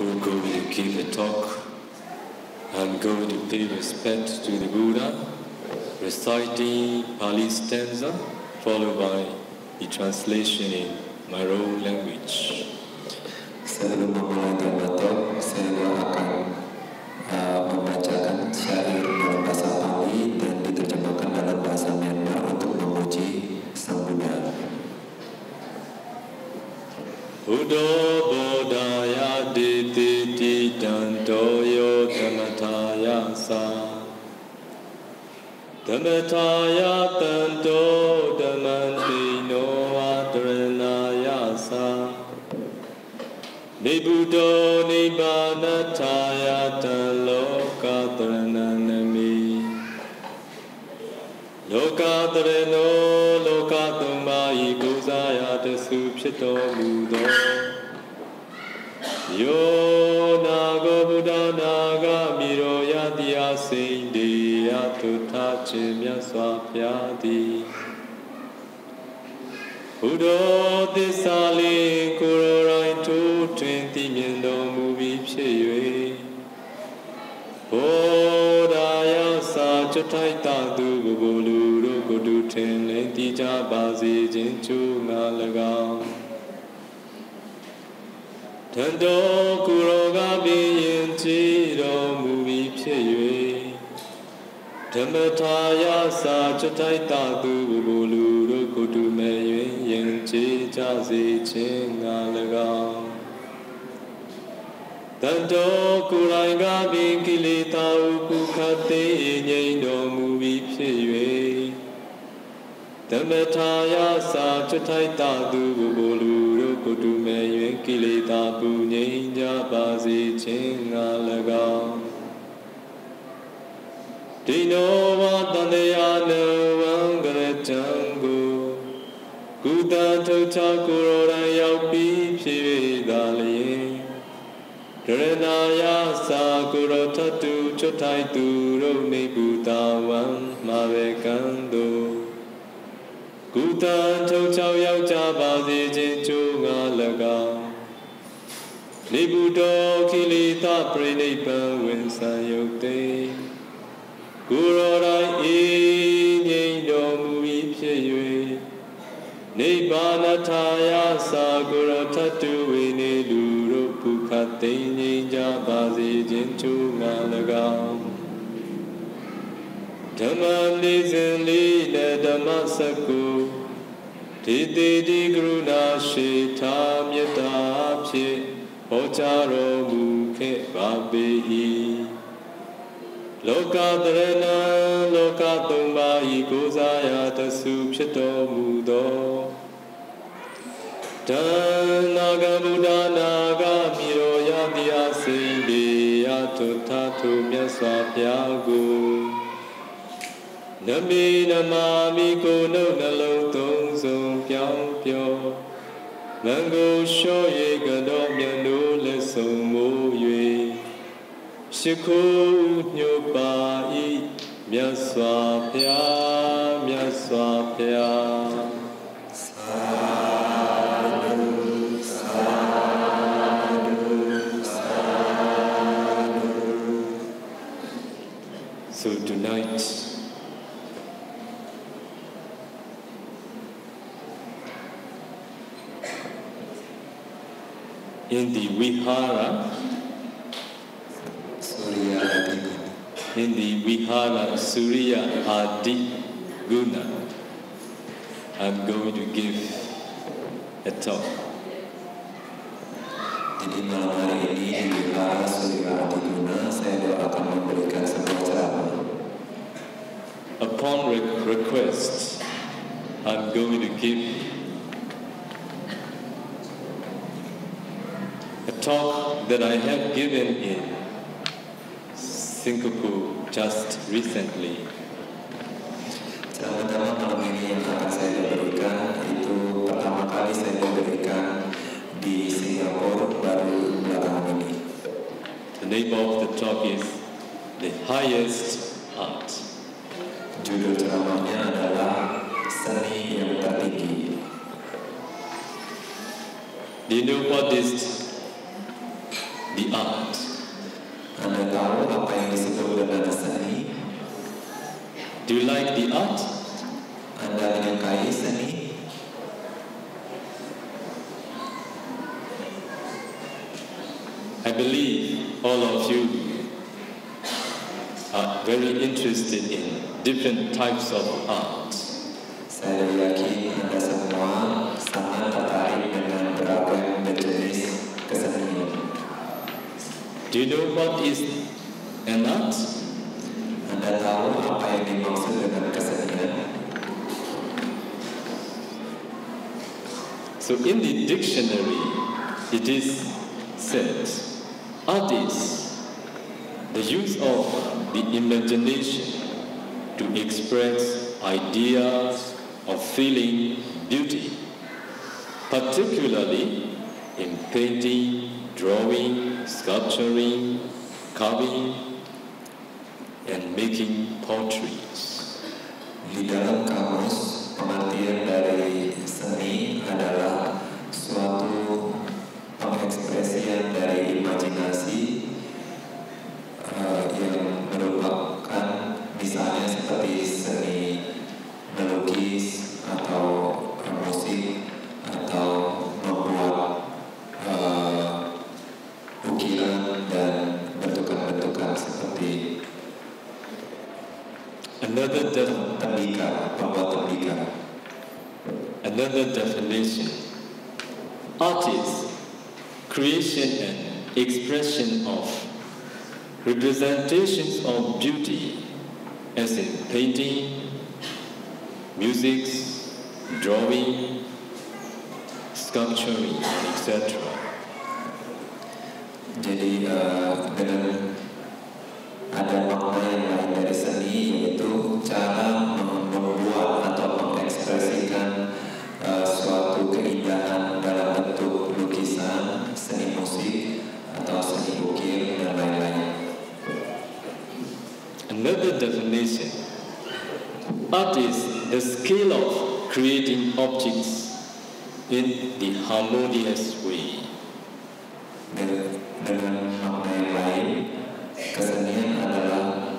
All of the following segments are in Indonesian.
Before going to give a talk, I'm going to pay respect to the Buddha, reciting Pali stanza, followed by the translation in my own language. Sebelum memulai talk, saya akan membacakan syair dalam bahasa Pali dan diterjemahkan dalam bahasa Myanmar untuk memuji Sang Buddha. Buddha Bodhaya Diti Dantoyo Dhamataya Sa Dhamataya Tanto Dhamantino Adrenaya Sa Nibuddho Nibbanataya Lokathrananami Lokathano Lokathumai Gozaya Desu Pshito Mudo Yo Nago Buddha Naga Miro Yadiya Sindi Atuta Chimya Swapyadi Buddha Tisali Kurorai Tu Twinti Miendo Mubi Pshiyue Bodhaya Sa Chutai Tadu Gubulu Rukudu Tin Lenti Jabazi Jinchu Nalagam Tando Kuroga Biyin Chiro Mubi Pshiyue Dhamataya Sa Chutai Tadu Gubulu Rukudu Meyuen Yin Chi Jazi Chin Nalagam Tando Kuranga Binkilita Upukate Nyendo Mubi Pshiyue Dhamataya Sa Chutai Tadu Gubulu Rukudu Meyuen Kilita Punyin Jabazi Chin Nalagam Dino Vatandeya No Angarajango Kudan Tocha Kuroran Yaupi Pshiyue Daliyin Karanaya Sa Kurotatu Chotai Turo Nibutawan Mavekando Kudan Tocha Yaucha Bazi Jinchu Ngalaga Nibuddho Kilita Prinipan Winsan Yukte Kurorai Nyindo Mubi Pshiyue Nibbanataya Sa Kurotatu Vinilu Pukate Nyinja Bazi Jinchu Nalagam Dhamma Nizali Dhamma Saku Titi Di Gruna Shita Myata Pshi Ocharo Mukhe Babi Lokatharana Lokathumba Gozaya Tasu Pshito Mudo Naga Buddha Naga Miro Yadiya Sindi Atutatu Myaswapyago Nami Namami Kono Nalo Tong Song Pyao Pyo Mango Shoye Gado Myano Lesong Mo Yue Shiko Nyopa I Myaswapya Myaswapya So tonight, in the Vihara, Surya Adi Guna, I'm going to give a talk. Jadi malam hari ini di Vihara Surya Adi Guna, saya akan memberikan sebuah ceramah. Upon request, I'm going to give a talk that I have given in Singapore just recently. Ceramah malam ini yang akan saya berikan itu pertama kali saya berikan di Singapura baru belakangan ini. The name of the talk is The Highest Art. Judul ceramahnya adalah Seni yang Tertinggi. Do you know what this the art? Anda tahu apa yang disebut dengan seni? Do you like the art? Anda menyukai seni? I believe all of you are very interested in different types of art. Saya yakin Anda semua sangat tertarik dengan beragam jenis kesenian. Do you know what is an art? Anda tahu apa yang dimaksud dengan kesenian? So in the dictionary, it is said, art is the use of the imagination to express ideas of feeling beauty, particularly in painting, drawing, sculpturing, carving, and making portraits. Di dalam kamus, pengertian dari seni adalah suatu pengekspresian dari imajinasi yang merupakan misalnya seperti seni melukis atau musik atau membuat ukiran dan bentukan-bentukan seperti Another definition. Art is creation and expression of representations of beauty, as in painting, music, drawing, sculpturing, etc. Jadi dengan ada makna yang lain dari seni, yaitu cara membuat atau mengekspresikan suatu keindahan dalam bentuk lukisan, seni musik, atau seni ukir, dan lain-lain. Another definition. Art is the skill of creating objects in the harmonious way. Dengan makna yang lain, kesenian adalah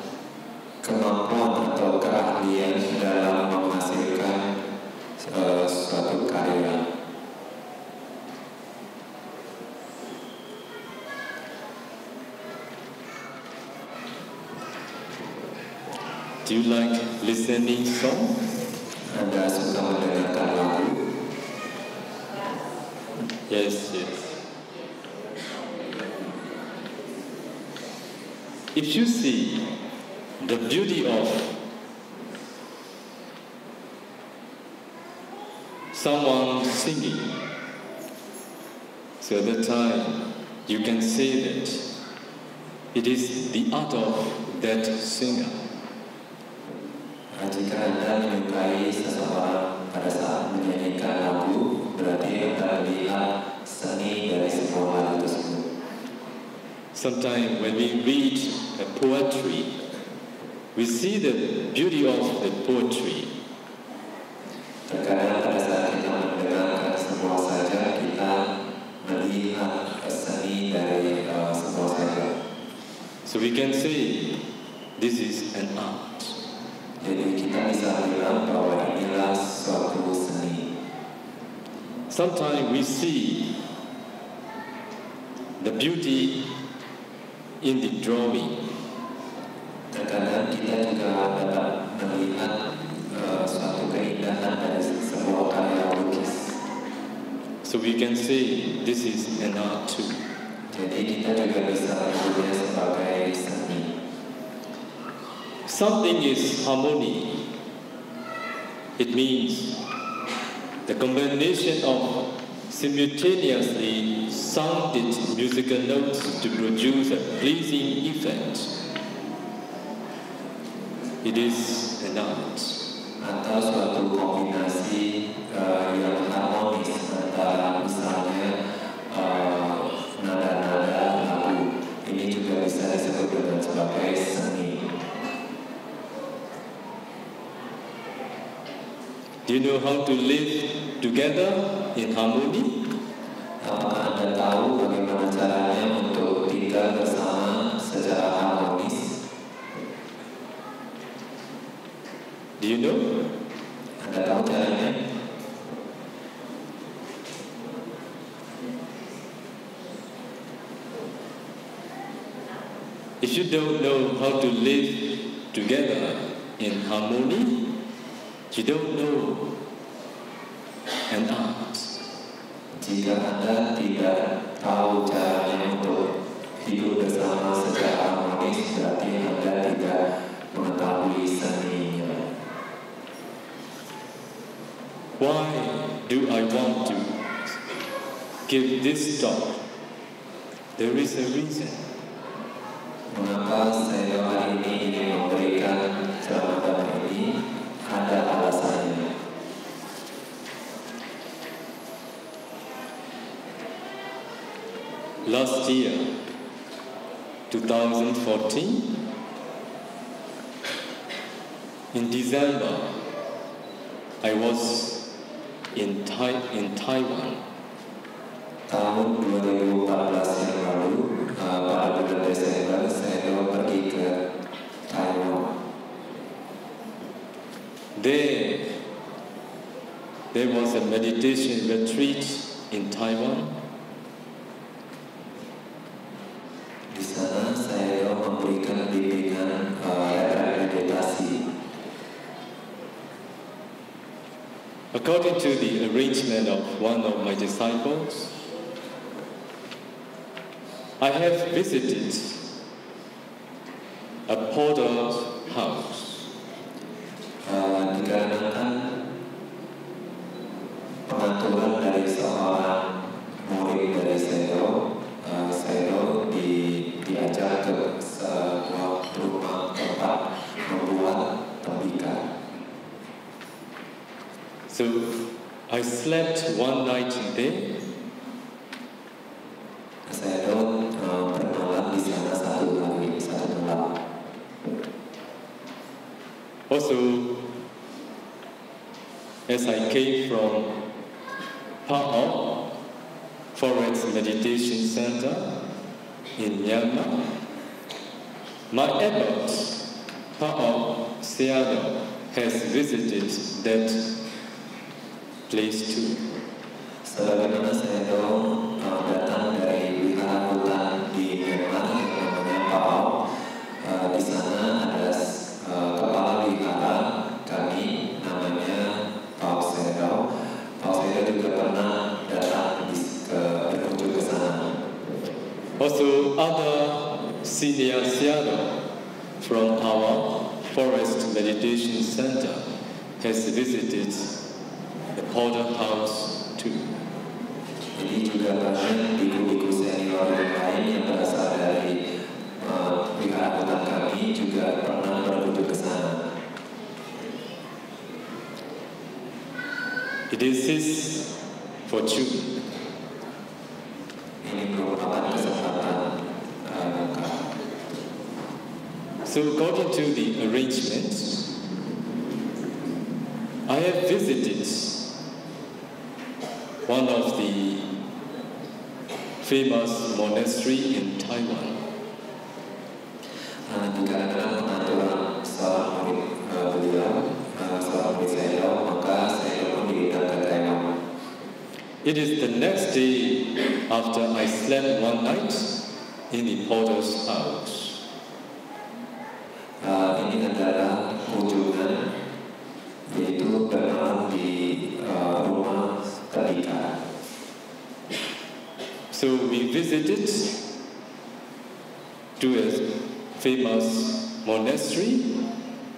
kemampuan atau keahlian dalam menghasilkan suatu karya. Do you like listening song? Anda suka mendengarkan lagu? Yes. If you see the beauty of someone singing, so at the time you can say that it is the art of that singer. Jika Anda menyukai seseorang pada saat menyanyikan lagu, berarti Anda melihat seni dari sebuah lagu tersebut. Sometimes when we read a poetry, we see the beauty of the poetry. Terkadang pada saat kita mendengarkan sebuah saja, kita melihat seni dari sebuah saja. So we can say this is an art. Jadi kita bisa bilang bahwa inilah suatu seni. Sometimes we see the beauty in the drawing. Terkadang kita juga dapat melihat suatu keindahan dari sebuah karya lukis. So we can say this is an art too. Jadi kita juga bisa menyebutnya sebagai seni. Something is harmony. It means the combination of simultaneously sounded musical notes to produce a pleasing effect. It is an art. Atau suatu kombinasi yang harmonis antara misalnya nada-nada lagu. Ini juga bisa disebut dengan sebagai seni. Do you know how to live together in harmony? Apakah Anda tahu bagaimana caranya untuk know? Anda tahu caranya? If you don't know how to live together in harmony, you don't know an art. Jika Anda tidak tahu caranya untuk hidup bersama secara harmonis, berarti Anda tidak mengetahui seninya. Why do I want to give this talk? There is a reason. Mengapa saya hari ini ingin memberikan ceramah ini? Ada alasannya. Last year, 2014, in December, I was in Taiwan. Tahun 2014 yang lalu, pada bulan Desember, saya pergi ke Taiwan. There was a meditation retreat in Taiwan. Di sana saya memberikan bimbingan meditasi. According to the arrangement of one of my disciples, I have visited a porter's house. Dikarenakan pengaturan dari seorang murid dari Sedo diajak ke sebuah rumah tempat membuat tembikar. So I slept one night there. Sedo bermalam di sana satu malam. Also, as I came from Pao Forest Meditation Center in Myanmar, my abbot, Pao Seado, has visited that place too. Sebagaimana Sedo datang dari wihara hutan di Myanmar yang namanya Pao, di sana ada kepala wihara kami namanya Pao Sedo. Pao Sedo juga pernah datang berkunjung ke sana. Also, other senior Seado from our Forest Meditation Center has visited the porter house too. Jadi juga banyak biku-biku senior yang lain yang berasal dari wihara hutan kami juga pernah berkunjung ke sana. It is his fortune. Ini merupakan kesempatan So according to the arrangement, I have visited one of the famous monastery in Taiwan. Dikarenakan pengaturan seorang murid beliau, seorang murid saya, maka saya pun diundang ke Taiwan. It is the next day after I slept one night in the porter's house. Ini adalah kunjungan, yaitu bermalam di rumah tembikar. So we visited to a famous monastery.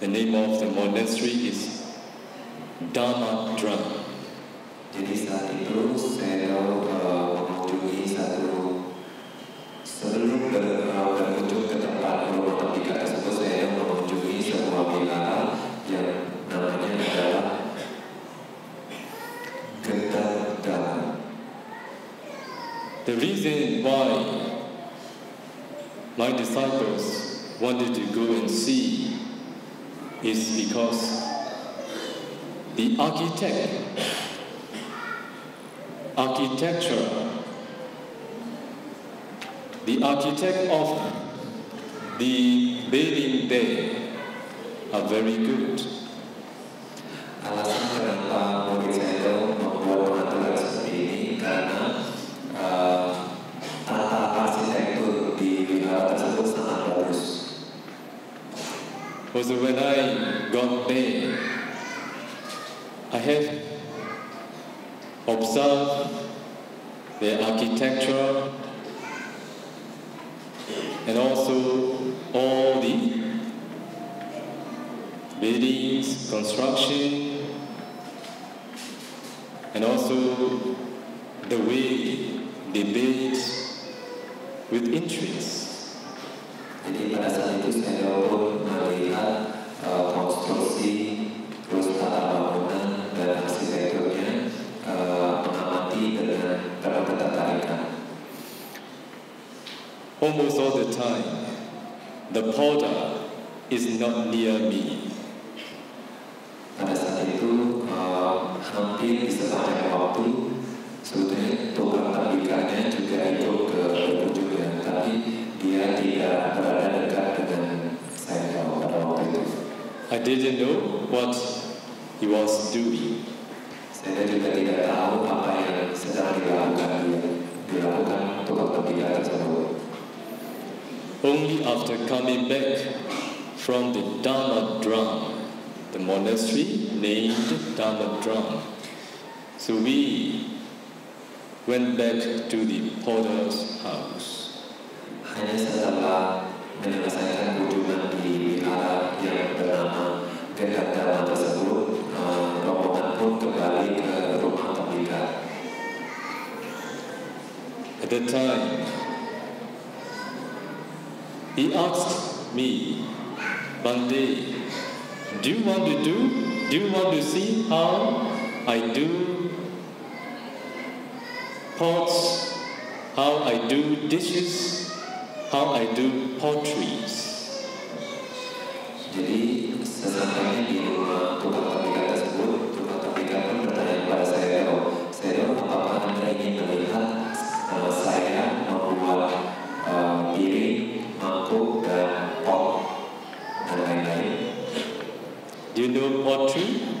The name of the monastery is Dharma Drum. Jadi saat itu saya mengunjungi sebelum berkunjung ke tempat rumah tembikar tersebut, saya mengunjungi sebuah wihara yang namanya adalah Dharma. The reason why my disciples wanted to go and see is because the architect of the bathing there are very good. Also, when I got there, I have observed the architecture and also all the buildings, construction, and also the way they build with interest. Jadi pada saat itu saya pun melihat konstruksi, terus tata bangunan dan arsitekturnya, mengamati dengan penuh ketertarikan. Almost all the time, the porter is not near me. Pada saat itu hampir di sepanjang waktu sebetulnya tukang tabikannya juga ikut ke ujungnya, tapi dia tidak berada dekat dengan saya pada waktu itu. I didn't know what he was doing. Saya juga tidak tahu apa yang sedang dilakukan tukang tabikan tersebut. Only after coming back from the Dharma Drum, the monastery named Dharma Drum, so we went back to the porter's house. Hanya setelah menyelesaikan kunjungan di wihara yang bernama Gerak Dharma tersebut, rombongan pun kembali ke rumah tabikan. At that time, he asked me one day, do you want to see how I do pots, how I do dishes, how I do potteries? Jadi sesampainya di rumah tukang tabikan tersebut, tukang tabikan pun bertanya kepada saya, apakah Anda ingin melihat saya membuat piring, mangkuk, dan pot dan lain-lain? Do you know pottery?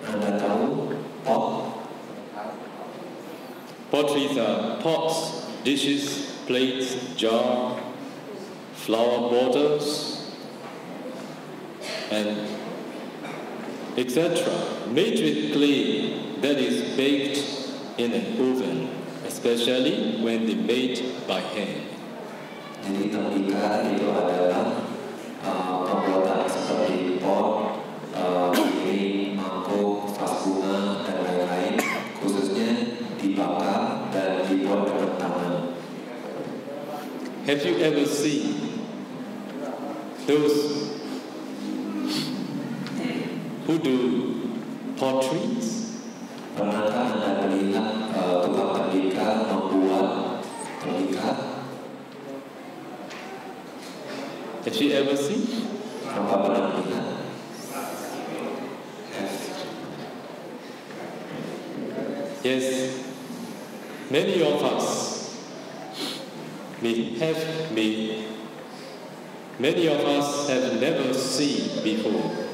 Anda tahu pot? Potteries are pots, dishes, plates, jar, flower bottles, and etc. made with clay that is baked in an oven, especially when they made by hand. Jadi tabika itu adalah pembuatan seperti pot, piring, mangkuk, vas bunga, dan lain-lain, khususnya dibakar dan dibuat dengan tangan. Have you ever seen those who do potteries? Pernahkah Anda melihat tukang tabika membuat tabika? Have you ever seen? Apa pernah melihat? Yes, many of us have never seen before.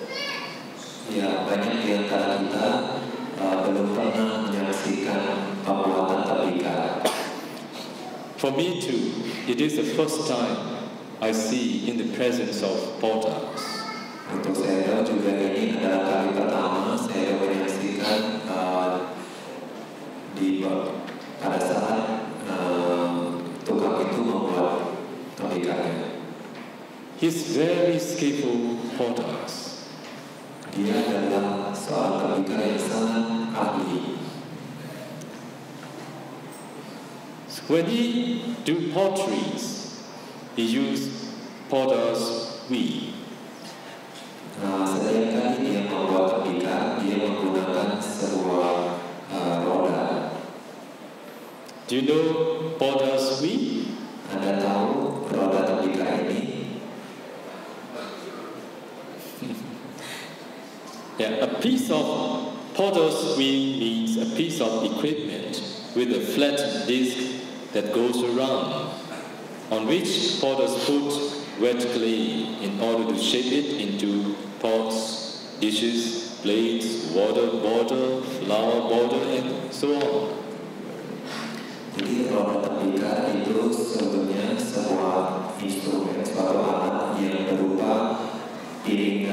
Ya, banyak di antara kita belum pernah menyaksikan pembuatan tabika. For me too, it is the first time I see in the presence of potters. Untuk saya juga ini adalah kali pertama saya menyaksikan pada saat tukang itu membuat tabikanya. He's very skillful potters. Dia adalah seorang tabika yang sangat ahli. So when he do potteries, he use potter's wheel. Setiap kali dia membuat tabika, dia menggunakan sebuah roda. Do you know potter's wheel? Anda tahu roda tabika ini? Yeah, a piece of potter's wheel means a piece of equipment with a flat disc that goes around, on which potters put wet clay in order to shape it into pots, dishes, plates, water bottle, flower bottle, and so on. Jadi roda tabika itu sebetulnya sebuah instrumen, suatu alat yang berupa piring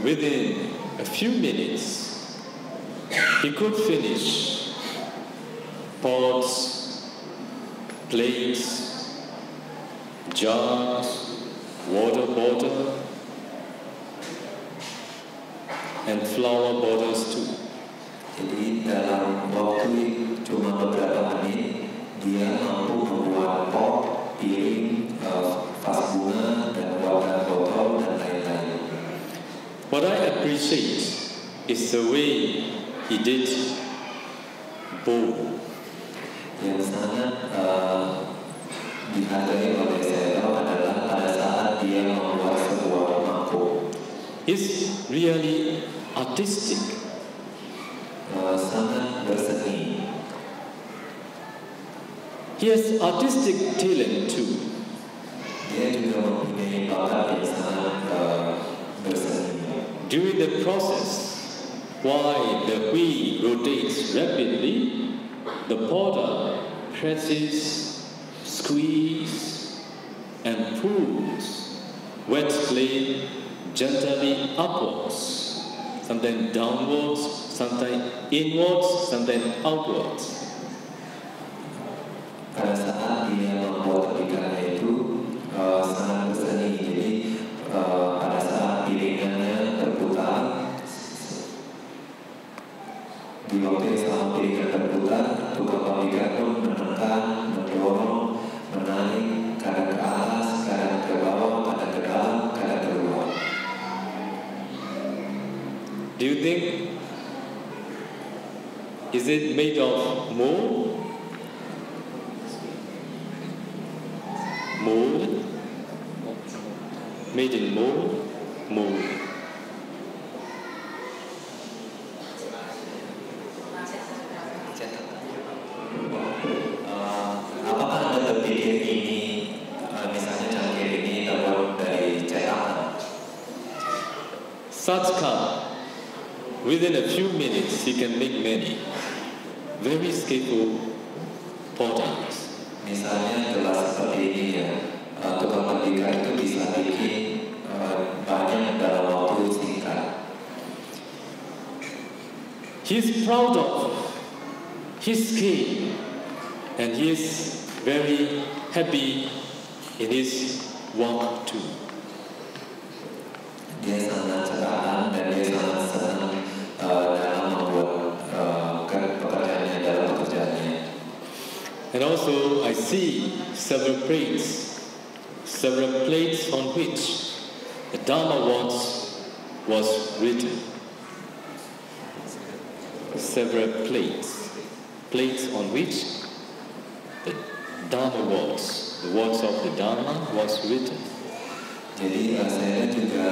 within a few minutes, he could finish pots, plates, jars, water bottle, and flower bottles too. Jadi dalam waktu cuma beberapa menit, dia mampu membuat pot, piring, vas bunga, dan water botol, dan lain-lain. What I appreciate is the way he did bowl. Yang sangat dihargai oleh saya adalah pada saat dia membuat sebuah mangkuk. It's really artistic. Sangat berseni. He has artistic talent too. Dia juga mempunyai bakat yang sangat berseni. During the process, while the wheel rotates rapidly, the potter presses, squeezes, and pulls wet clay gently upwards, sometimes downwards, sometimes inwards, sometimes outwards. Pada saat dia membuat ikannya itu sangat berseni. Jadi pada saat piringannya berputar, di waktu yang sama piringan berputar, tukang pemikat pun menekan, mendorong, menarik, kadang ke atas, kadang ke bawah, kadang ke dalam, kadang ke luar. Do you think, is it made of mold? Mold? Made in mold? Mold. Apakah Anda berpikir ini, misalnya cangkir ini terbuat dari cetakan? Such cup, within a few minutes, he can make many. Very skillful potters. Misalnya gelas seperti ini ya, tukang pemikat itu bisa bikin banyak dalam waktu singkat. He is proud of his skill and he is very happy in his work too. Dia sangat cekatan dan dia sangat senang dalam membuat pekerjaannya dalam pekerjaannya. And also I see several plates on which the Dharma words was written. Several plates on which the Dharma words, the words of the Dharma was written. Jadi saya juga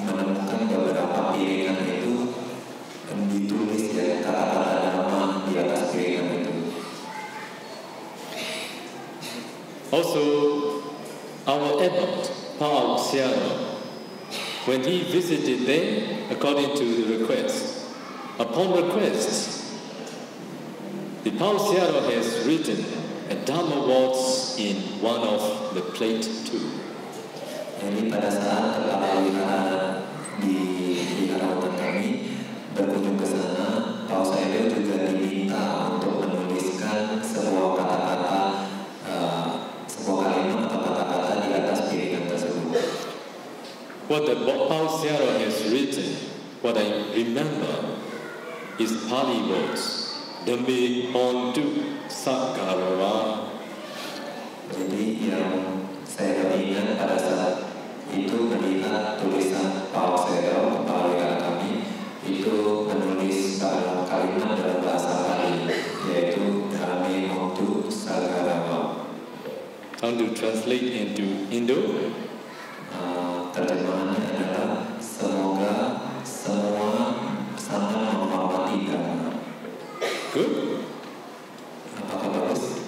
menemukan beberapa piringan itu ditulis ya kata-kata Dharma di atas piringan itu. Also, our abbot, Paul Siano, when he visited there, according to the request, upon request, the Paul Siano has written a Dharma words in one of the plate too. Jadi pada saat kepala wihara di harapan kami berkunjung ke sana, Paus Ebel juga diminta untuk menuliskan sebuah kata-kata, sebuah kalimat atau kata-kata di atas piringan tersebut. What the Paul Siano has written, what I remember, is Pali words. Dhammi hontu sakkarawa. Jadi yang saya teringat pada saat itu melihat tulisan Paus Ebel, kepala wihara kami, itu menulis kalimat dalam bahasa Pali, yaitu Dhammi hontu sakkarawa. How to translate into Indo? Terjemahannya adalah semoga semua sama menghormati Dhamma. Good? Apakah bagus?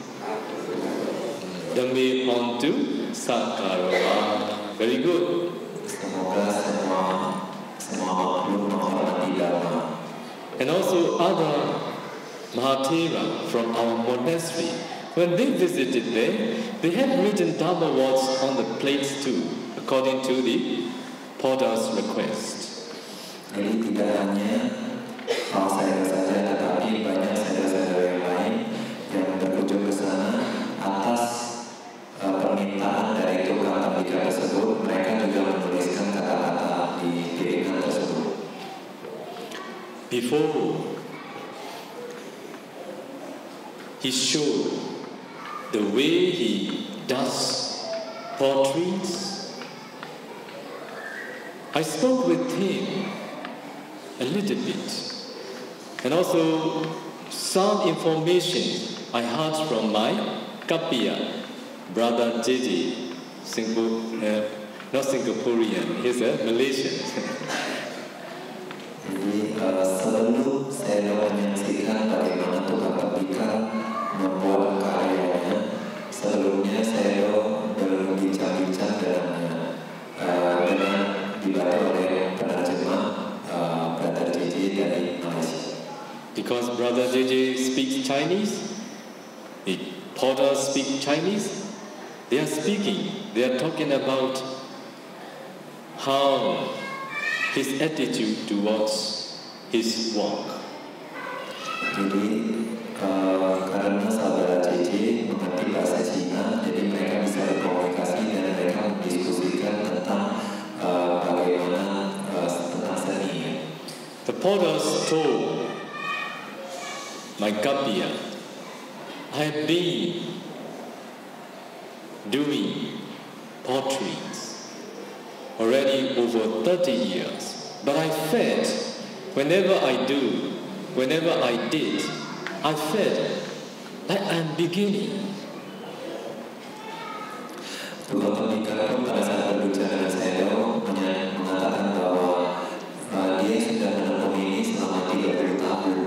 Dhammi hontu sakkarawa. Very good. Semoga semua makhluk menghormati Dhamma. And also other Mahatera from our monastery, when they visited there, they had written Dharma words on the plates too, according to the Porter's request. Jadi tidak hanya Paus Sailor saja, tetapi banyak sailor-sailor yang lain yang berkunjung ke sana atas permintaan dari tukang tembikar tersebut. Mereka juga menuliskan kata-kata di piringan tersebut. Before he showed the way he does portraits, I spoke with him a little bit, and also some information I heard from my kapia, brother JJ, not Singaporean, he's a Malaysian. Jadi selalu saya menyaksikan bagaimana tukang tembikar membuat karyanya. Sebelumnya saya berbincang-bincang dengan dibantu oleh penerjemah Brother JJ dari Malaysia. Because Brother JJ speaks Chinese, Porter speaks Chinese, they are talking about how his attitude towards his work. Jadi karena saudara JJ mengerti bahasa Cina, jadi mereka bisa berkomunikasi dan mereka mendiskusikan tentang bagaimana tentang seni. The Porters told my kapia, I have been doing portraits already over 30 years, but I felt whenever I did, I felt like I'm beginning. Tukang tembikar pun pada saat berbicara dengan saya mengatakan bahwa dia sudah menempuh ini selama 30 tahun,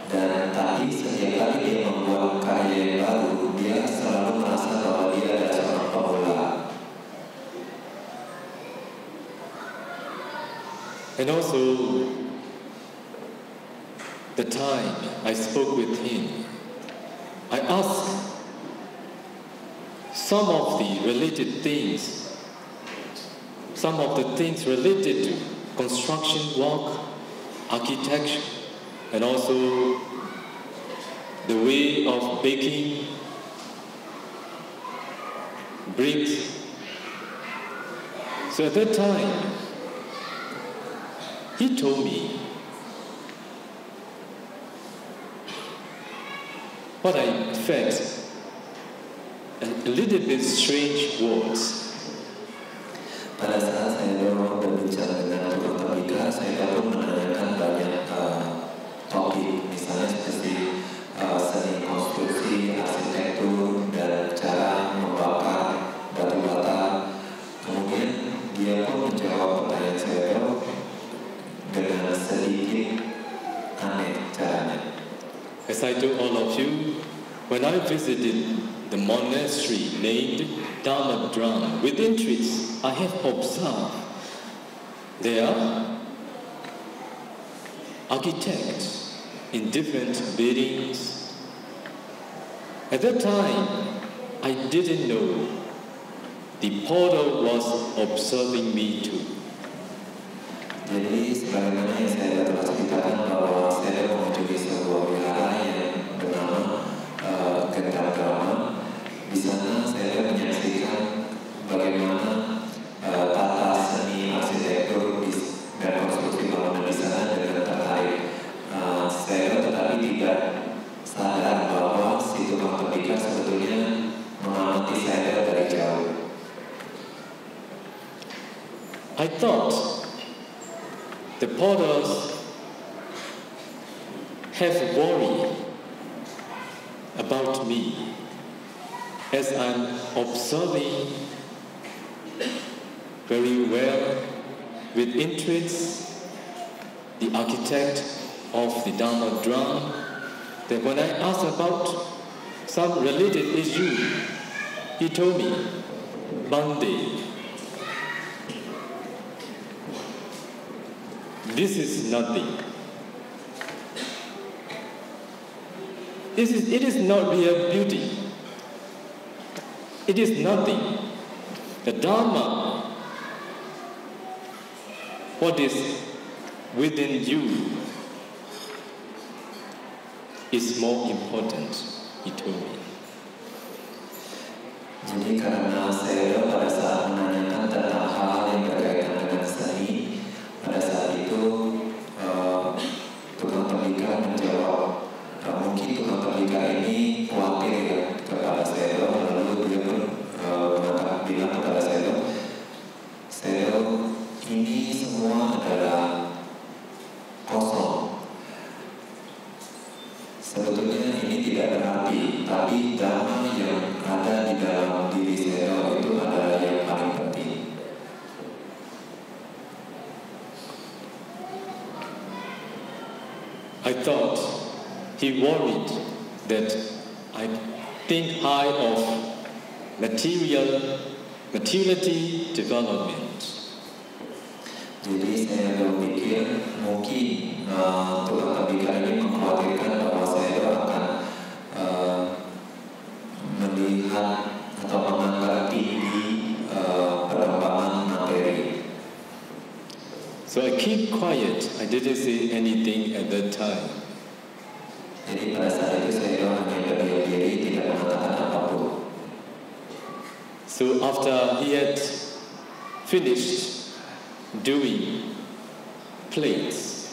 dan tapi setiap kali dia membuat karya yang baru, dia selalu merasa bahwa dia adalah seorang pemula. And also, the time I spoke with him, I asked some of the things related to construction work, architecture, and also the way of baking bricks. So at that time, he told me what I felt, a little bit strange words. Pada saat saya berbicara dengan tukang tembikar, saya baru menanyakan banyak topik, misalnya seperti seni konstruksi, arsitektur, dan cara membakar batu bata. Kemudian dia pun menjawab pertanyaan saya dengan sedikit aneh caranya. As I told all of you, when I visited the monastery named Dharma Drum, with interest I have observed there are architects in different buildings. At that time, I didn't know the porter was observing me too. Jadi sebagaimana yang saya telah ceritakan bahwa saya mengunjungi sebuah wihara yang bernama Gendam Drama. Di sana saya menyaksikan bagaimana tata seni arsitektur dan konstruksi bangunan di sana dengan tertarik. Saya tetapi tidak sadar bahwa si tukang tembikar sebetulnya mengamati saya dari jauh. I thought the porters have worry about me as I'm observing very well with interest the architect of the Dharma Drum. That when I asked about some related issue, he told me, Monday, this is nothing. It is not real beauty. It is nothing. The Dharma what is within you is more important, he told me. Jadi karena saya pada saat menanyakan tentang hal yang berkaitan dengan seni, pada saat itu tukang tembikar menjawab, mungkin tukang tembikar ini khawatir ya kepada saya, lalu dia pun bilang kepada saya, ini semua adalah kosong. Sebetulnya ini tidak berarti, tapi dhamma yang ada di dalam diri saya itu adalah yang paling penting. I thought he worried that I think high of materiality development. Jadi saya berpikir mungkin tukang tembikar ini mengkhawatirkan bahwa saya akan melihat atau mengangkat tinggi perkembangan materi. So I keep quiet. I didn't say anything at that time. Jadi pada saat itu saya hanya berdiam diri, tidak mengatakan apapun. So after he had finished doing plates,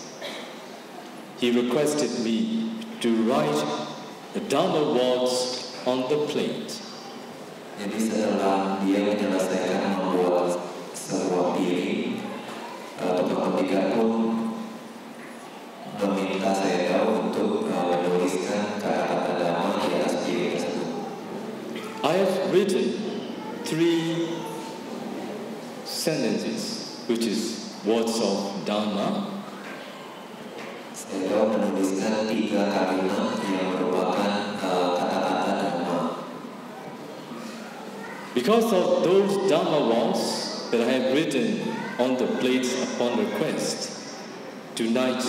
he requested me to write the Dharma words on the plate. Jadi setelah dia menyelesaikan membuat sebuah piring, tukang tembikar pun meminta saya untuk menuliskan kata-kata Dhamma di atas piring tersebut. I have written 3 sentences, which is words of Dharma. Saya menuliskan 3 kalimat yang merupakan kata-kata Dhamma. Because of those Dharma words that I have written on the plates upon request, tonight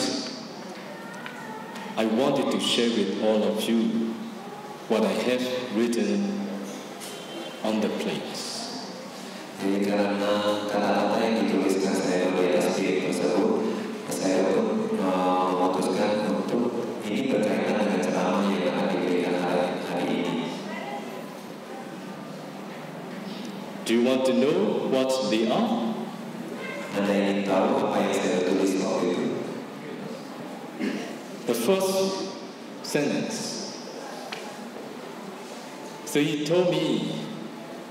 I wanted to share with all of you what I have written on the plates. Jadi karena kata-kata yang dituliskan saya di atas piring tersebut, saya pun memutuskan untuk ini berkaitan dengan ceramah yang akan diberikan hari ini. Do you want to know what they are? Anda ingin tahu apa yang saya tulis waktu itu? The first sentence. So he told me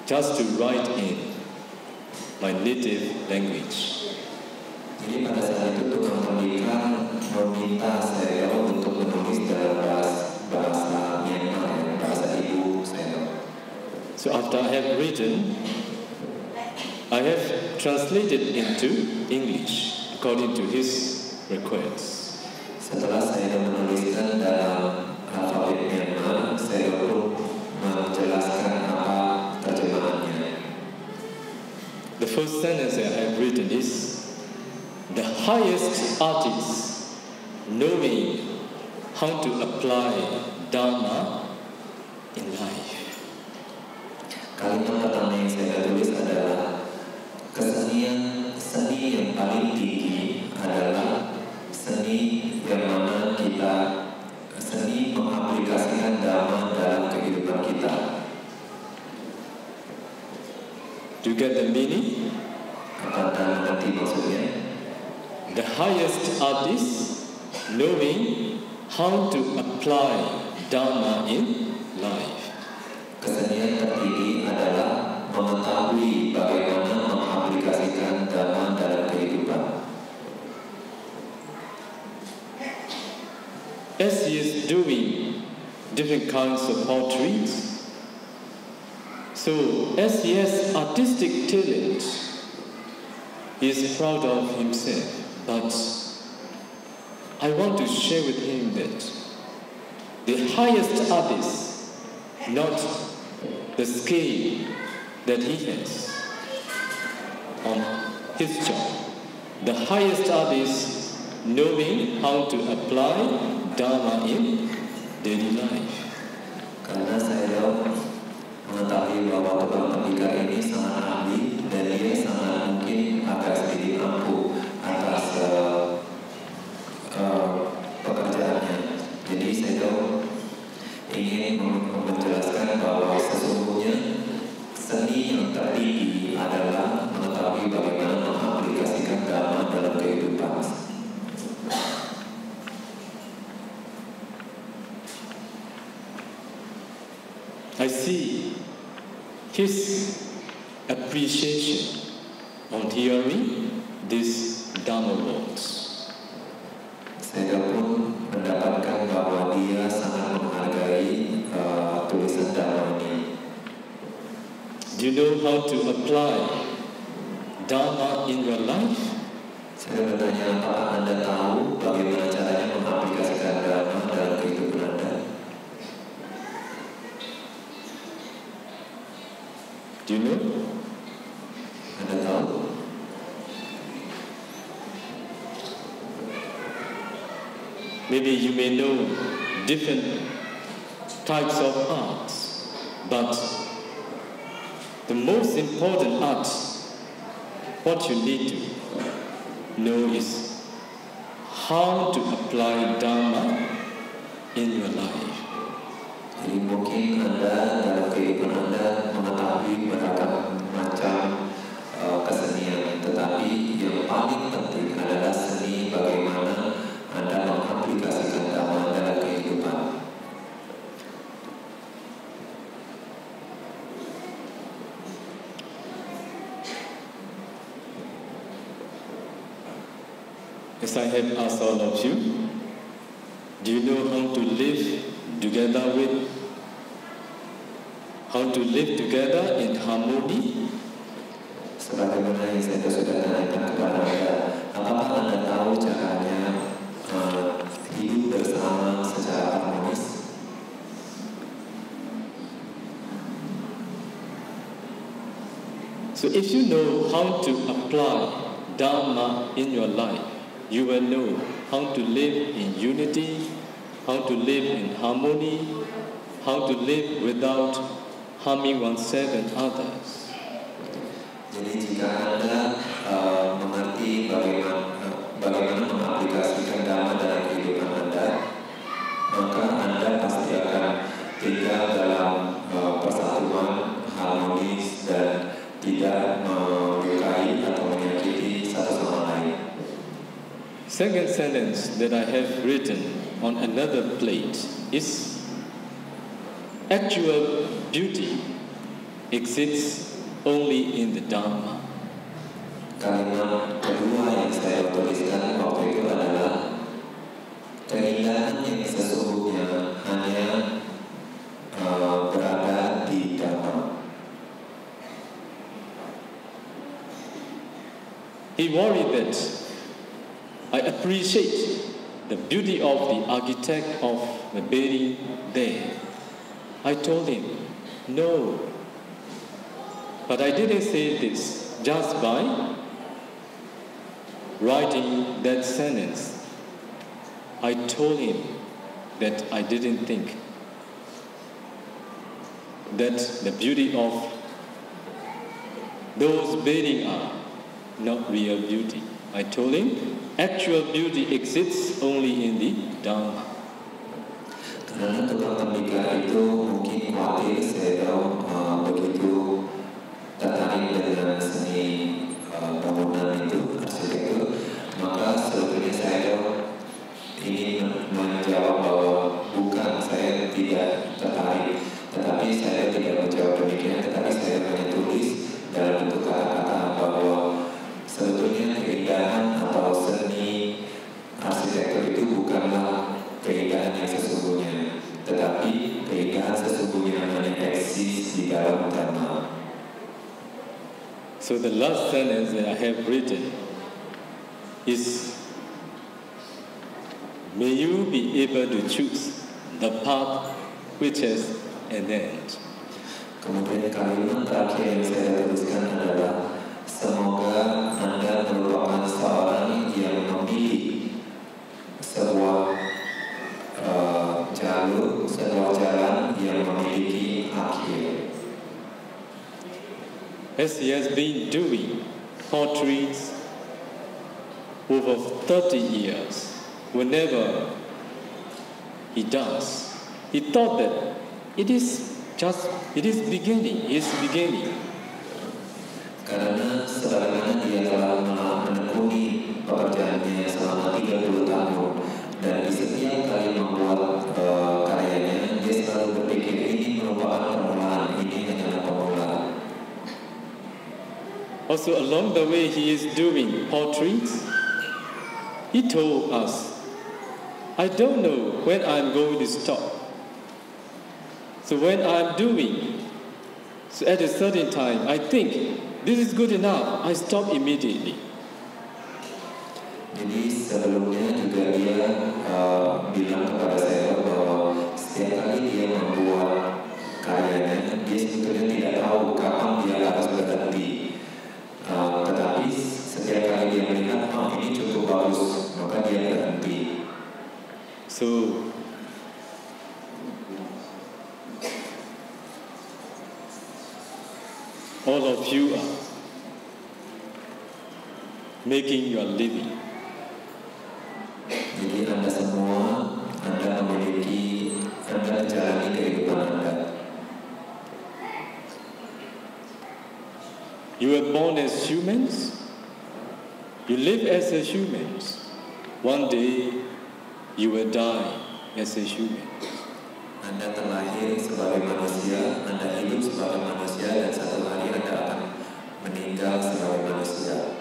just to write in my native language. Jadi pada saat itu tukang tembikar meminta saya untuk menulis dalam bahasa Myanmar, bahasa ibu saya. So after I have written, I have translated into English according to his request. Setelah saya menuliskan dalam alfabet Myanmar, saya pun menjelaskan apa terjemahannya. The first sentence I have written is, the highest artist knowing how to apply Dharma in life. Kalimat pertama yang saya tulis adalah seni yang paling tinggi adalah seni yang mana kita seni mengaplikasikan Dhamma dalam kehidupan kita. Do you get the meaning? Apakah mengerti maksudnya? The highest artist knowing how to apply Dharma in life. Kesenian tertinggi adalah mengetahui bagaimana mengaplikasikan Dhamma dalam kehidupan. As he is doing different kinds of portraits, so as he has artistic talent, he is proud of himself. But I want to share with him that the highest artist, not the scale that he has on his job. The highest artist knowing how to apply Dharma in daily life. Karena saya mengetahui bahwa tukang tembikar ini sangat ahli dan dia sangat mungkin agak sedikit mampu atas ingin menjelaskan bahwa sesungguhnya seni yang tertinggi adalah mengetahui bagaimana mengaplikasikan dhamma dalam kehidupan. I see his appreciation on hearing these Dhamma words. Saya pun mendapatkan bahwa dia sangat menghargai tulisan Dhamma ini. Do you know how to apply Dhamma in your life? Saya bertanya, apakah Anda tahu bagaimana caranya mengaplikasikan Dhamma dalam kehidupan Anda? Do you know? Anda tahu? Maybe you may know different types of arts, but the most important art, what you need to know is how to apply Dhamma in your life. Jadi mungkin Anda dalam kehidupan Anda mengetahui beragam macam kesenian, tetapi yang paling penting adalah seni bagaimana Anda mengaplikasikan Dhamma dalam kehidupan. As I have asked all of you, do you know how to live together in harmony? Sebagaimana yang saya sudah tanyakan kepada Anda, apakah Anda tahu caranya hidup bersama secara harmonis? So if you know how to apply Dhamma in your life, you will know how to live in unity, how to live in harmony, how to live without harming oneself and others. Jadi jika Anda mengerti bagaimana mengaplikasikan Dhamma dalam kehidupan Anda, maka Anda pasti akan tinggal dalam persatuan harmonis dan tidak melukai atau menyakiti satu sama lain. Second sentence that I have written on another plate is actual beauty exists only in the Dhamma. Kalimat kedua yang saya tuliskan waktu itu adalah keindahan yang sesungguhnya hanya berada di Dhamma. He worried that I appreciate the beauty of the architect of the building there. I told him, no. But I didn't say this just by writing that sentence. I told him that I didn't think that the beauty of those buildings are not real beauty. I told him actual beauty exists only in the Dhamma. Karena tukang tembikar itu mungkin khawatir saya tahu begitu tertarik dengan seni bangunan itu, arsitektur, maka sebetulnya saya ingin menjawab bahwa bukan, saya tidak tertarik, tetapi saya tidak menjawab demikian, tetapi saya hanya tulis dalam bentuk kata-kata bahwa sebetulnya keindahan atau seni arsitektur itu bukanlah keindahan yang sesungguhnya, tetapi keindahan sesungguhnya hanya eksis di dalam Dhamma. So the last sentence that I have written is, may you be able to choose the path which has an end. Kemudian kalimat terakhir yang saya tuliskan adalah, semoga Anda merupakan seorang yang memilih sebuah jalan yang memiliki akhir. As he has been doing portraits over 30 years, whenever he does, he thought that it is beginning. It's beginning. Karena sebagaimana dia telah menekuni pekerjaannya selama 30 tahun dan di setiap kali membuat karyanya dia selalu berpikir ini merupakan permulaan, ini hanyalah permulaan. Also along the way he is doing portraits. He told us, I don't know when I'm going to stop. So when I'm doing, so at a certain time I think this is good enough, I stop immediately. Jadi sebelumnya juga dia bilang kepada saya bahwa setiap kali dia membuat karyanya, dia sebetulnya tidak tahu kapan dia harus berhenti. Tetapi setiap kali dia melihat, oh ini cukup bagus, maka dia berhenti. So all of you are making your living. Jadi Anda semua, Anda jalani kehidupan Anda. You were born as humans. You live as a humans. One day you will die as a human. Anda terlahir sebagai manusia, Anda hidup sebagai manusia, dan satu hari Anda akan meninggal sebagai manusia.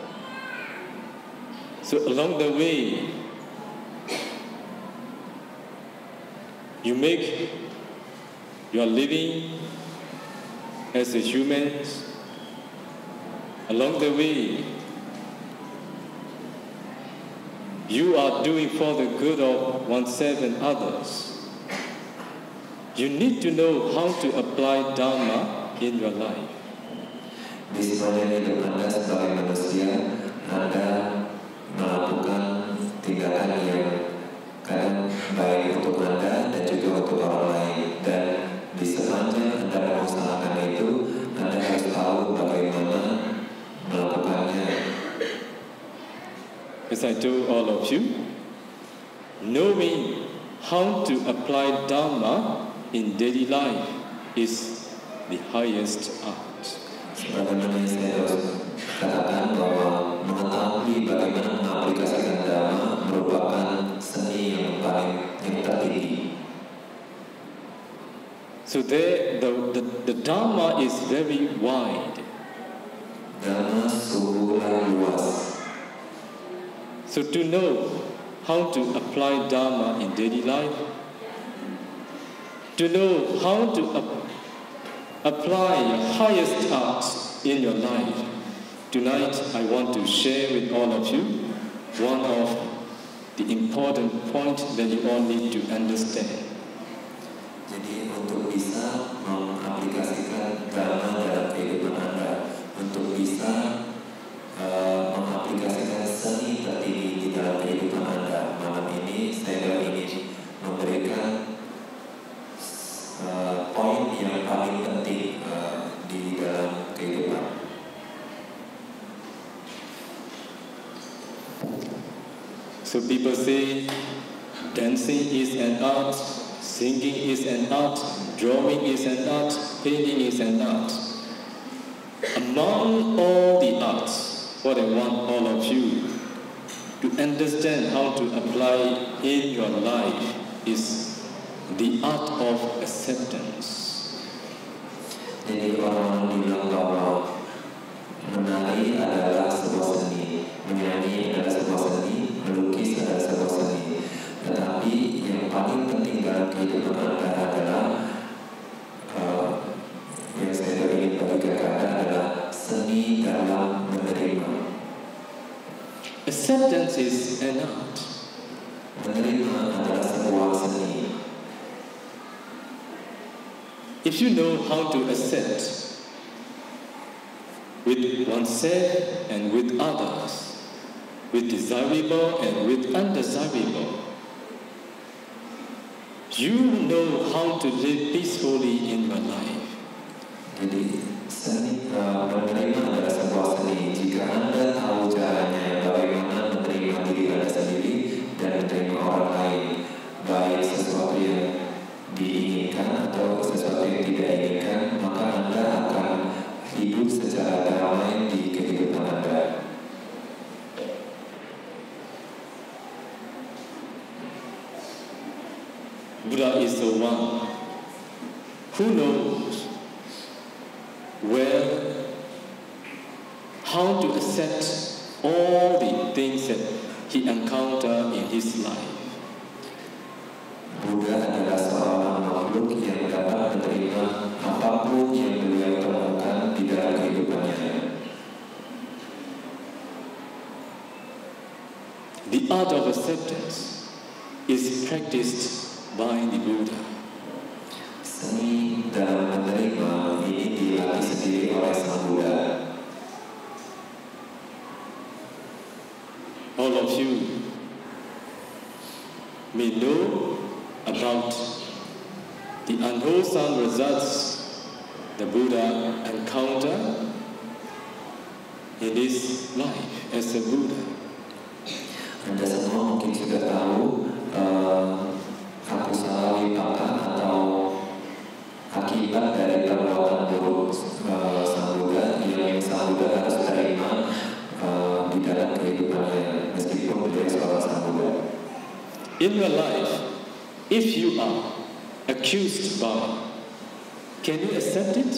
So along the way, you make your living as a human. Along the way, you are doing for the good of oneself and others. You need to know how to apply Dharma in your life. Di sepanjang hidup Anda sebagai manusia, Anda melakukan tindakan yang kadang baik untuk Anda dan juga untuk orang lain. Dan di sepanjang Anda mengusahakan itu, Anda harus tahu bagaimana melakukannya. As I told all of you, knowing how to apply Dharma in daily life is the highest art. Sebagaimana yang saya katakan bahwa mengetahui bagaimana mengaplikasikan Dhamma merupakan seni yang paling tertinggi. So there, the Dharma is very wide. Dhamma sungguhlah luas. So to know how to apply Dharma in daily life, to know how to apply your highest art in your life, tonight I want to share with all of you one of the important points that you all need to understand. Jadi untuk bisa mengaplikasikan Dhamma dalam kehidupan Anda, untuk bisa mengaplikasikan seni tertinggi di dalam kehidupan Anda, malam ini saya ingin memberikan poin yang paling penting di dalam kehidupan. So people say dancing is an art, singing is an art, drawing is an art, painting is an art. Among all the arts, what I want all of you to understand how to apply in your life is the art of acceptance. Jadi orang bilang bahwa menari adalah sebuah seni, menyanyi adalah sebuah seni, melukis adalah sebuah seni. Tetapi yang paling penting dalam kehidupan Anda adalah yang saya ingin bagikan ke Anda adalah seni dalam menerima. Acceptance is an art. Menerima adalah sebuah seni. If you know how to accept with oneself and with others, with desirable and with undesirable, you know how to live peacefully in your life. Jadi seni menerima adalah sebuah seni. Jika Anda tahu caranya bagaimana menerima diri Anda sendiri dan menerima orang lain, baik sesuatu yang diinginkan atau sesuatu who knows how to accept all the things that he encountered in his life. Buddha adalah seorang makhluk yang dapat menerima apapun yang beliau temukan di dalam kehidupannya. The art of acceptance is practiced by the Buddha. Seni dalam menerima ini dilatih sendiri oleh Sang Buddha. All of you may know about the unwholesome results the Buddha encountered in his life as a Buddha. Anda semua mungkin sudah tahu kapusala wipaka atau akibat dari perbuatan buruk Sang Buddha yang Sang Buddha harus terima di dalam kehidupannya meskipun beliau seorang Sang Buddha. In your life, if you are accused by, can you accept it?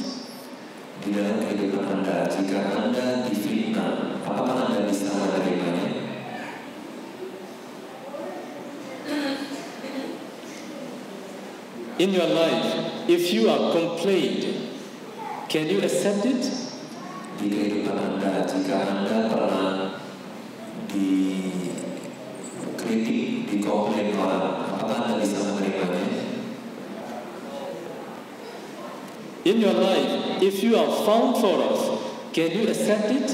Di dalam kehidupan Anda, jika Anda difitnah, apakah Anda bisa menerimanya? In your life, if you are complained, can you accept it? Di kehidupan Anda, jika Anda pernah dikritik, dikomplain orang, apakah Anda bisa menerimanya? In your life, if you are found fault, can you accept it?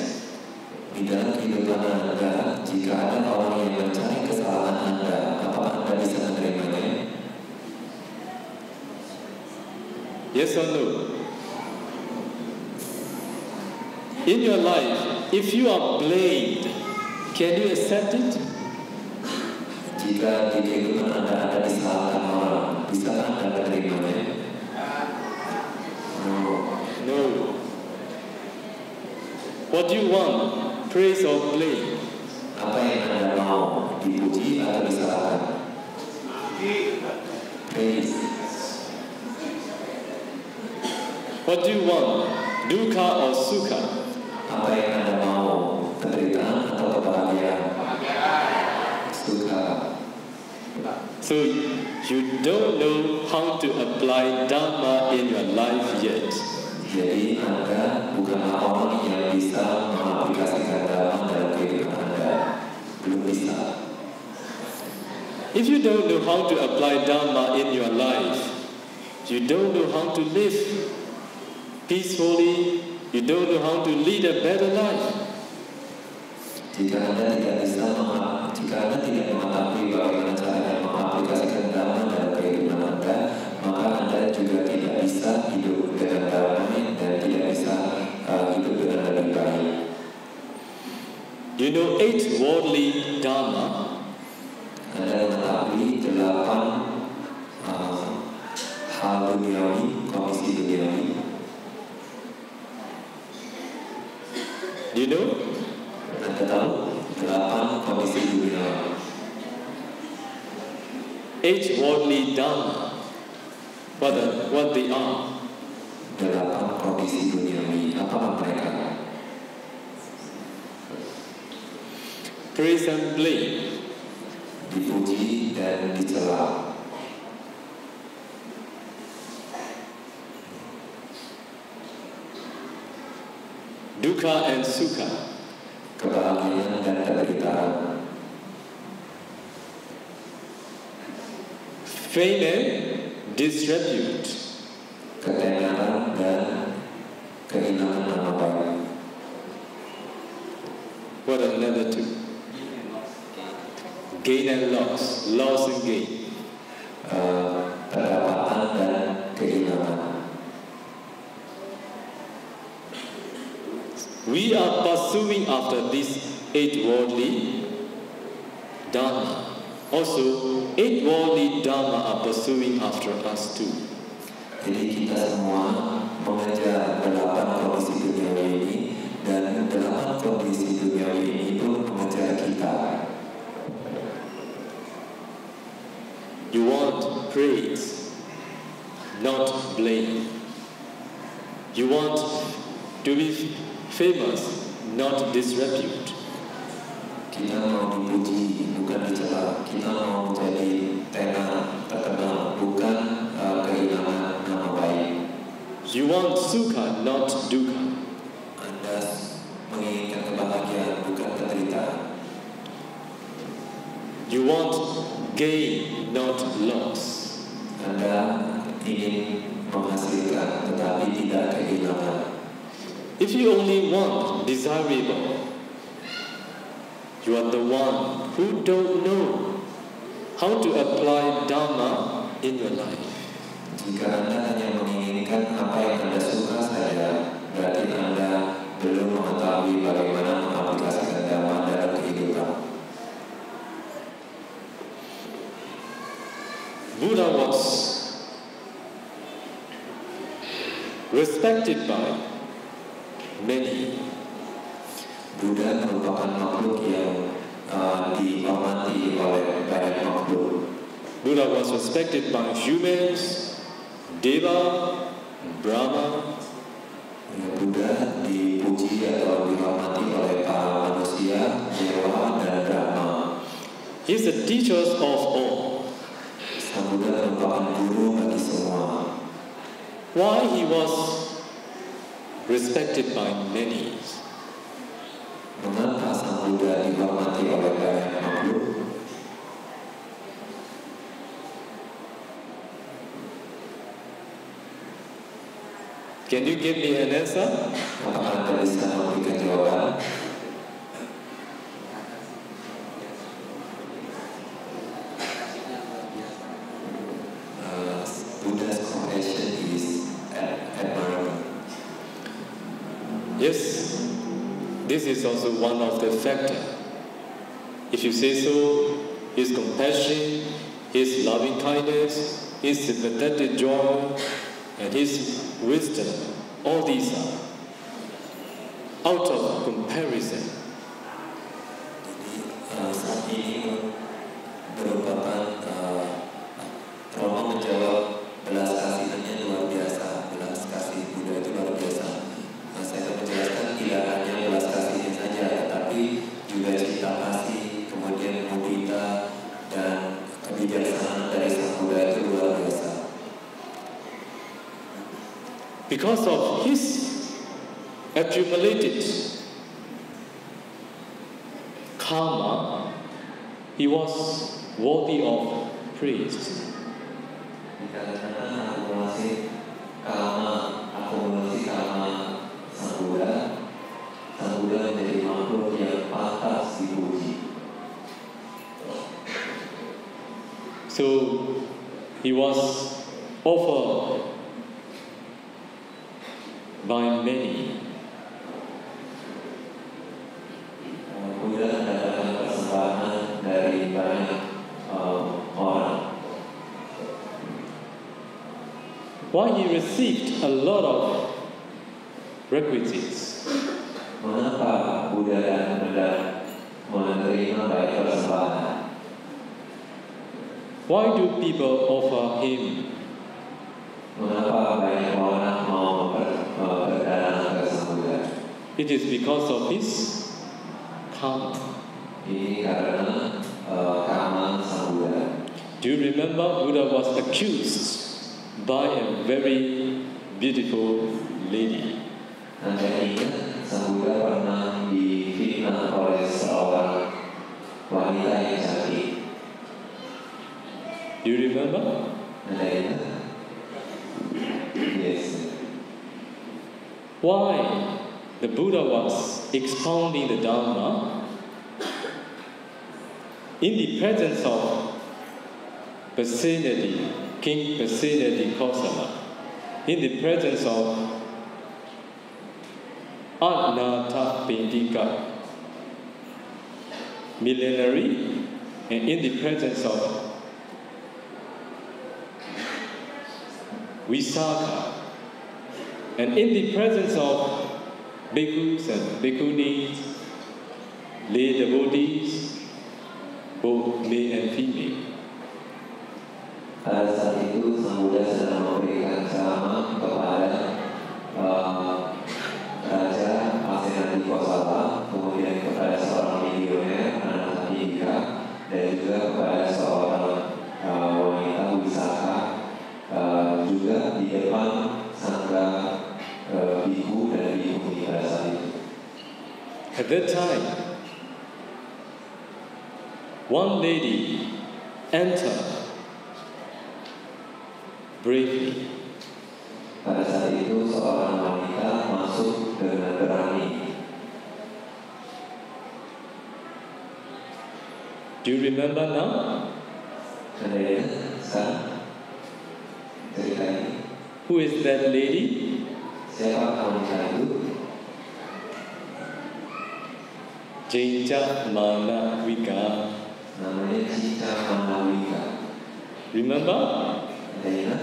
Di dalam kehidupan Anda, jika ada orang yang mencari kesalahan Anda, apakah Anda bisa menerimanya? Yes or no? In your life, if you are blamed, can you accept it? Jika di kehidupan Anda ada disalahkan orang, bisakah Anda menerimanya? No. What do you want? Praise or blame? Apa yang Anda mau? Dipuji atau disalahkan? Praise. What do you want? Dukkha or sukha? Apa yang Anda mau? Penderitaan atau kebahagiaan? Sukha. So you don't know how to apply Dhamma in your life yet. Jadi Anda bukanlah orang yang bisa mengaplikasikan Dhamma dalam kehidupan Anda. Belum bisa. If you don't know how to apply Dhamma in your life, you don't know how to live peacefully, you don't know how to lead a better life. Jika Anda tidak mengetahui bagaimana cara mengaplikasikan Dhamma dalam kehidupan Anda, maka Anda juga tidak bisa hidup dengan damai dan tidak bisa hidup dengan lebih baik. You know 8 worldly Dhamma. Anda mengetahui 8 hal duniawi, kondisi duniawi. You know? Anda tahu 8 kondisi duniawi. 8 worldly Dhamma. What they are? 8 kondisi duniawi. Apa mereka? Praise and blame. Dipuji dan dicela. Dukkha and sukha. Kebahagiaan dan penderitaan. Fame and disrepute. Ketenaran dan kehilangan nama baik. What are another 2? Gain and loss. Loss and gain. Pendapatan dan kehilangan. We are pursuing after these 8 worldly Dhamma. Also, 8 worldly Dhamma are pursuing after us too. Jadi kita semua mengejar 8 kondisi duniawi ini, dan 8 kondisi duniawi ini pun mengejar kita. You want praise, not blame. You want to be famous, not disrepute. Kita mau dipuji, bukan dicela. Kita mau jadi tenar, terkenal, bukan kehilangan nama baik. You want sukha, not dukkha. Anda menginginkan kebahagiaan, bukan penderitaan. You want gain, not loss. Anda ingin menghasilkan, tetapi tidak kehilangan. If you only want desirable, you are the one who don't know how to apply Dharma in your life. Jika Anda hanya menginginkan apa yang Anda suka saja, berarti Anda belum mengetahui bagaimana mengaplikasikan Dharma dalam kehidupan. Buddha was respected by many. Buddha merupakan makhluk yang dihormati oleh banyak makhluk. Buddha was respected by humans, Deva, Brahma. Buddha dipuji atau dihormati oleh para manusia, dewa dan Brahma. He is the teacher of all. Sang Buddha merupakan guru bagi semua. Why he was respected by many? Mengapa Sang Buddha dihormati oleh banyak makhluk? Can you give me an answer? Apakah Anda bisa memberikan jawaban? Buddha's compassion is admirable. Yes, this is also one of the factors. If you say so, his compassion, his loving kindness, his sympathetic joy, and his wisdom, all these are out of comparison. Saat ini merupakan tolong menjawab belas kasihannya luar biasa. Belas kasih Buddha itu luar biasa. Saya akan menjelaskan tidak hanya belas kasihnya saja, tetapi juga cinta kasih, kemudian mudita dan kebijaksanaan dari Sang Buddha itu luar biasa. Because of his accumulated karma, he was worthy of praise. Dikarenakan akumulasi karma Sang Buddha menjadi makhluk yang pantas dipuji. So he was offered by many. Buddha mendapatkan persembahan dari banyak orang. Why he received a lot of requisites? Mengapa Buddha dan Buddha menerima banyak persembahan? Why do people offer him? Mengapa banyak orang mau berdatangan ke Sang Buddha? It is because of his karma. Ini karena karma Sang Buddha. Do you remember Buddha was accused by a very beautiful lady? Anda ingat Sang Buddha pernah difitnah oleh seorang wanita yang cantik. Do you remember? Anda ingat? Yes. Why the Buddha was expounding the Dharma in the presence of Pasenadi, King Pasenadi Kosala, in the presence of Anata Pindika, millenary, and in the presence of Visakha, and in the presence of bhikkhus and bhikkhunis, lay devotees, both male and female. Pada saat itu Sang Buddha sedang memberikan ceramah kepada Raja Asenadi Kosala, kemudian kepada seorang milioner anak Indra, dan juga kepada seorang wanita wisata, juga di depan sangga biku dan bikuni pada saat itu. At that time, one lady entered bravely. Pada saat itu seorang wanita masuk dengan berani. Do you remember now? Anda ingat sekarang cerita ini? Who is that lady? Siapa wanita itu? Jinja Manawika. Namanya Cica Manawika. Remember? Anda ingat?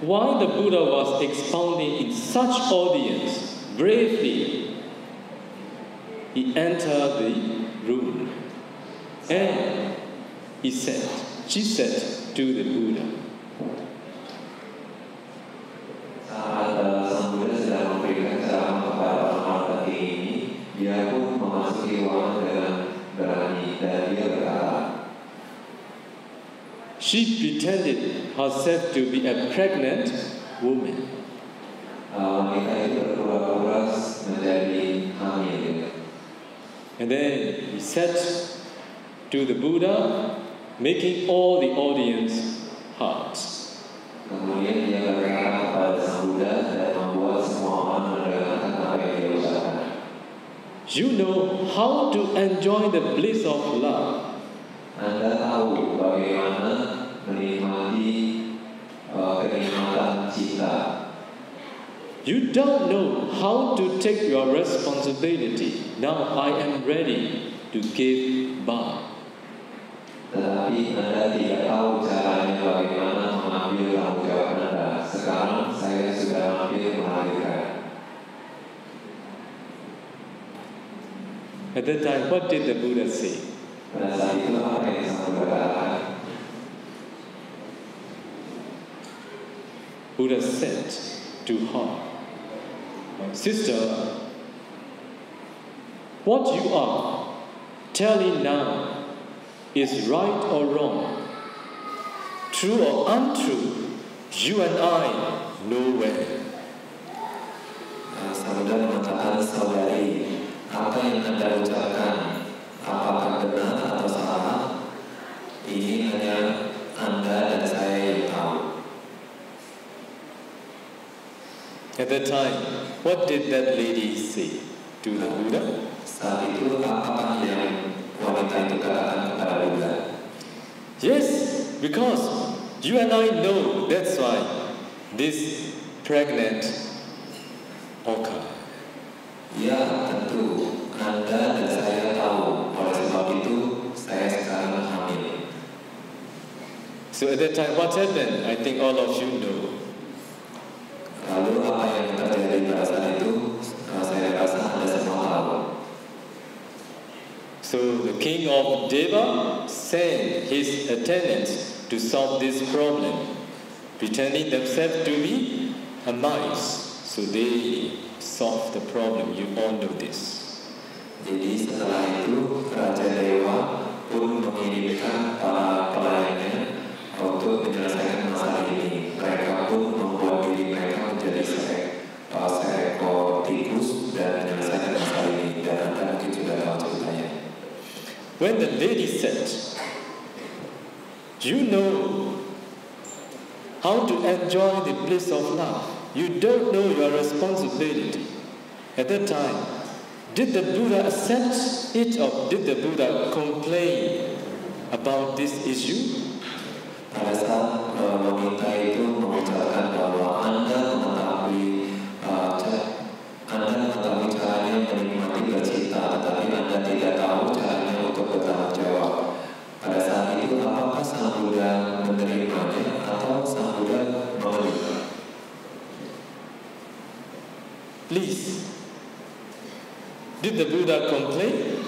While the Buddha was expounding in such audience, bravely, he entered the room and she said to the Buddha, saat Sang Buddha sedang memberikan ceramah kepada orang-orang penting ini, dia pun memasuki ruangan dengan berani dan dia berkata, she pretended herself to be a pregnant woman. wanita itu berpura-pura menjadi hamil. And then he said to the Buddha, making all the audience hurt. Kemudian dia berkata kepada Sang Buddha dan membuat semua orang mendengarkan apa yang dia ucapkan. You know how to enjoy the bliss of love. Anda tahu bagaimana menikmati kenikmatan cinta. You don't know how to take your responsibility. Now I am ready to give birth. Tetapi Anda tidak tahu caranya bagaimana mengambil tanggung jawab Anda. Sekarang saya sudah hampir melahirkan. At that time, what did the Buddha say? Pada saat itu apa yang Sang Buddha katakan? Buddha said to her, Sister, what you are telling now is right or wrong, true or untrue, you and I know well. Sang Buddha mengatakan, saudari, apa yang Anda ucapkan, apakah benar atau salah? Ini hanya Anda dan saya yang tahu. At that time, what did that lady say to the Buddha? Saat itu apa yang wanita itu katakan kepada Buddha? Yes, because you and I know that's why this pregnant occurred. Ya, tentu. Anda dan saya tahu. Oleh sebab itu, saya sekarang hamil. So at that time, what happened? I think all of you know. Lalu apa yang terjadi pada saat itu? Saya rasa Anda semua tahu. So the king of Deva sent his attendants to solve this problem, pretending themselves to be a mice. So they solved the problem. You all know this. Jadi setelah itu Raja Dewa pun mengirimkan para pelayannya untuk menyelesaikan masalah ini. Mereka pun membuat diri mereka menjadi seekor tikus dan menyelesaikan masalah ini. Dan Anda mungkin sudah tahu ceritanya. When the lady said, you know how to enjoy the bliss of love, you don't know your responsibility. At that time, did the Buddha accept it or did the Buddha complain about this issue? Pada saat wanita itu mengucapkan bahwa Anda mengetahui caranya menikmati bercinta, tetapi Anda tidak tahu caranya untuk bertanggung jawab. Pada saat itu, apakah Sang Buddha menerimanya atau Sang Buddha mengeluh? Please, did the Buddha complain?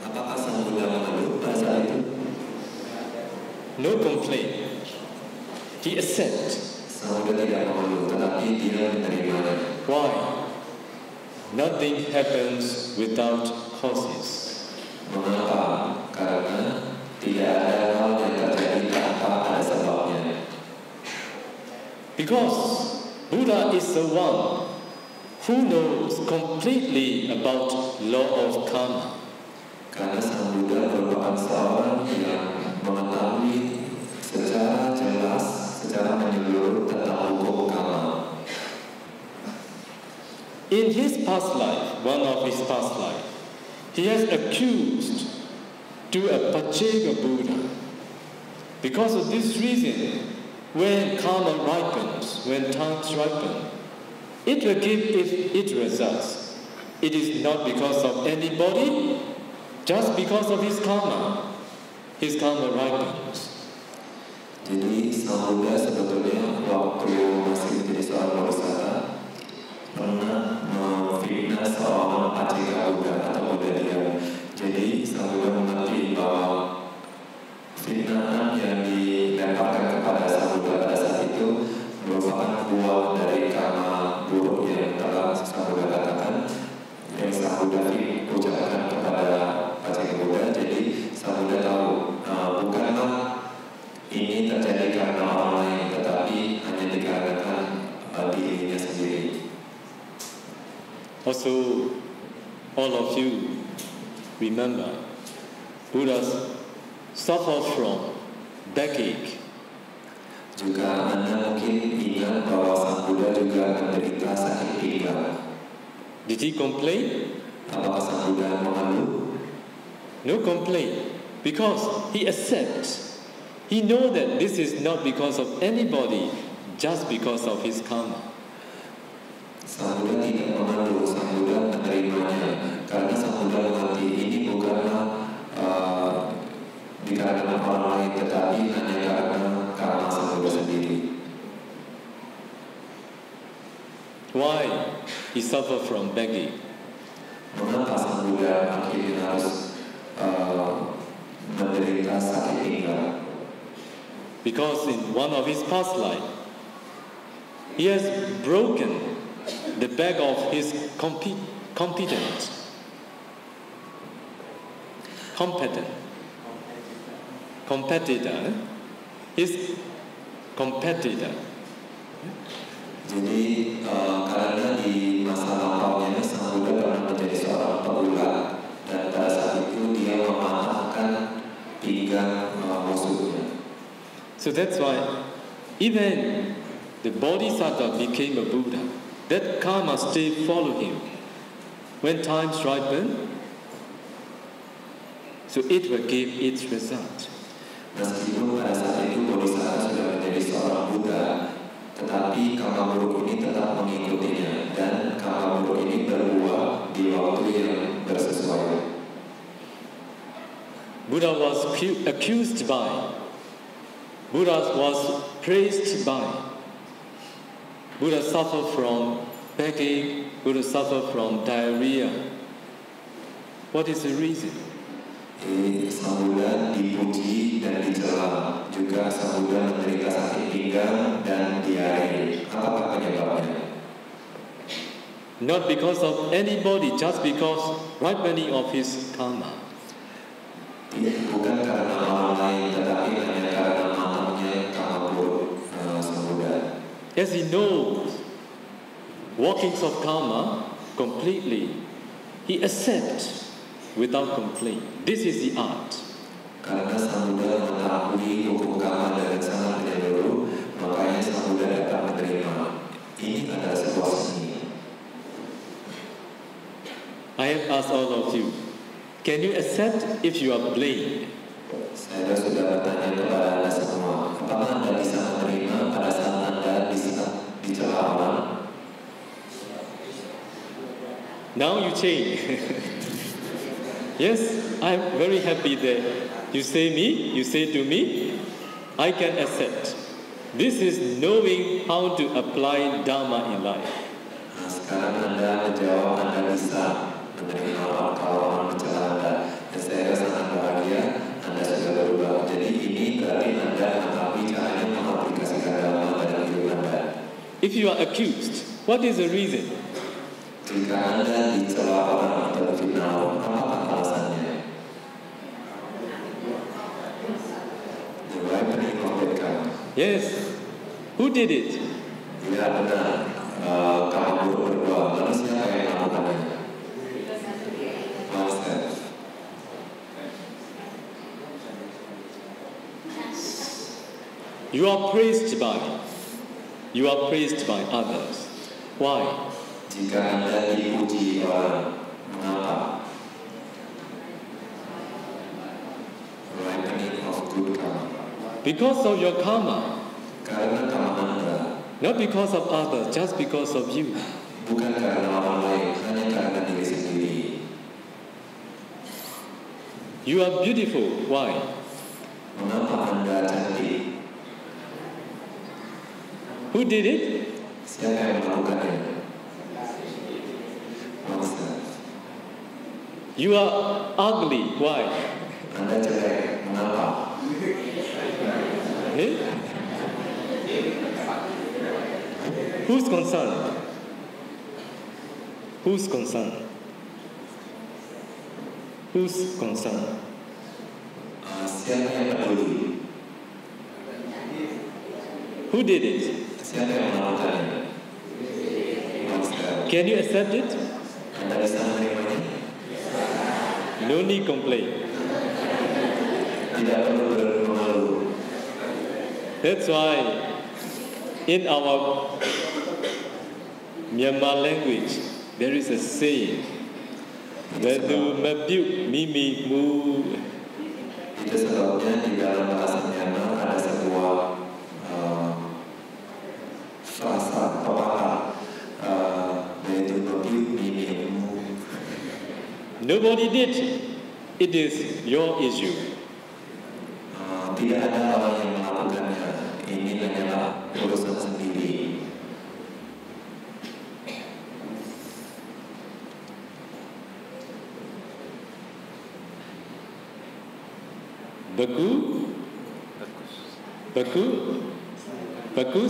Apakah Sang Buddha mengeluh pada saat itu? no complaint. He accepts. Sang Buddha tidak mengeluh, tetapi dia menerimanya. Why? Nothing happens without causes. Mengapa? Karena tidak ada hal yang terjadi tanpa ada sebabnya. Because Buddha is the one who knows completely about law of karma. Karena Sang Buddha merupakan seorang yang mengetahui secara jelas, secara menyeluruh tentang hukum karma. In his past life, one of his past life, he has accused to a Pachega Buddha. Because of this reason, when karma ripens, when times ripen, it will give its results. It is not because of anybody, just because of his karma. His karma ripens. Jadi Sang Buddha sebetulnya waktu masih menjadi seorang bodhisatta pernah memfitnah seorang Pachega Buddha atau Buddha dia. Jadi Sang Buddha mengerti bahwa fitnahan yang dilemparkan kepada Sang Buddha pada saat itu merupakan buah dari karma buruk yang telah Sang Buddha katakan, yang Sang Buddha ucapkan kepada Pachega Buddha. Jadi Sang Buddha tahu bukanlah ini terjadi karena orang lain, tetapi hanya dikarenakan dirinya sendiri. Also, all of you remember, Buddha suffer from backache. Juga Anda mungkin ingat bahwa Sang Buddha juga menderita sakit pinggang. Did he complain? Apakah Sang Buddha mengeluh? No complaint, because he accepts. He knows that this is not because of anybody, just because of his karma. Sang Buddha tidak mengeluh, Sang Buddha menerimanya, karena Sang Buddha mengerti ini bukanlah dikarenakan orang lain, tetapi hanya karena karma Sang Buddha sendiri. Why he suffer from begging? Mengapa Sang Buddha akhirnya harus menderita sakit pinggang? Because in one of his past life, he has broken the back of his competent, competitor, his competitor. Jadi karena di masa lampaunya Sang Buddha pernah menjadi seorang pegulat, dan pada saat itu dia mematahkan pinggang musuhnya. So that's why even the Bodhisattva became a Buddha. That karma still follow him. When times ripen, so it will give its result. Meskipun pada saat itu Bodhisattva sudah menjadi seorang Buddha, tetapi karma buruk ini tetap mengikutinya, dan karma buruk ini berbuah di waktu yang bersesuaian. Buddha was accused by, Buddha was praised by, Buddha suffered from backache, Buddha suffered from diarrhea. What is the reason? Sang Buddha dipuji dan dicela, juga Sang Buddha menderita sakit pinggang dan diare. Apa penyebabnya? Not because of anybody, just because ripening of his karma. Bukan karena orang lain, tetapi hanya karena matangnya karma buruk Sang Buddha. Yes, he knows workings of karma completely. He accepts without complaint. This is the art. Karena Sang Buddha mengetahui hukum karma dengan sangat menyeluruh, makanya Sang Buddha dapat menerima. Ini adalah sebuah seni. I have asked all of you, can you accept if you are blamed? Saya sudah bertanya kepada Anda semua, apakah Anda bisa menerima pada saat Anda dicela orang? Now you change. Yes, I'm very happy that you say to me, I can accept. This is knowing how to apply Dharma in life. Sekarang Anda menjawab, Anda bisa menerima kalau orang mencela Anda. Dan saya sangat bahagia Anda sudah berubah. Jadi ini berarti Anda mengetahui caranya mengaplikasikan agama dalam hidup Anda. If you are accused, what is the reason? Jika Anda dicela orang atau difitnah orang, apa alasannya? The ripening of the karma. Yes. Who did it? Ya benar. Kamu berdoa. Lalu siapa yang melakukannya? Myself. You are praised by others. Why? Jika Anda dipuji orang, mengapa? Ripening of good karma. Because of your karma. Karena karma Anda. Not because of others, just because of you. Bukan karena orang lain, hanya karena diri sendiri. You are beautiful. Why? Mengapa Anda cantik? Who did it? Siapa yang melakukannya? Myself. You are ugly. Why? Anda jelek, mengapa? Eh? Who's concerned? Who's concerned? Who's concerned? Siapa yang peduli? Who did it? Siapa yang melakukannya? Myself. Can you accept it? Anda bisa menerimanya? No need complain. Tidak perlu mengeluh. That's why in our Myanmar language there is a saying, Vedu mabyu mimi mu. Itu sebabnya di dalam bahasa Myanmar ada sebuah frasa pepatah Vedu mabyu mimi mu. Nobody did. It is your issue. Tidak ada orang yang melakukannya. Ini hanyalah urusan sendiri. Baku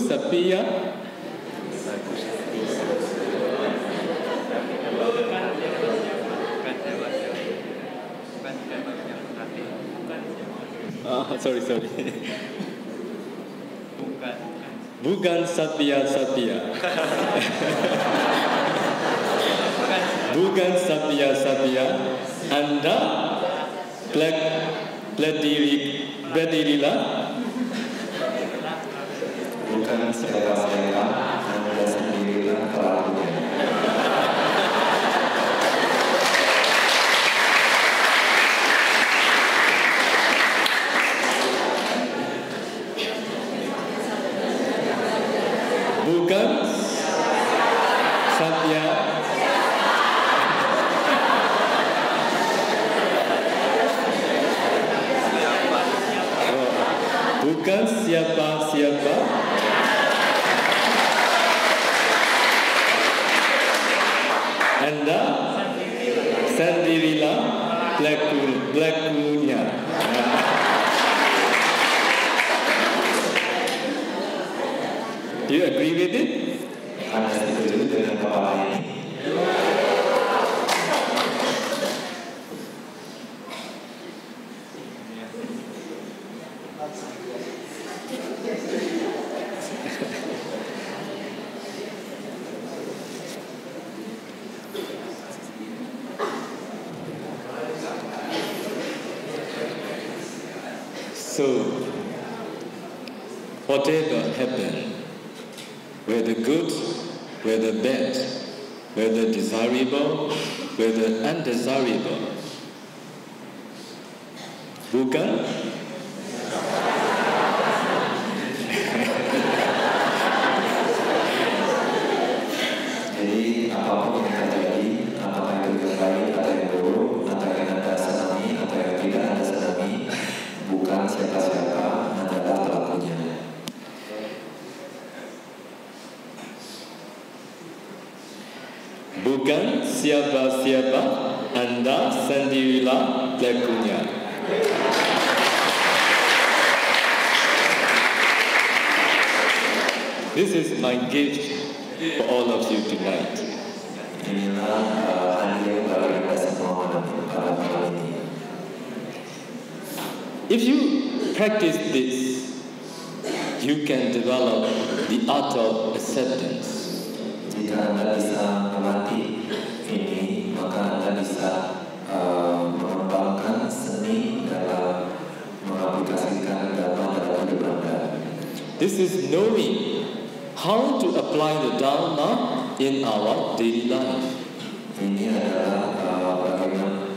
Sapiya. Sorry. Bukan Satya. Bukan Satya. Anda berdirilah. Bukan siapa-siapa, Anda sendirilah pelakunya. Bukan Satya. Bukan siapa-siapa. Anda sendirilah pelakunya. Do you agree with it? Anda setuju dengan pepatah ini? So, whatever happened, whether good, whether bad, whether desirable, whether undesirable, bukan Jadi apapun yang terjadi, apakah itu yang baik atau yang buruk, atau yang Anda senangi atau yang tidak Anda senangi, bukan siapa-siapa, adalah pelakunya. Bukan siapa-siapa, Anda sendirilah pelakunya. This is my gift for all of you tonight. Inilah hadiah bagi kita semua pada malam ini. If you practice this, you can develop the art of acceptance. Jika Anda bisa melatih ini, maka Anda bisa mengembangkan seni dalam mengaplikasikan dharma dalam hidup Anda. This is knowing how to apply the dharma in our daily life. Ini adalah bagaimana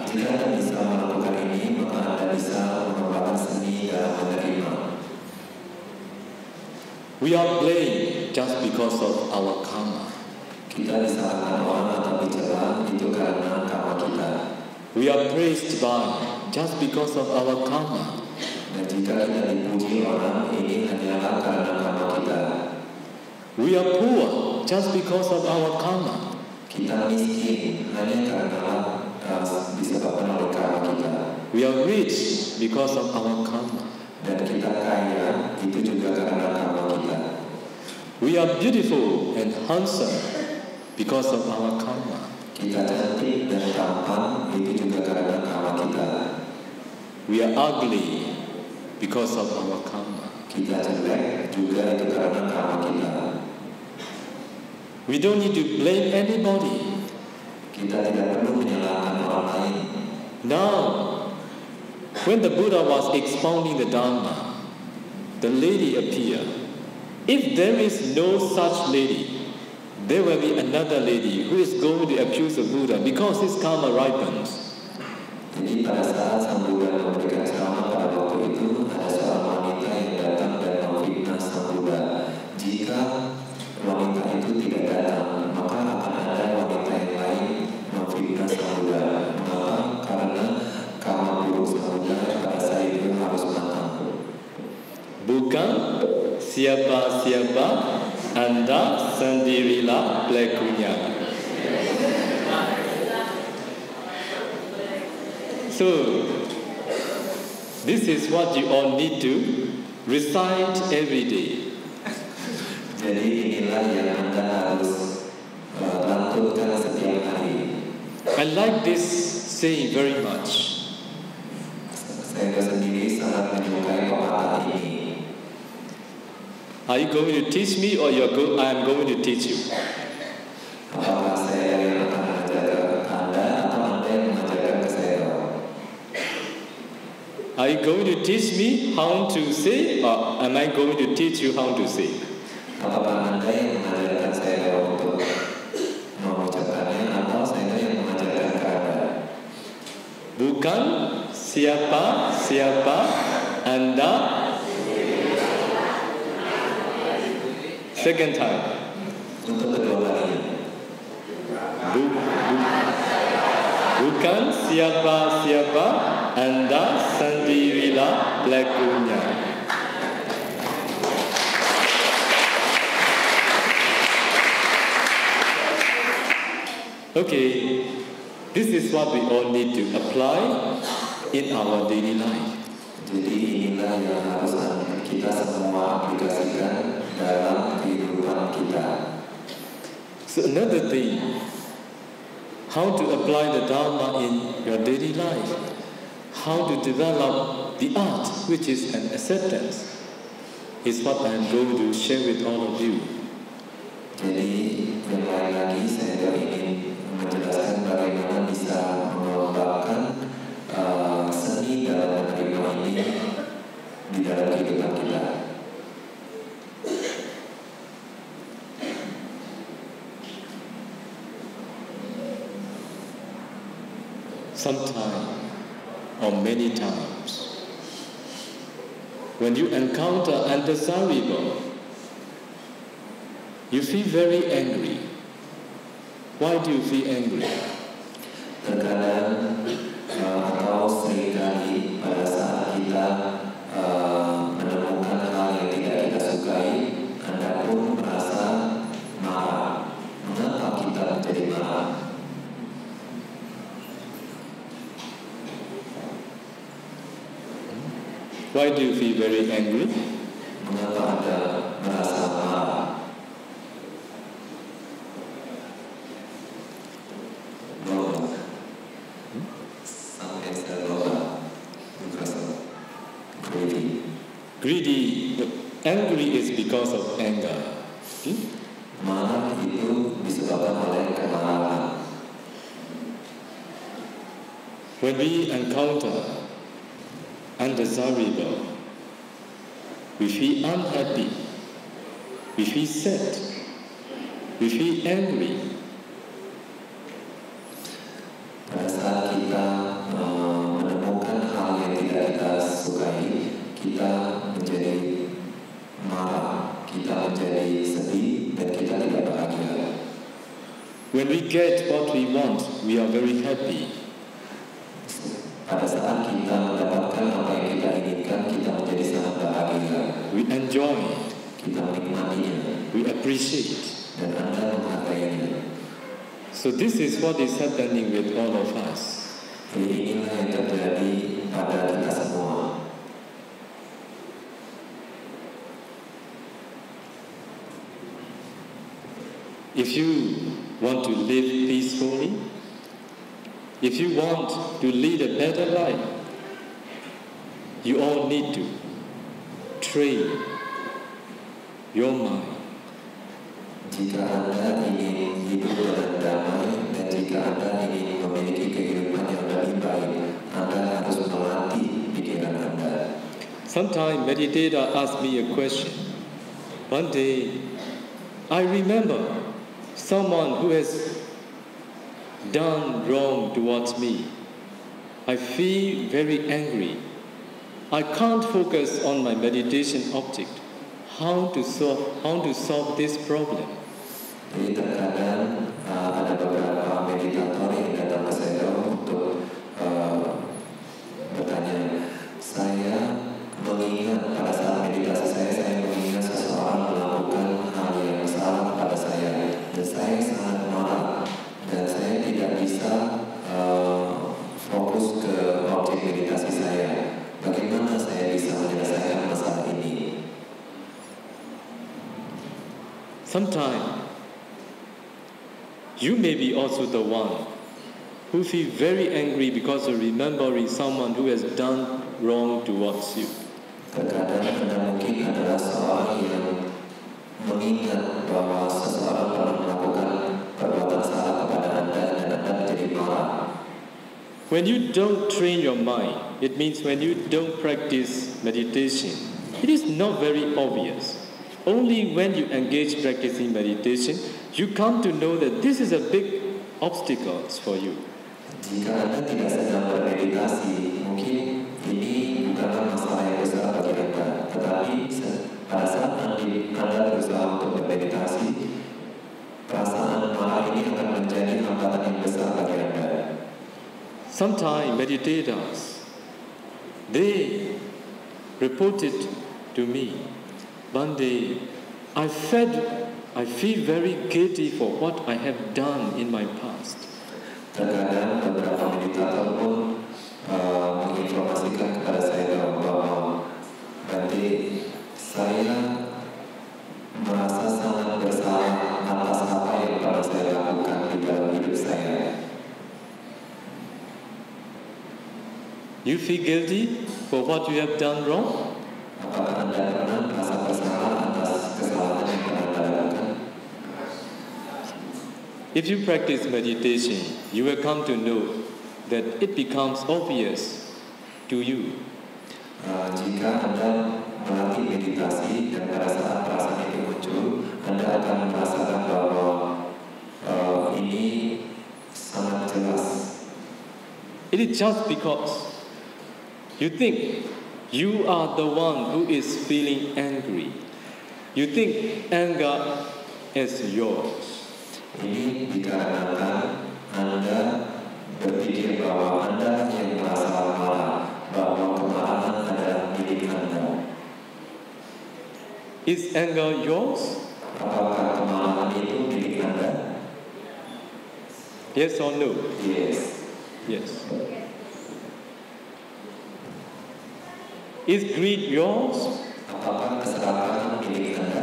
jika Anda bisa melakukan ini, maka Anda bisa mengembangkan seni dalam menerima. We are blamed just because of our karma. Kita disalahkan orang atau dicela itu karena karma kita. We are praised by just because of our karma. Dan jika kita dipuji orang, ini hanyalah karena karma kita. We are poor just because of our karma. Kita miskin hanya karena disebabkan oleh karma kita. We are rich because of our karma. Dan kita kaya itu juga karena karma kita. We are beautiful and handsome because of our karma. Kita cantik dan tampan itu juga karena karma kita. We are ugly because of our karma. Kita jelek juga itu karena karma kita. We don't need to blame anybody. Kita tidak perlu menyalahkan orang lain. Now, when the Buddha was expounding the Dharma, the lady appeared. If there is no such lady, there will be another lady who is going to accuse the Buddha because his karma ripens. Jadi pada saat Sang Buddha memberikan ceramah pada waktu itu, ada seorang wanita yang datang dan memfitnah Sang Buddha. Jika wanita itu tidak datang, maka akan ada wanita yang lain memfitnah Sang Buddha. Mengapa? Karena karma buruk Sang Buddha pada saat itu harus matang. Bukan siapa-siapa, Anda sendirilah pelakunya. So, this is what you all need to recite every day. Jadi inilah yang Anda harus lakukan setiap hari. I like this saying very much. Saya sendiri sangat menyukai pepatah ini. Are you going to teach me or I am going to teach you? Apakah saya yang akan mengajar Anda atau Anda yang mengajarkan ke saya? Are you going to teach me how to say, or am I going to teach you how to say? Apakah Anda yang mengajarkan saya untuk mengucapkannya atau saya yang mengajarkan ke Anda? Bukan siapa-siapa, Anda. Second time. Untuk kedua kali. Bukan siapa-siapa, Anda sendirilah pelakunya. Okay, this is what we all need to apply in our daily life. Jadi inilah yang harus kita semua aplikasikan dalam kehidupan kita. So another thing, how to apply the Dharma in your daily life, how to develop the art, which is an acceptance, is what I am going to share with all of you. Jadi yang lain lagi saya ingin menjelaskan bagaimana bisa mengembangkan seni dalam kehidupan ini di dalam kehidupan kita. Sometime or many times, when you encounter undesirable, you feel very angry. Why do you feel angry? Terkadang atau seringkali pada saat kita menemukan hal yang tidak kita sukai, Anda pun merasa marah. Mengapa kita menjadi marah? Why do you feel very angry? Mengapa Anda merasa marah? Lola. Some can say Lola. Because of greedy. Greedy, angry is because of anger. Marah itu disebabkan oleh kemarahan. When we encounter undesirable, we feel unhappy, we feel sad, we feel angry. Pada saat kita menemukan hal yang tidak kita sukai, kita menjadi marah, kita menjadi sedih, dan kita tidak bahagia. When we get what we want, we are very happy. Pada saat kita mendapatkan apa yang kita inginkan, kita menjadi sangat bahagia. We enjoy it, Kita menikmatinya, we appreciate. dan Anda menghargainya. So this is what is happening with all of us. Jadi inilah yang terjadi pada kita semua. If you want to live peacefully, if you want to lead a better life, you all need to train your mind. Jika Anda ingin hidup dengan damai, dan jika Anda ingin memiliki kehidupan yang lebih baik, Anda harus melatih pikiran Anda. Sometimes meditator asked me a question. One day, I remember someone who has done wrong towards me. I feel very angry. I can't focus on my meditation object. How to solve this problem? Jadi terkadang ada beberapa meditator yang datang ke saya untuk bertanya. Saya mengingat pada saat meditasi saya mengingat seseorang melakukan hal yang salah pada saya, dan saya sangat marah, dan saya tidak bisa fokus ke objek meditasi saya. Bagaimana saya bisa menyelesaikan masalah ini? Sometimes you may be also the one who feel very angry because of remembering someone who has done wrong towards you. Terkadang Anda mungkin adalah seorang yang mengingat bahwa seseorang telah melakukan perbuatan salah kepada Anda, dan Anda menjadi marah. When you don't train your mind, it means when you don't practice meditation, it is not very obvious. Only when you engage practicing meditation, you come to know that this is a big obstacle for you. Jika Anda tidak sedang bermeditasi, mungkin ini bukanlah masalah yang besar bagi Anda. Tetapi pada saat nanti Anda berusaha untuk bermeditasi, perasaan marah ini akan menjadi hambatan yang besar bagi Anda. Sometimes meditators, they reported to me, one day, I feel very guilty for what I have done in my past. Terkadang beberapa meditator pun menginformasikan kepada saya bahwa nanti saya merasa sangat bersalah atas apa yang telah saya lakukan di dalam hidup saya. You feel guilty for what you have done wrong? Apakah Anda pernah merasa bersalah atas kesalahan yang telah Anda lakukan? If you practice meditation, you will come to know that it becomes obvious to you. Jika Anda melatih meditasi dan pada saat perasaan itu muncul, Anda akan merasakan bahwa ini sangat jelas. It is just because you think you are the one who is feeling angry. You think anger is yours. Ini dikarenakan Anda berpikir bahwa Anda yang merasa marah, bahwa kemarahan adalah milik Anda. Is anger yours? Apakah kemarahan itu milik Anda? Yes or no? Yes. Yes. Is greed yours? Apakah keserakahan milik Anda?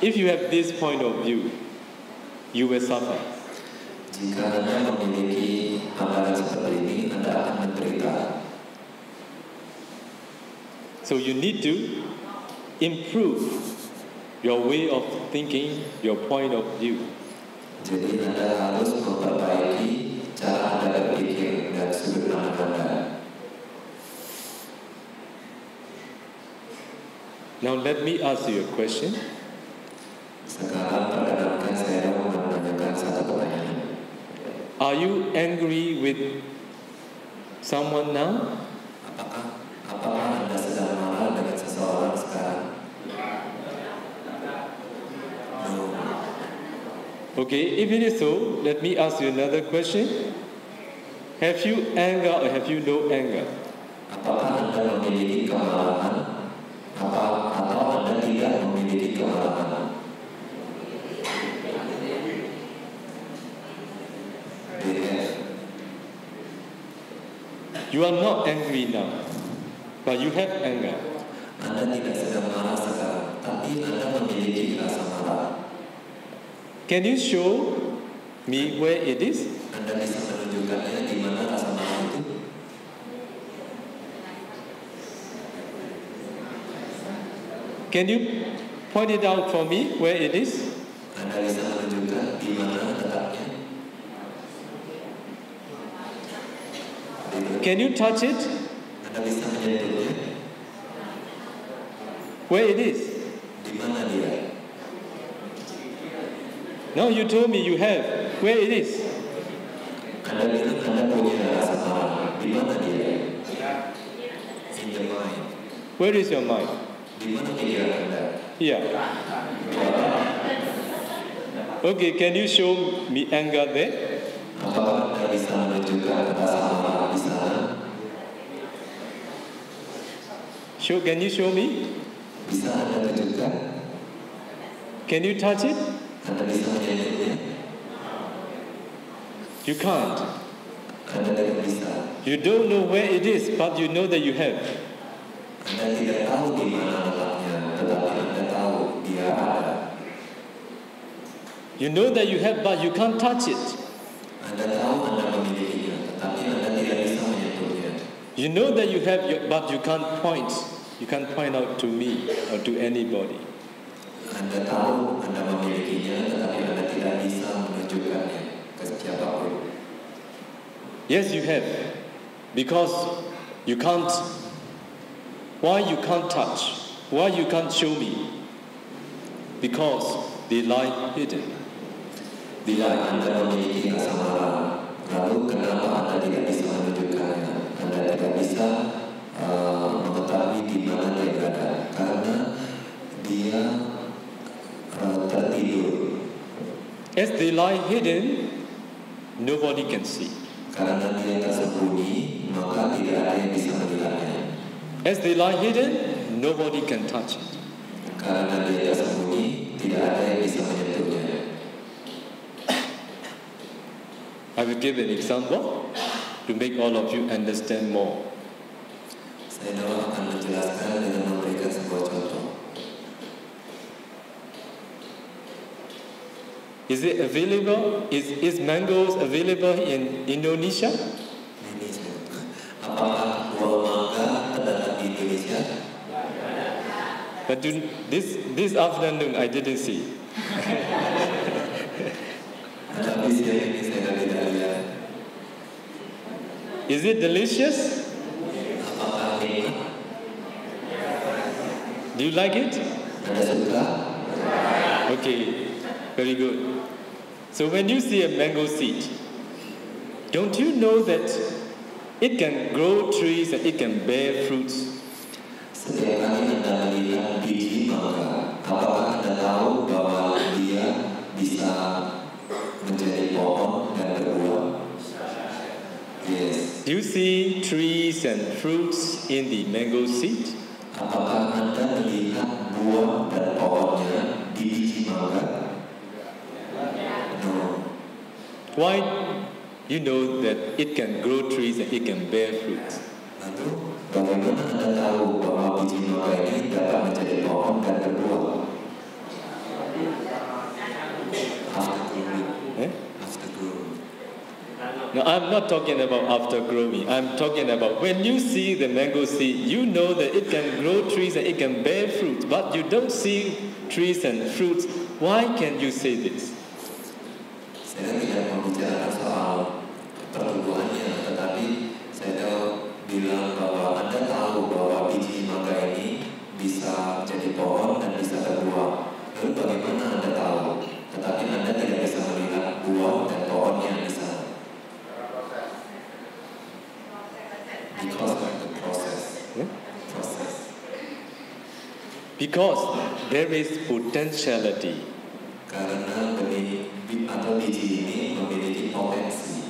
If you have this point of view, you will suffer. Jika Anda memiliki pandangan seperti ini, Anda akan menderita. So you need to improve your way of thinking, your point of view. Jadi Anda harus memperbaiki cara Anda berpikir dan sudut pandang Anda. Now let me ask you a question. Sekarang perkenalkan saya menanyakan satu pertanyaan. Are you angry with someone now? Apakah Anda sedang marah dengan seseorang sekarang? No. Okay, if it is so, let me ask you another question. Have you anger or have you no anger? Apakah Anda memiliki kemarahan? Atau Anda tidak memiliki kemarahan? You are not angry now, but you have anger. Anda tidak sedang marah sekarang, tapi Anda memiliki rasa marah. Can you show me where it is? Anda bisa menunjukkannya di mana rasa marah itu? Can you point it out for me where it is? Anda bisa menunjukkan di mana letaknya? Can you touch it? Anda bisa menyentuhnya? Where it is? Di mana dia? No, you told me you have. Where it is? Anda bilang Anda punya rasa marah. Di mana dia? In the mind. Where is your mind? Di mana pikiran Anda? Here. Okay, can you show me anger there? Apakah Anda bisa menunjukkan rasa marah di sana? Can you show me? Bisa Anda tunjukkan? Can you touch it? Anda bisa menyentuhnya? You can't. Anda tidak bisa. You don't know where it is, but you know that you have. Anda tidak tahu di mana letaknya, tetapi Anda tahu dia ada. You know that you have, but you can't touch it. Anda tahu Anda memilikinya, tetapi Anda tidak bisa menyentuhnya. You know that you have, but you can't point. You can't point out to me or to anybody. Anda tahu Anda memilikinya, tetapi Anda tidak bisa menunjukkannya ke siapapun. Yes, you have. Because you can't. Why you can't touch? Why you can't show me? Because they lie hidden. Bila Anda memiliki rasa marah, lalu kenapa Anda tidak bisa menunjukkannya? Anda tidak bisa mengetahui di mana dia berada, karena dia tertidur. As they lie hidden, nobody can see. Karena dia tersembunyi, maka tidak ada yang bisa melihatnya. As they lie hidden, nobody can touch it. Karena dia tersembunyi, tidak ada yang bisa menyentuhnya. I will give an example to make all of you understand more. Saya akan menjelaskan dengan memberikan sebuah contoh. Is it available? Is mangoes available in Indonesia? Apakah buah mangga terdapat di Indonesia? But this afternoon I didn't see. Tetapi siang ini saya tidak lihat. Is it delicious? Apakah nikmat? Do you like it? Anda suka? Okay, very good. So when you see a mango seed, don't you know that it can grow trees and it can bear fruits? Setiap kali Anda melihat biji mangga, apakah Anda tahu bahwa dia bisa menjadi pohon dan berbuah? Yes. Do you see trees and fruits in the mango seed? Apakah Anda melihat buah dan pohonnya di biji mangga? No. Why you know that it can grow trees and it can bear fruits? Lalu, bagaimana Anda tahu bahwa biji mangga ini dapat menjadi pohon dan berbuah? After growing. Now, I'm not talking about after growing. I'm talking about when you see the mango seed, you know that it can grow trees and it can bear fruits, but you don't see trees and fruits. Why can you say this? Saya tidak membicarakan soal pertumbuhannya, tetapi saya bilang bahwa Anda tahu bahwa biji mangga ini bisa jadi pohon dan bisa berbuah. Lalu bagaimana Anda tahu? Tetapi Anda tidak bisa melihat buah dan pohon yang di sana. Because of the process. Process. Because there is potentiality. Karena benih atau biji ini memiliki potensi.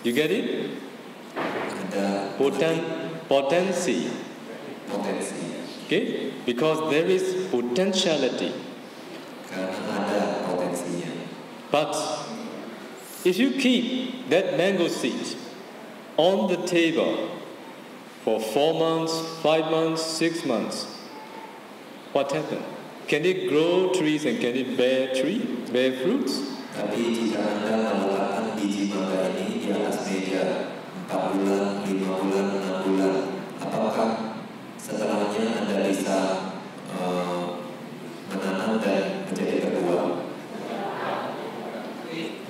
You get it? Ada potency. Potensi. Okay? Because there is potentiality. Karena ada potensinya. But if you keep that mango seed on the table for 4 months, 5 months, 6 months, what happened? Can it grow trees and can it bear fruits? Tapi jika Anda meletakkan biji mangga ini di atas meja 4 bulan, 5 bulan, 6 bulan, apakah setelahnya Anda bisa menanam dan menjadi berbuah?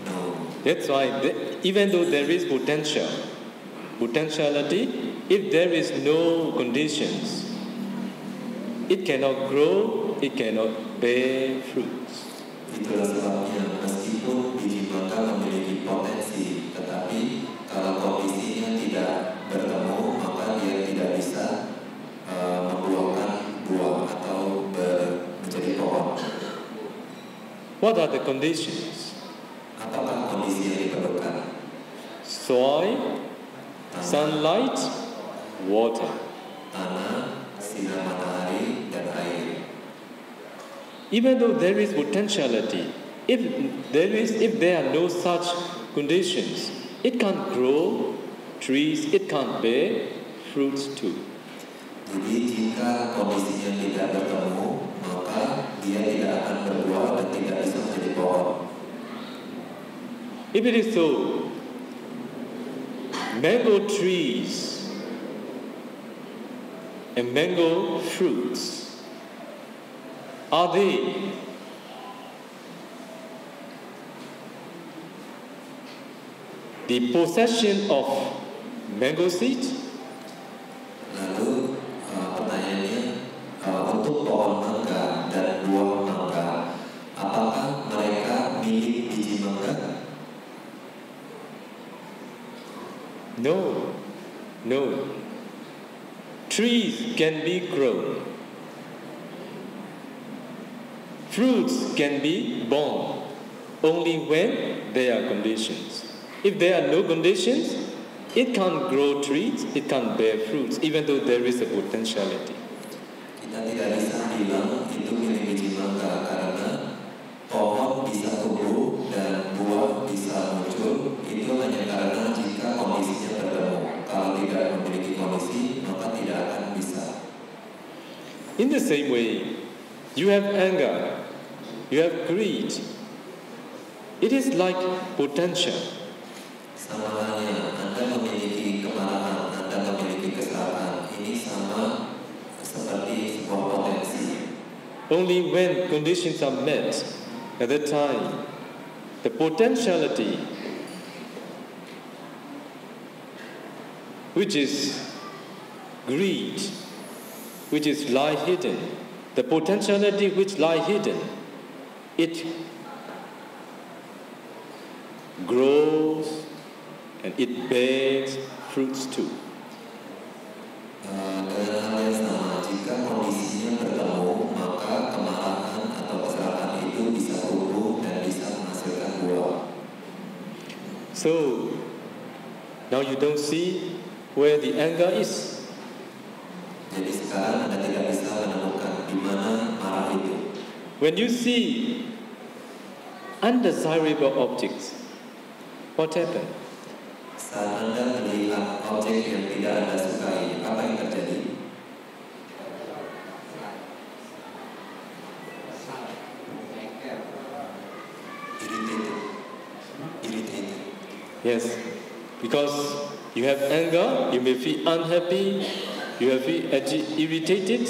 No. That's why even though there is potentiality, if there is no conditions, it cannot grow, it cannot bear fruits. Itulah sebabnya meskipun biji mangga memiliki potensi, tetapi kalau kondisinya tidak bertemu, maka dia tidak bisa membuahkan buah atau menjadi pohon. What are the conditions? Apakah kondisi yang diperlukan? Soil, sunlight, water. Tanah, sinar matahari, dan air. Even though there is potentiality, if there are no such conditions, it can't grow trees, it can't bear fruits too. Jadi jika kondisinya tidak bertemu, maka dia tidak akan berbuah dan tidak bisa menjadi pohon. If it is so, mango trees and mango fruits, are they the possession of mango seed? Lalu pertanyaannya, untuk pohon mangga dan buah mangga, apakah mereka milik biji mangga? No. Trees can be grown. Fruits can be born only when there are conditions. If there are no conditions, it can't grow trees, it can't bear fruits, even though there is a potentiality. Kita tidak bisa bilang itu milik biji mangga karena pohon bisa tumbuh dan buah bisa muncul. Itu hanya karena jika kondisinya bertemu. Kalau tidak memiliki kondisi, maka tidak akan bisa. In the same way, you have anger, you have greed. It is like potential. Sama halnya, Anda memiliki kemarahan, Anda memiliki kesalahan. Ini sama seperti sebuah potensi. Only when conditions are met, at that time, the potentiality, which is greed, which is lie hidden, the potentiality which lie hidden, it grows and it bears fruits too. Dengan hal yang sama, jika kondisinya bertemu, maka kemarahan atau kesalahan itu bisa tumbuh dan bisa menghasilkan buah. So, now you don't see where the anger is. Jadi sekarang Anda tidak bisa menemukan di mana marah itu. When you see undesirable objects, what happened? Saat Anda melihat objek yang tidak Anda sukai, apa yang terjadi? Irritated. Yes, because you have anger, you may feel unhappy, you may feel irritated,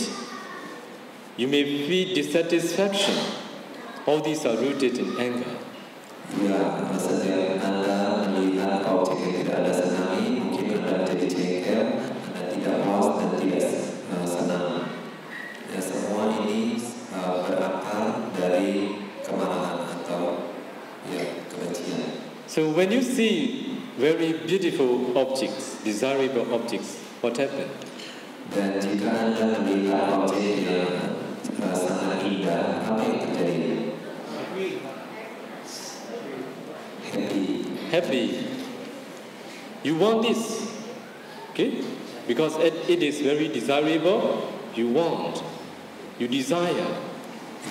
you may feel dissatisfaction. All these are rooted in anger. Ya, setiap Anda melihat objek yang tidak Anda senangi, mungkin Anda jadi jengkel, Anda tidak puas dan tidak senang. Ya, semua ini berakar dari kemarahan atau ya kebencian. So when you see very beautiful objects, desirable objects, what happened? Dan jika Anda melihat objek yang sangat indah, apa yang terjadi? Happy. You want this, okay? Because it is very desirable. You want, you desire.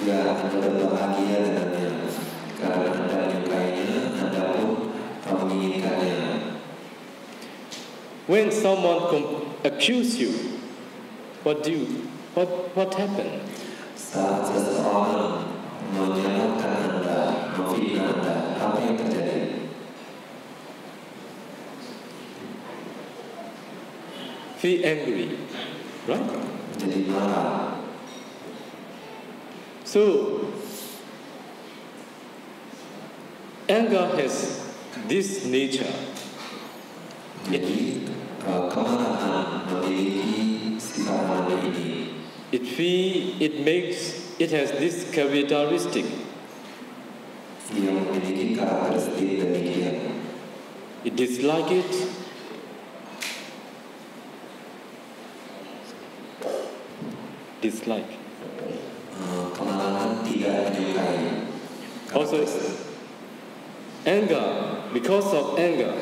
Ya, Anda berbahagia dengannya. Karena Anda menyukainya, Anda pun menginginkannya. When someone accuse you, what happened? Saat seseorang menyalahkan Anda, memfitnah Anda, apa yang terjadi? Feel angry, right? Jadi marah. So, anger has this nature. Jadi kemarahan memiliki sifat mana ini? It has this characteristic. Yang memiliki karakteristik demikian. It dislike it. Dislike. Kemarahan tidak menyukai. Also, anger, because of anger,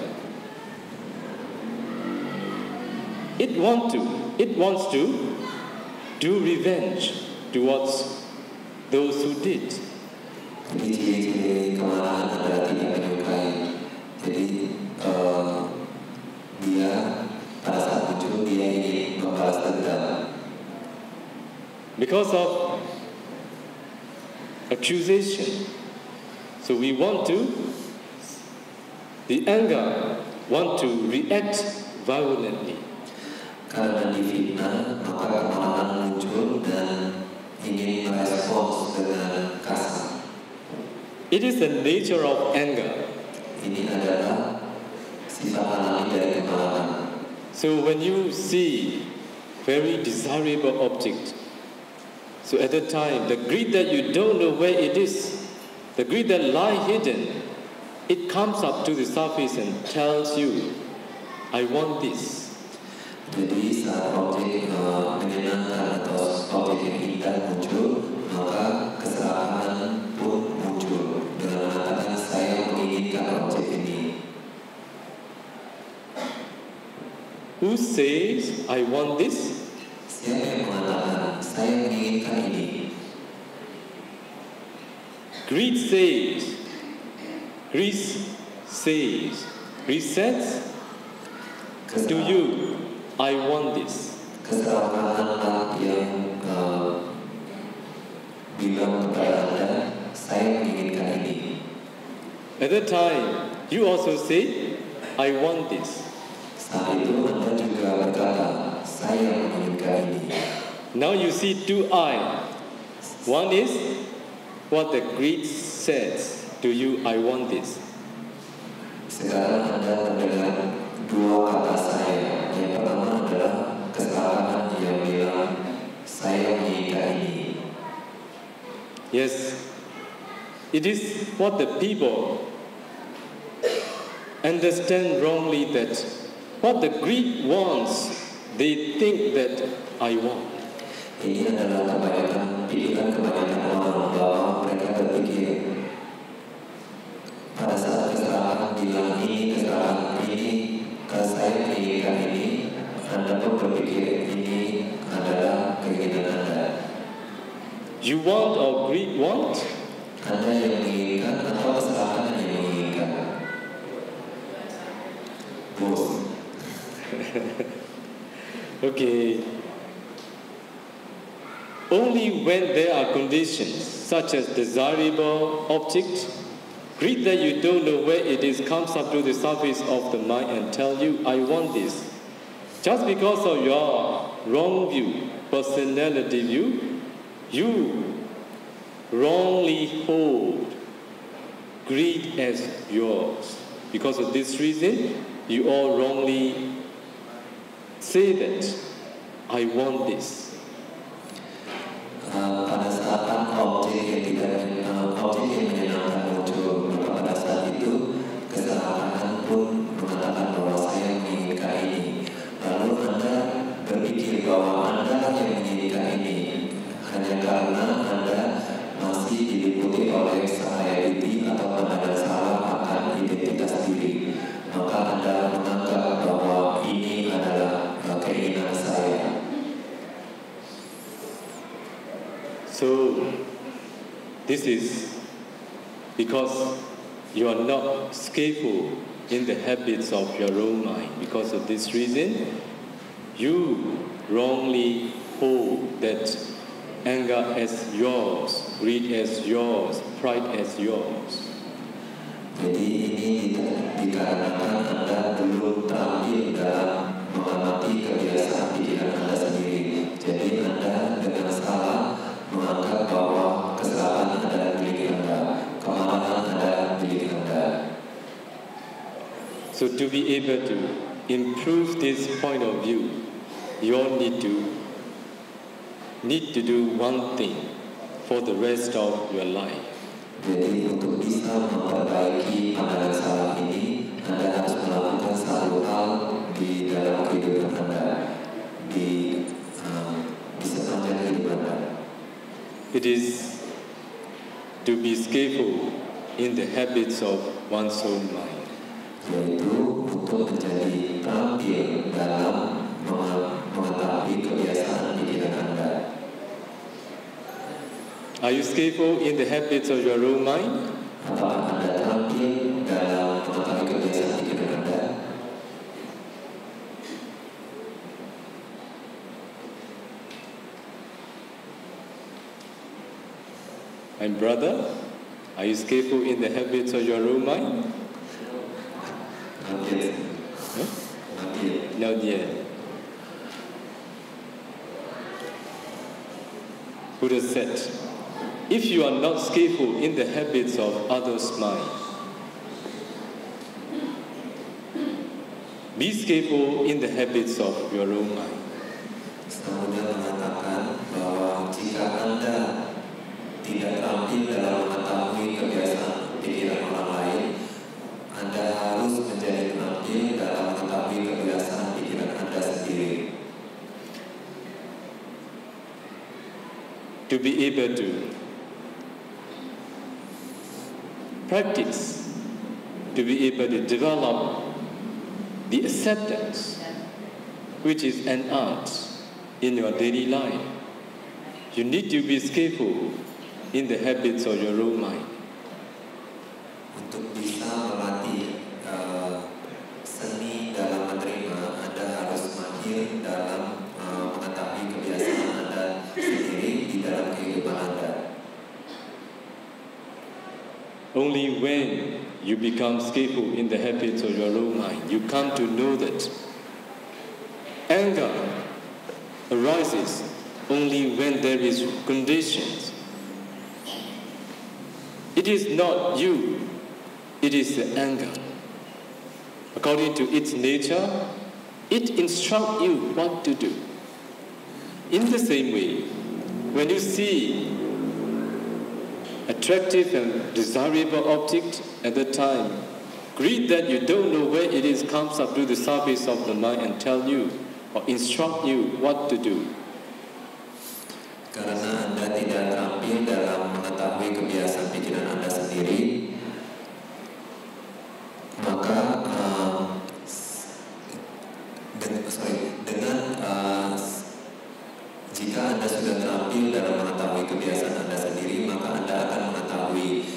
it wants to do revenge towards those who did. Jadi ciri-ciri kemarahan adalah tidak menyukai. Jadi dia pada saat muncul dia ingin membalas dendam. Because of accusation. So the anger want to react violently. Karena difitnah, maka kemarahan muncul dan ingin merespons dengan kasar. It is the nature of anger. Ini adalah sifat alami dari kemarahan. So when you see very desirable object, so at the time, the greed that you don't know where it is, the greed that lie hidden, it comes up to the surface and tells you, I want this. Jadi saat objek menyenangkan atau objek yang indah muncul, maka kesalahan pun muncul dengan mengatakan saya menginginkan objek ini. Who says, I want this? Siapa yang mengatakan saya menginginkan ini? Greed says to you, I want this. Keserakahan yang bilang kepada Anda, saya menginginkan ini. At the time, you also say, I want this. Saat itu Anda juga berkata, saya menginginkan ini. Now you see two eyes. One is what the greed says to you, I want this. Sekarang Anda mendengar dua kata saya. Yang pertama adalah kesalahan yang bilang saya menginginkan ini. Yes, it is what the people understand wrongly, that what the greed wants, they think that I want. Ini adalah pikiran kebanyakan orang bahwa mereka berpikir pada saat kesalahan bilang ini, kesalahan ini, kalau saya menginginkan ini, Anda pun berpikir ini adalah keinginan Anda. You want or greed want? Anda yang menginginkan atau kesalahan yang menginginkan? Both. Okay. Only when there are conditions such as desirable object, greed that you don't know where it is comes up to the surface of the mind and tell you, I want this. Just because of your wrong view, personality view, you wrongly hold greed as yours. Because of this reason, you all wrongly say that, I want this. Pada saat objek yang menyenangkan muncul, pada saat itu kesalahan pun mengatakan bahwa saya menginginkan ini. Lalu Anda berpikir bahwa Anda yang menginginkan ini hanya karena Anda masih diliputi oleh cahaya diri atau pandangan salah akan identitas diri. Maka Anda menganggap bahwa ini adalah keinginan saya. So, this is because you are not skillful in the habits of your own mind. Because of this reason, you wrongly hold that anger as yours, greed as yours, pride as yours. Jadi ini dikarenakan Anda belum terampil dalam mengamati kebiasaan pikiran Anda sendiri. Jadi Anda dengan salah menganggap bahwa kesalahan adalah milik Anda, kemarahan adalah milik Anda. So to be able to improve this point of view, you all need to do one thing for the rest of your life. Jadi untuk bisa memperbaiki pandangan salah ini, Anda harus melakukan satu hal di dalam kehidupan Anda, di sepanjang hidup Anda. It is to be skillful in the habits of one's own mind. Yaitu untuk menjadi terampil dalam mengetahui kebiasaan pikiran Anda. Are you skillful in the habits of your own mind? Apakah Anda terampil dalam mengetahui kebiasaan pikiran Anda? And brother, are you skillful in the habits of your own mind? Not yet. Huh? Not yet. Not yet. Buddha said, if you are not skillful in the habits of others' mind, be skillful in the habits of your own mind. Buddha mengatakan bahwa jika Anda tidak terampil dalam mengetahui kebiasaan pikiran orang lain, Anda harus menjadi terampil dalam mengetahui kebiasaan pikiran Anda sendiri. To be able to practice, to be able to develop the acceptance, which is an art in your daily life, you need to be skillful in the habits of your own mind. Untuk bisa melatih seni dalam menerima, Anda harus mahir dalam mengetahui kebiasaan Anda sendiri di dalam kehidupan Anda. Only when you become skillful in the habits of your own mind, you come to know that anger arises only when there is conditions. It is not you, it is the anger. According to its nature, it instructs you what to do. In the same way, when you see attractive and desirable object at the time, greed that you don't know where it is comes up to the surface of the mind and tell you or instruct you what to do. Karena Anda tidak terampil dalam mengetahui kebiasaan pikiran Anda sendiri, maka jika Anda sudah terampil dalam mengetahui kebiasaan Anda sendiri, maka Anda akan mengetahui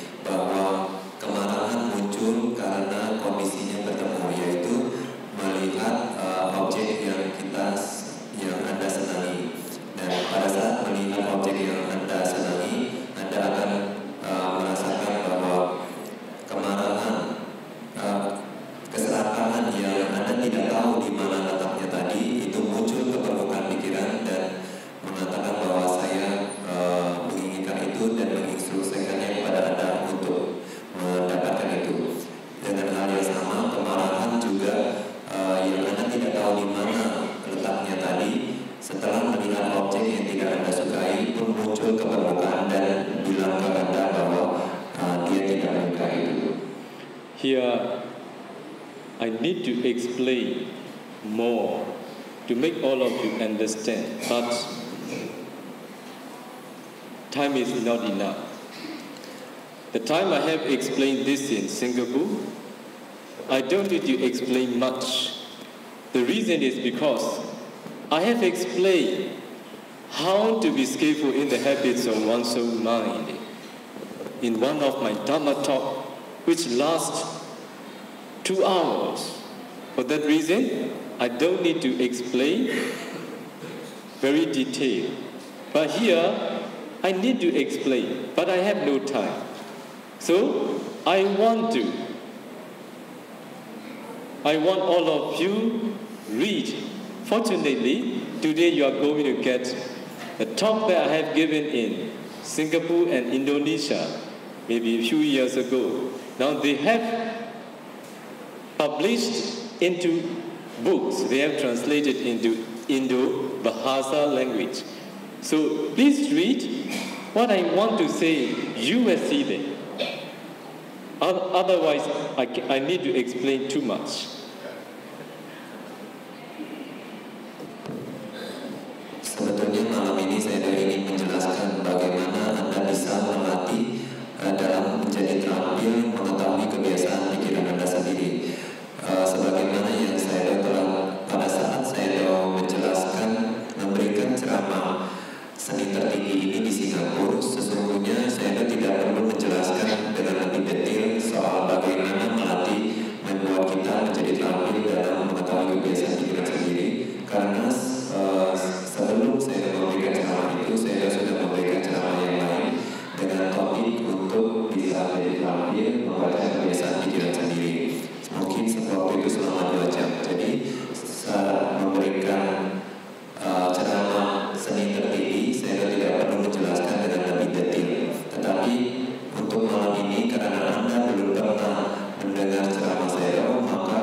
here I need to explain more to make all of you understand, but time is not enough. The time I have explained this in Singapore, I don't need to explain much. The reason is because I have explained how to be skillful in the habits of one's own mind in one of my Dhamma talk, which lasts 2 hours. For that reason, I don't need to explain very detailed. But here, I need to explain, but I have no time. So, I want all of you read. Fortunately, today you are going to get a talk that I have given in Singapore and Indonesia, maybe a few years ago. Now they have published into books. They have translated into Indo-Bahasa language. So please read. What I want to say, you will see them. Otherwise, I need to explain too much. Sebetulnya malam ini saya ingin menjelaskan bagaimana Anda bisa melatih dalam menjadi terampil mengetahui kebiasaan pikiran Anda sendiri. Sebagaimana yang saya telah pada saat saya menjelaskan memberikan ceramah seni tertinggi ini di Singapura, sesungguhnya saya tidak perlu menjelaskan dengan lebih detail soal bagaimana melatih membuat kita menjadi terampil dalam mengetahui kebiasaan pikiran sendiri, karena sebelum saya memberikan ceramah itu, saya sudah memberikan ceramah yang lain dengan topik untuk bisa menjadi terampil membaca kebiasaan pikiran sendiri. Mungkin waktu itu selama 2 jam. Jadi saat memberikan ceramah seni tertinggi, saya tidak perlu menjelaskan dengan lebih detail. Tetapi untuk malam ini, karena Anda belum pernah mendengar ceramah saya, maka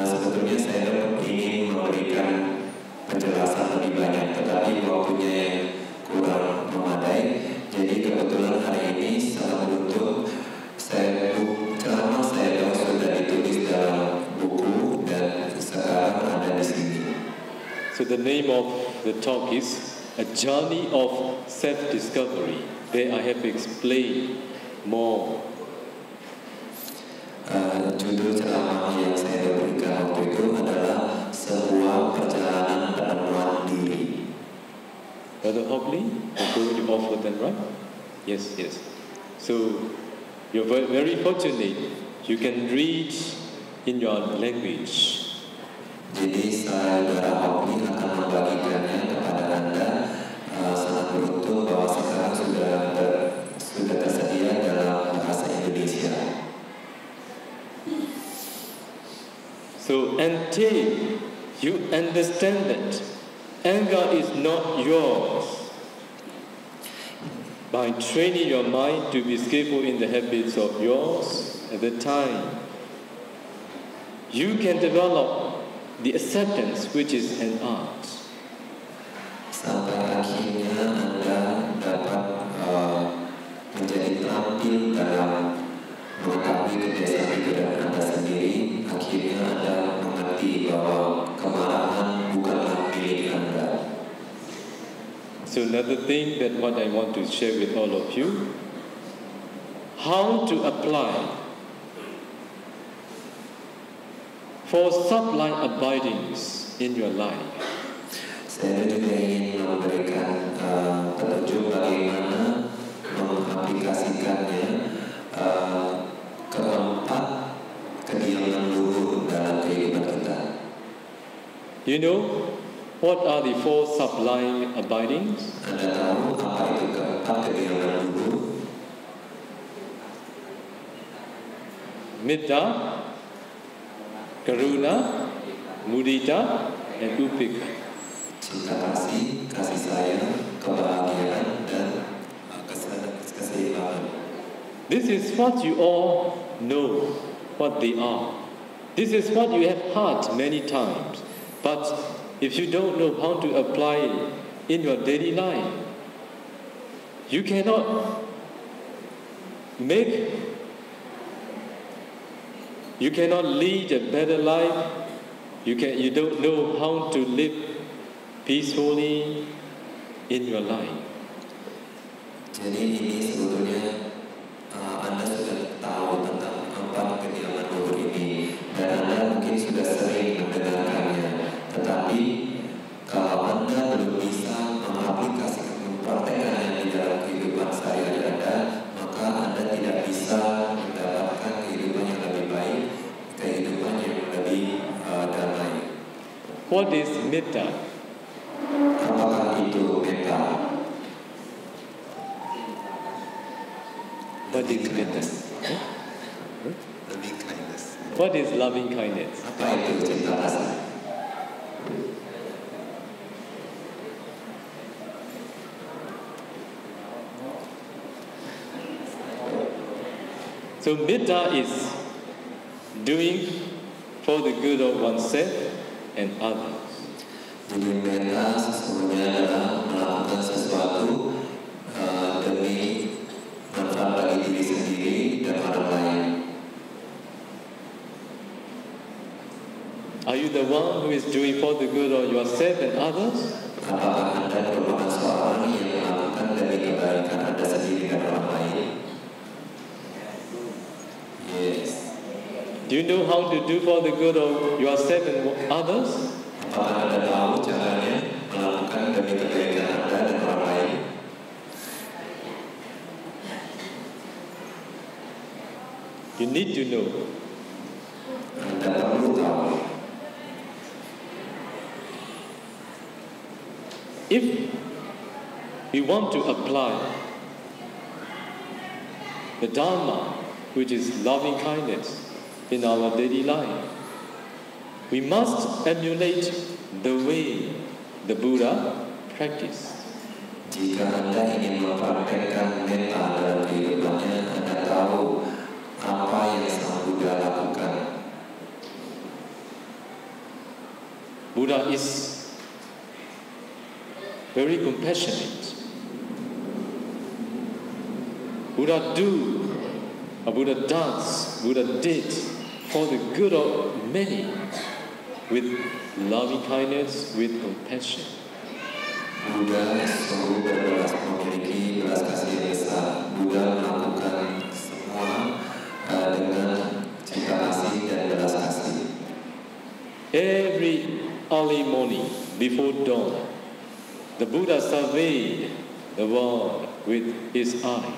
sebetulnya saya ingin memberikan penjelasan lebih banyak, tetapi waktunya yang kurang memadai. Jadi kebetulan hari ini sangat beruntung ceramah saya sudah ditulis dalam buku dan sekarang ada di sini. So the name of the talk is A Journey of Self-Discovery. There I have explained more. Judul ceramah yang saya berikan waktu itu adalah sebuah perjalanan penemuan diri. Brother Hobley, you're going to offer them, right? Yes. So you're very fortunate. You can read in your language. Jadi saudara Hobley akan membagikannya kepada Anda. Sangat beruntung bahwa sekarang sudah tersedia dalam bahasa Indonesia. So until you understand that anger is not yours, by training your mind to be skillful in the habits of yours at the time, you can develop the acceptance which is an art. Sampai akhirnya Anda dapat menjadi terampil dalam mengetahui kebiasaan pikiran Anda sendiri. Akhirnya Anda mengerti bahwa kemarahan bukanlah milik Anda. So another thing that what I want to share with all of you, how to apply for sublime abidings in your life. Saya juga ingin memberikan petunjuk bagaimana mengaplikasikannya keempat kediaman luhur dalam kehidupan kita. You know what are the 4 sublime abidings? Anda tahu apa itu keempat kediaman luhur? Metta, Karuna, Mudita, and Upekha. Cinta kasih, kasih sayang, kebahagiaan, dan keseimbangan. This is what you all know what they are. This is what you have heard many times. But if you don't know how to apply it in your daily life, you cannot make You cannot lead a better life. You don't know how to live peacefully in your life. Jadi ini sebetulnya Anda sudah tahu tentang 4 kediaman luhur ini dan Anda mungkin sudah sering mendengarkannya. Tetapi kalau Anda belum bisa mengaplikasikan, mempraktekkannya di dalam kehidupan sehari-hari Anda, maka Anda tidak bisa mendapatkan kehidupan yang lebih baik, kehidupan yang lebih damai. What is metta? Apakah itu metta? What is metta? Loving kindness. What is loving kindness? Apa itu cinta kasih? So metta is doing for the good of oneself and others. Jadi metta sesungguhnya adalah melakukan sesuatu demi manfaat bagi diri sendiri dan orang lain. Are you the one who is doing for the good of yourself and others? Apakah Anda merupakan seorang yang melakukan demi kebaikan Anda sendiri dan orang lain? Yes. Do you know how to do for the good of yourself and others? Apakah Anda tahu caranya melakukan demi kebaikan Anda dan orang lain? You need to know. Anda perlu tahu. If we want to apply the Dharma, which is loving kindness, in our daily life, we must emulate the way the Buddha practiced. Jika Anda ingin mempraktekkan metta dalam kehidupannya, Anda tahu apa yang Sang Buddha lakukan. Buddha is very compassionate. Buddha does, Buddha did for the good of many with loving kindness, with compassion. Buddha sungguh berbelas memiliki belas kasih yang besar. Buddha melakukan semua dengan cinta kasih dan belas kasih. Every early morning before dawn, the Buddha surveyed the world with his eyes.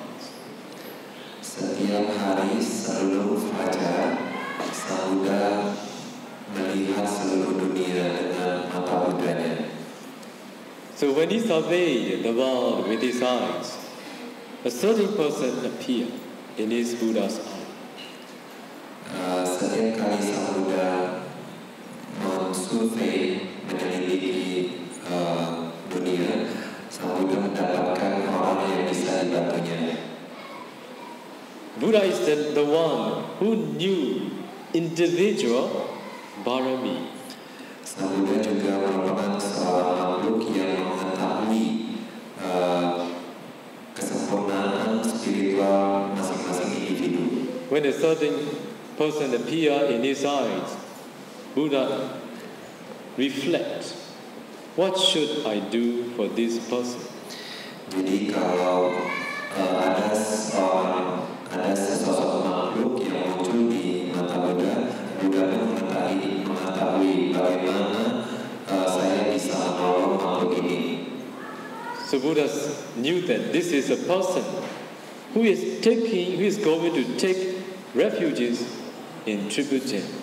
Setiap hari sebelum fajar, Sang Buddha melihat seluruh dunia dengan mata Buddhanya. So when he surveyed the world with his eyes, a certain person appeared in his Buddha's eye. Setiap kali Sang Buddha mensurvei, menyelidiki dunia, Sang Buddha mendapatkan orang yang bisa dibantunya. Buddha is the one who knew individual barami. Sang Buddha juga merupakan seorang makhluk yang mengetahui kesempurnaan spiritual masing-masing individu. When a certain person appears in his eyes, Buddha reflects, what should I do for this person? Jadi kalau ada sesosok makhluk yang muncul di mata Buddha, Buddha pun mengetahui bagaimana saya bisa menolong makhluk ini. So Buddha knew that this is a person who is going to take refuges in triple gems.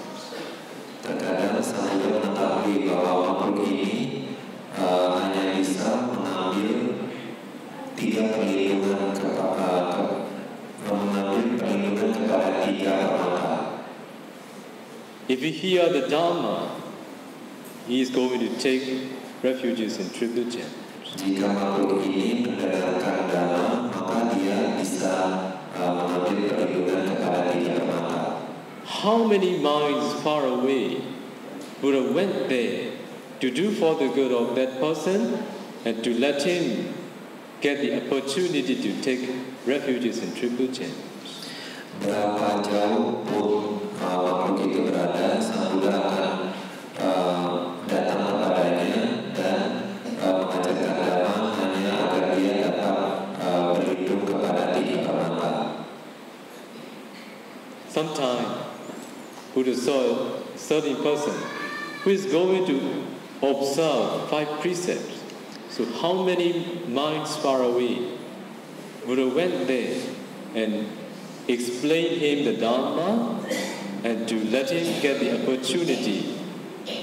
Terkadang Sang Buddha mengetahui bahwa makhluk ini hanya bisa mengambil 3 perlindungan kepada 3 permata. If we hear the Dharma, he is going to take refuges in triple gems. Jika makhluk ini mendengarkan Dhamma, maka dia bisa mengambil perlindungan kepada 3 permata. How many miles far away Buddha went there to do for the good of that person and to let him get the opportunity to take refuges in triple gems. Berapa jauh pun makhluk itu berada, Sang Buddha akan datang kepadanya dan mengajarkan dhamma hanya agar dia dapat berlindung kepada tiga permata. Sometimes Buddha saw a certain person who is going to observe 5 precepts. So how many miles far away? Buddha went there and explained him the Dharma and to let him get the opportunity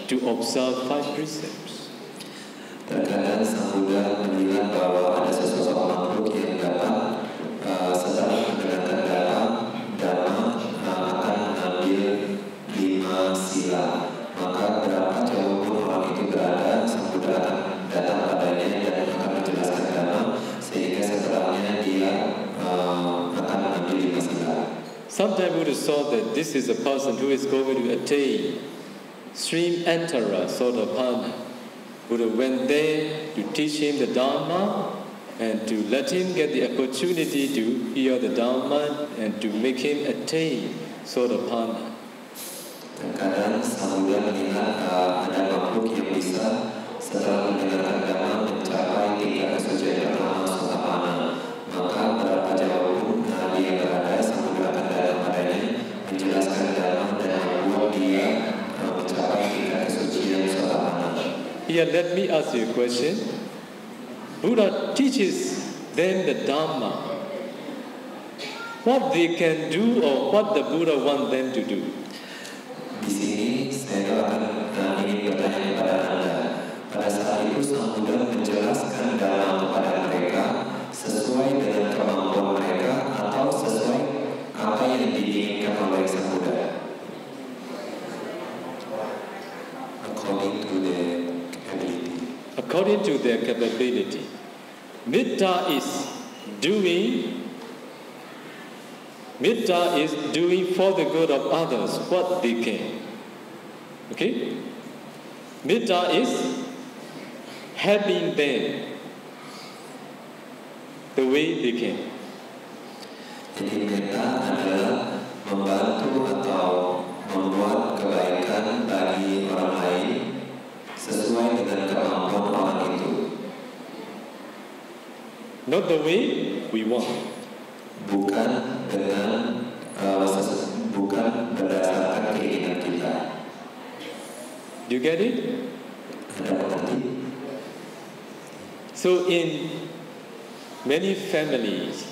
to observe 5 precepts. Terkadang Sang Buddha melihat bahwa ada sesosok makhluk yang dapat setelah mendengarkan dhamma akan mengambil 5 sila. Maka berapa jauh pun orang itu berada, Sang Buddha datang padanya dan akan menjelaskan dhamma sehingga setelahnya dia akan mengambil 5 sila. Sometimes Buddha saw that this is a person who is going to attain Sri Antara Sotapanna. Buddha went there to teach him the Dharma and to let him get the opportunity to hear the Dharma and to make him attain Sotapanna. Terkadang Sang Buddha melihat ada makhluk yang bisa setelah mendengarkan dhamma mencapai 3 kesucian pertama Sotapanna. Maka berapa jauh pun dia berada, Sang Buddha akan datang padanya menjelaskan dhamma dan membuat dia mencapai 3 kesucian Sotapanna. Here, let me ask you a question. Buddha teaches them the Dhamma. What they can do or what the Buddha wants them to do? Di sini saya akan ingin bertanya kepada Anda. Pada saat itu Sang Buddha menjelaskan dhamma kepada mereka sesuai dengan kemampuan mereka atau sesuai apa yang diinginkan oleh Sang Buddha. According to their ability. According to their capability. Metta is doing for the good of others what they can. Okay? Metta is helping them the way they can. Jadi metta adalah membantu atau membuat kebaikan bagi orang lain sesuai dengan kemampuan orang itu. Not the way we want. Bukan berdasarkan keinginan kita. Do you get it? Anda mengerti? So in many families,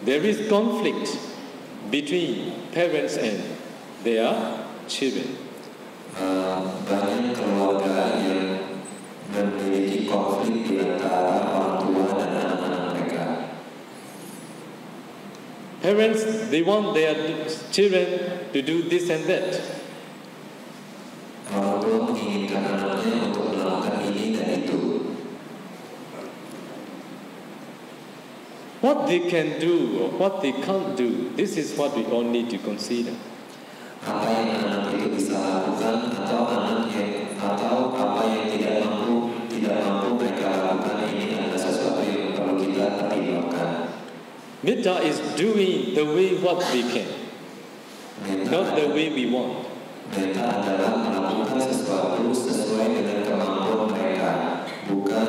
there is conflict between parents and their children. Banyak keluarga yang memiliki konflik di antara orang tua dan anak-anak mereka. Parents, they want their children to do this and that. Orang tua menginginkan anaknya untuk melakukan ini dan itu. What they can do or what they can't do, this is what we all need to consider. Apa yang anak itu bisa lakukan atau apa yang tidak mampu mereka lakukan, ini adalah sesuatu yang perlu kita pertimbangkan. Metta is doing the way what we can, not the way we want. Metta adalah melakukan sesuatu sesuai dengan kemampuan mereka, bukan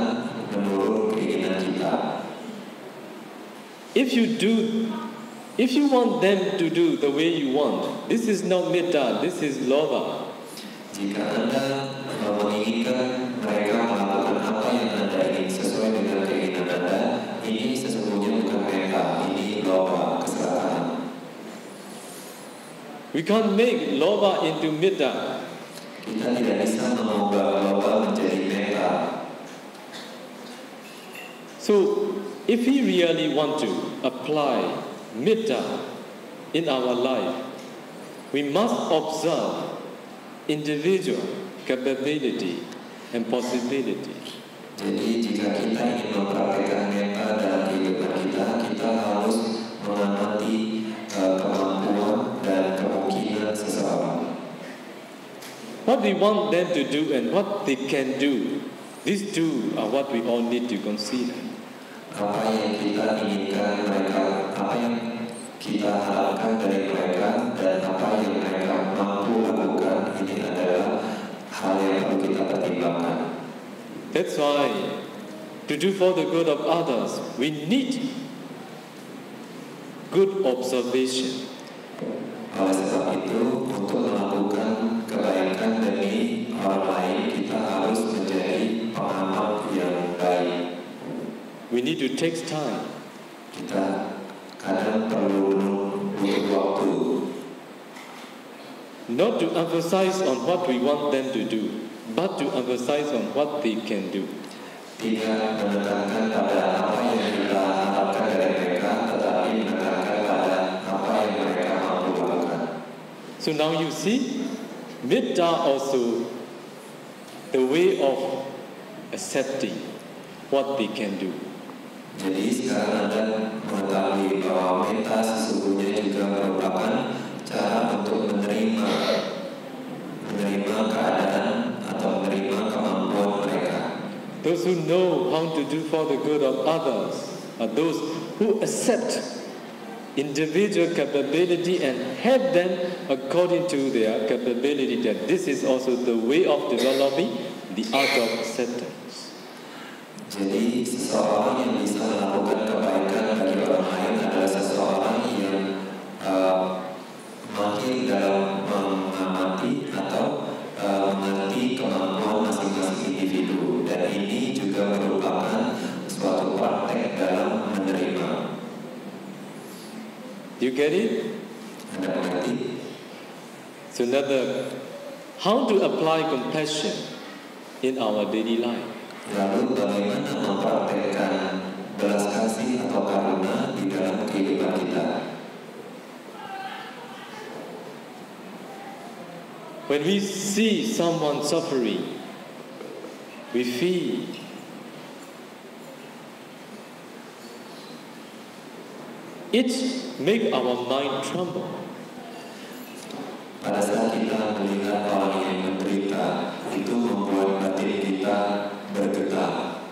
menurut keinginan kita. If you want them to do the way you want, this is not metta, this is lobha. Jika Anda menginginkan mereka melakukan apa yang Anda ingin sesuai dengan keinginan Anda, ini sesungguhnya bukan mereka, ini lobha, keserakahan. We can't make lobha into metta. Kita tidak bisa mengubah lobha menjadi metta. So, if we really want to apply metta in our life, we must observe individual capability and possibility. Jadi jika kita ingin mempraktikkan metta dalam kehidupan kita, kita harus mengamati kemampuan dan kemungkinan seseorang. What we want them to do and what they can do, these two are what we all need to consider. Apa yang kita inginkan mereka, apa yang kita harapkan dari mereka dan apa yang mereka mampu lakukan, ini adalah hal yang perlu kita pertimbangkan. That's why, to do for the good of others, we need good observation. Oleh sebab itu, untuk melakukan kebaikan demi orang lain, kita harus menjadi pengamat yang baik. We need to take time. Kita kadang perlu butuh waktu. Not to emphasize on what we want them to do, but to emphasize on what they can do. Tidak menekankan pada apa yang kita harapkan dari mereka, tetapi menekankan pada apa yang mereka mampu lakukan. So now you see, metta also the way of accepting what they can do. Jadi sekarang Anda mengetahui bahwa metta sesungguhnya juga merupakan cara untuk menerima keadaan atau menerima kemampuan mereka. Those who know how to do for the good of others are those who accept individual capability and help them according to their capability. That this is also the way of developing the art of acceptance. Jadi seseorang yang bisa melakukan kebaikan bagi orang lain adalah seseorang yang mahir dalam mengamati atau mengerti kemampuan masing-masing individu, dan ini juga merupakan suatu praktek dalam menerima. You get it? Anda mengerti? So another, how to apply compassion in our daily life. Lalu bagaimana mempraktekkan belas kasih atau karuna di dalam kehidupan kita? When we see someone suffering, we feel it makes our mind tremble. Pada saat kita melihat orang yang menderita, itu membuat batin kita bergetar.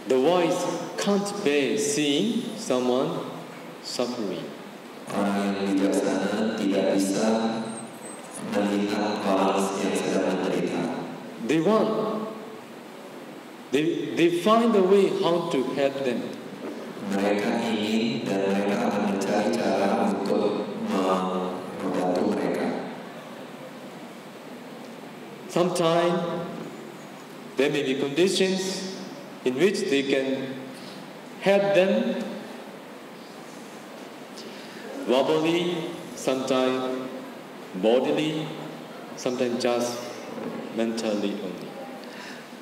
The wise can't bear seeing someone suffering. Orang yang bijaksana tidak bisa melihat orang yang sedang menderita. They find a way how to help them. Mereka ingin dan mereka akan mencari cara untuk membantu mereka. Sometimes there may be conditions in which they can help them verbally, sometimes bodily, sometimes just mentally only.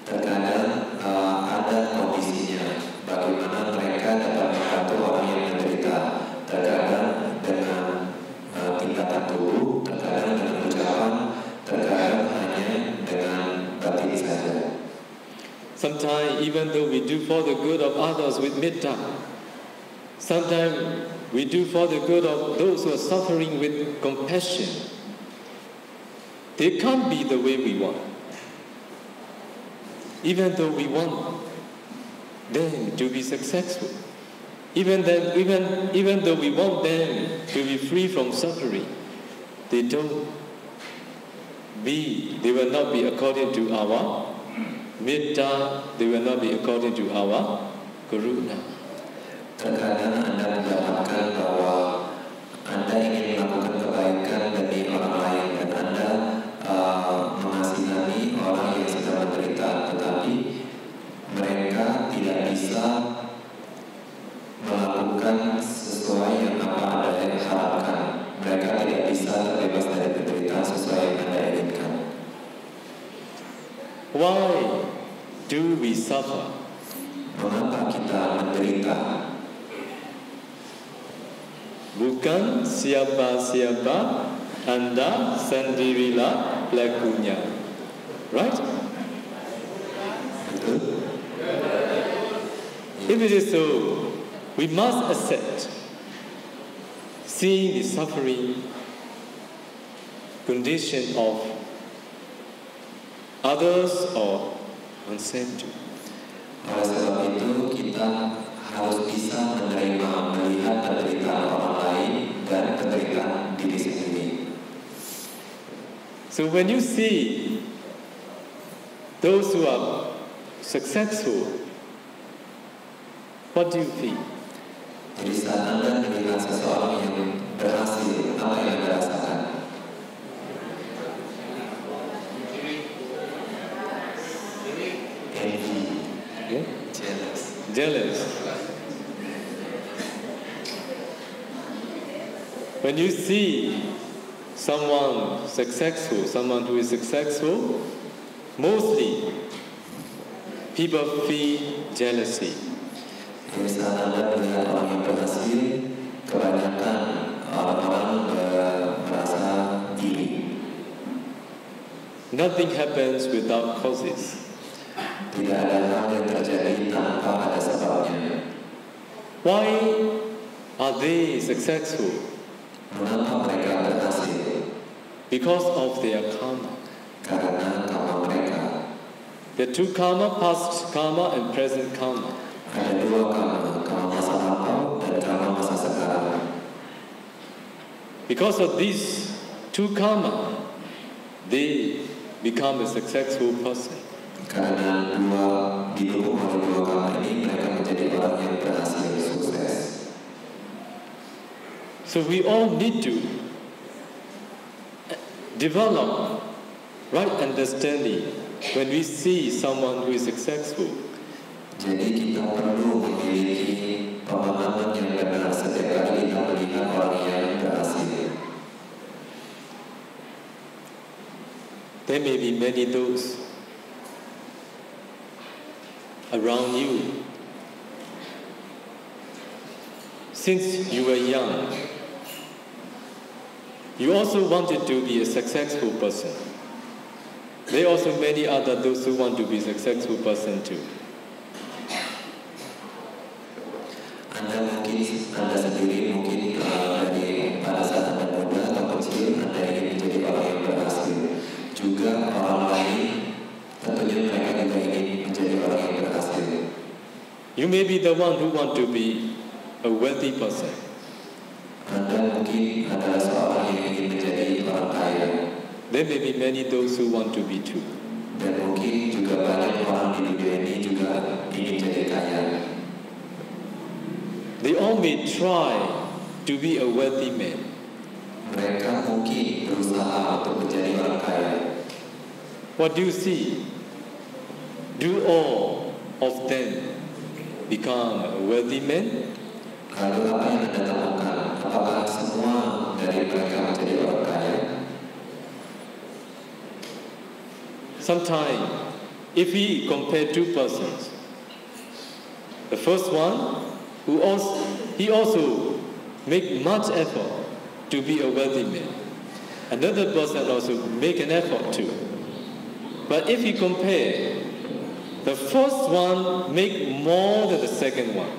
Terkadang ada kondisinya bagaimana mereka dapat membantu orang yang menderita. Terkadang dengan tindakan tubuh, terkadang dengan ucapan, terkadang hanya dengan batin saja. Sometimes even though we do for the good of others with metta, sometimes we do for the good of those who are suffering with compassion. They can't be the way we want. Even though we want them to be successful, even though we want them to be free from suffering, they will not be according to our metta, they will not be according to our karuna. Terkadang Anda mendapatkan bahwa Anda ingin melakukan kebaikan demi orang lain dan Anda mengasihani orang yang sedang menderita, tetapi mereka tidak bisa melakukan sesuai yang apa Anda harapkan. Mereka tidak bisa terbebas dari penderitaan sesuai yang Anda inginkan. Why do we suffer? Mengapa kita menderita? Bukan siapa-siapa Anda sendirilah pelakunya. Right? If it is so, we must accept seeing the suffering condition of others or oneself too. Oleh sebab itu kita harus bisa menerima melihat penderitaan orang lain dan penderitaan diri sendiri. So when you see those who are successful, what do you feel? Jadi saat Anda melihat seseorang yang berhasil, apa yang Anda rasakan? Envy, Yeah? jealous. Jealous. When you see someone successful, someone who is successful, mostly people feel jealousy. Jadi saat Anda melihat orang yang berhasil, kebanyakan orang-orang merasa iri. Nothing happens without causes. Tidak ada hal yang terjadi tanpa ada sebabnya. Why are they successful? Mengapa mereka berhasil? Because of their karma. Karena karma mereka. There are two karma, past karma and present karma. Ada dua karma, karma masa lampau dan karma masa sekarang. Because of these two karma, they become a successful person. Karena didukung oleh dua karma ini, mereka menjadi orang yang berhasil sukses. So we all need to develop right understanding when we see someone who is successful. Jadi kita perlu memiliki pemahaman yang benar setiap kali kita melihat orang yang berhasil. There may be many those around you. Since you were young, you also wanted to be a successful person. There are also many other those who want to be a successful person too. Anda sendiri mungkin dari pada saat Anda muda atau kecil, Anda ingin menjadi orang yang berhasil. Juga orang lain, tentunya mereka juga ingin menjadi orang yang berhasil. You may be the one who want to be a wealthy person. Anda mungkin adalah seorang yang ingin menjadi orang kaya. There may be many those who want to be too. Dan mungkin juga banyak orang di dunia ini juga ingin jadi kaya. They all may try to be a wealthy man. Mereka mungkin berusaha untuk menjadi orang kaya. What do you see? Do all of them become a wealthy man? Lalu apa yang Anda temukan? Apakah semua dari mereka menjadi orang kaya? Sometimes, if we compare two persons, the first one, he also make much effort to be a wealthy man. Another person also make an effort too. But if you compare, the first one make more than the second one.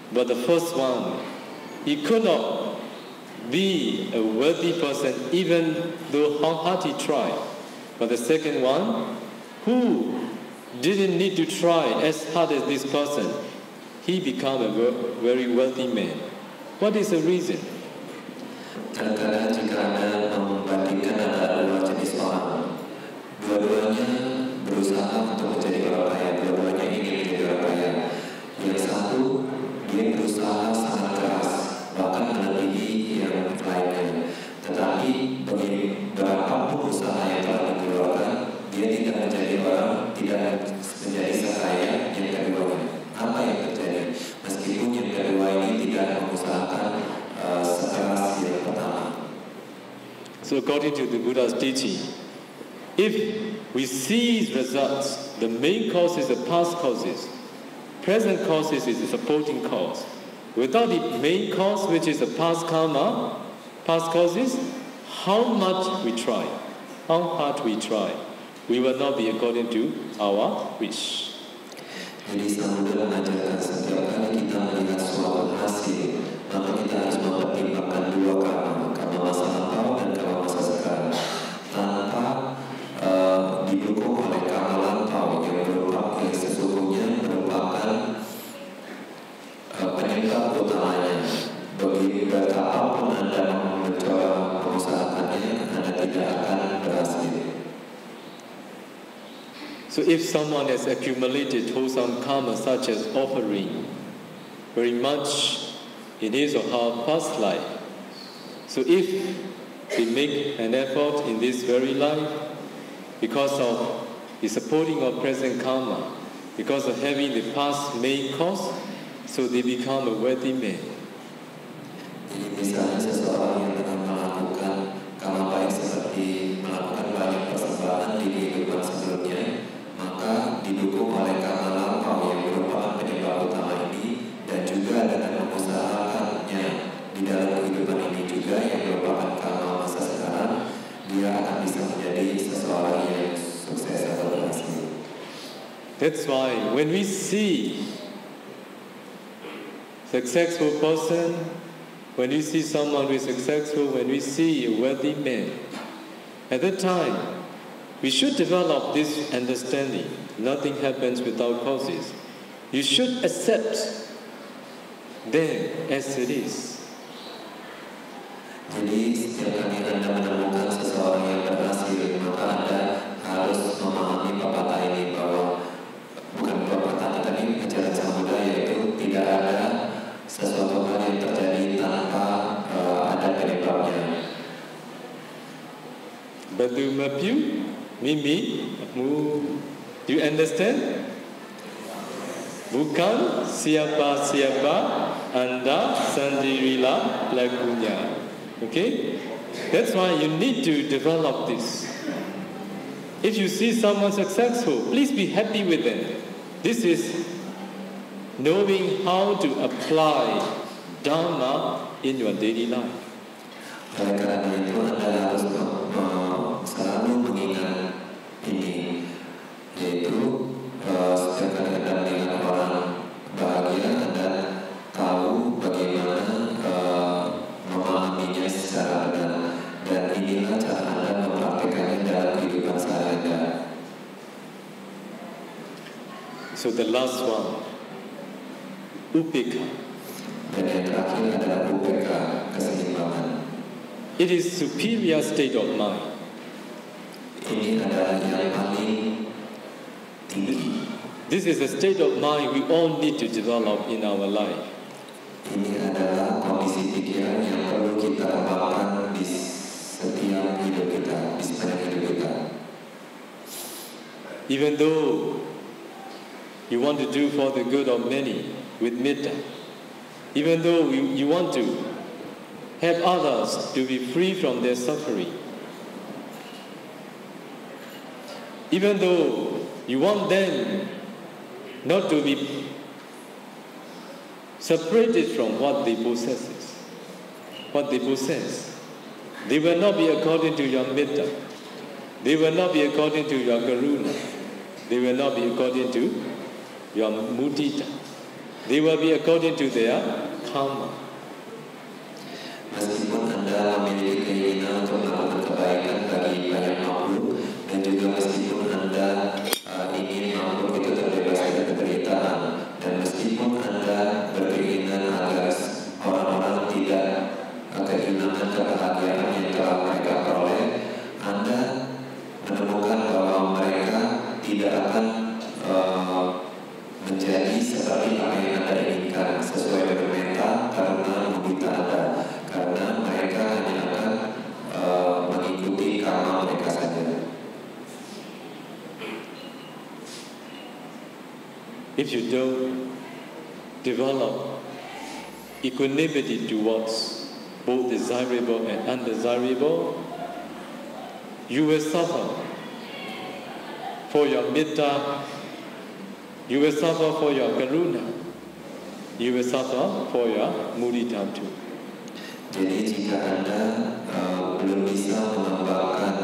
But the first one, he could not be a wealthy person even though how hard he tried. But the second one, who didn't need to try as hard as this person, he became a very wealthy man. What is the reason? Kadang-kadang jika Anda membandingkan antara dua jenis orang, dua-duanya berusaha untuk menjadi orang kaya, dua-duanya ingin menjadi orang kaya. Yang satu, dia berusaha sangat keras, bahkan melebihi yang lainnya. Tetapi berapapun usaha yang telah dikeluarkan, dia tidak menjadi sekaya yang keduanya. Apa yang terjadi? Meskipun yang kedua ini tidak mengusahakan sekeras yang pertama. So according to the Buddha's teaching, if we see results, the main cause is the past causes. Present causes is the supporting cause. Without the main cause, which is the past karma, past causes, how much we try, how hard we try, we will not be according to our wish. Jadi Buddha mengajarkan setiap kali kita melihat suatu hasil, maka kita harus mempertimbangkan dua karma, karma masa lampau dan karma masa sekarang, tanpa didukung oleh karma lampau yang sesungguhnya merupakan So if someone has accumulated wholesome karma such as offering very much in his or her past life, so if we make an effort in this very life, because of the supporting of present karma, because of having the past main cause, so they become a worthy man. Misalnya seseorang yang telah melakukan karma baik seperti melakukan banyak persembahan di kehidupan sebelumnya, maka didukung oleh karma lampau yang merupakan penyebab utama ini, dan juga dengan mengusahakannya di dalam kehidupan ini juga yang merupakan karma masa sekarang, dia akan bisa menjadi seseorang yang sukses atau berhasil. That's why when we see successful person, when we see someone who is successful, when we see a worthy man, at that time we should develop this understanding. Nothing happens without causes. You should accept them as it is. Jadi setiap kali Anda menemukan seseorang yang berhasil, maka Anda harus memahami pepatah ini, bahwa bukan pepatah tadi, ajaran sang Buddha, yaitu tidak ada sesuatu hal yang terjadi tanpa ada penyebabnya. Batu mapiu, mimi, mu. Do you understand? Bukan siapa-siapa, Anda sendirilah pelakunya. Okay? That's why you need to develop this. If you see someone successful, please be happy with them. This is knowing how to apply Dharma in your daily life. Oleh karena itu Anda harus selalu mengingat ini, yaitu setiap kali Anda melihat orang bahagia, Anda tahu bagaimana memahaminya secara benar, dan inilah cara Anda mempraktikkannya dalam kehidupan sehari-hari. So the last one, upeka. Dan yang terakhir adalah upeka, keseimbangan. It is superior state of mind. Ini adalah yang paling tinggi. This is a state of mind we all need to develop in our life. Ini adalah kondisi pikiran yang perlu kita kembangkan di setiap hidup kita, di sepanjang hidup kita. Even though you want to do for the good of many with metta, even though you want to help others to be free from their suffering, even though you want them not to be separated from what they possess, they will not be according to your metta, they will not be according to your karuna, they will not be according to your mudita, they will be according to their karma. Meskipun Anda memiliki keinginan untuk melakukan kebaikan bagi banyak makhluk, dan juga meskipun Anda ingin makhluk itu terbebas dari penderitaan, dan meskipun Anda berkeinginan agar orang-orang tidak kehilangan kebahagiaan yang telah mereka peroleh, Anda menemukan bahwa mereka tidak akan menjadi seperti apa yang Anda inginkan, sesuai dengan metta, karena mudita Anda, karena mereka hanya akan mengikuti karma mereka saja. If you don't develop equanimity towards both desirable and undesirable, you will suffer for your metta, you will suffer for your karuna, you will suffer for your mudita too. Jadi jika Anda belum bisa mengembangkan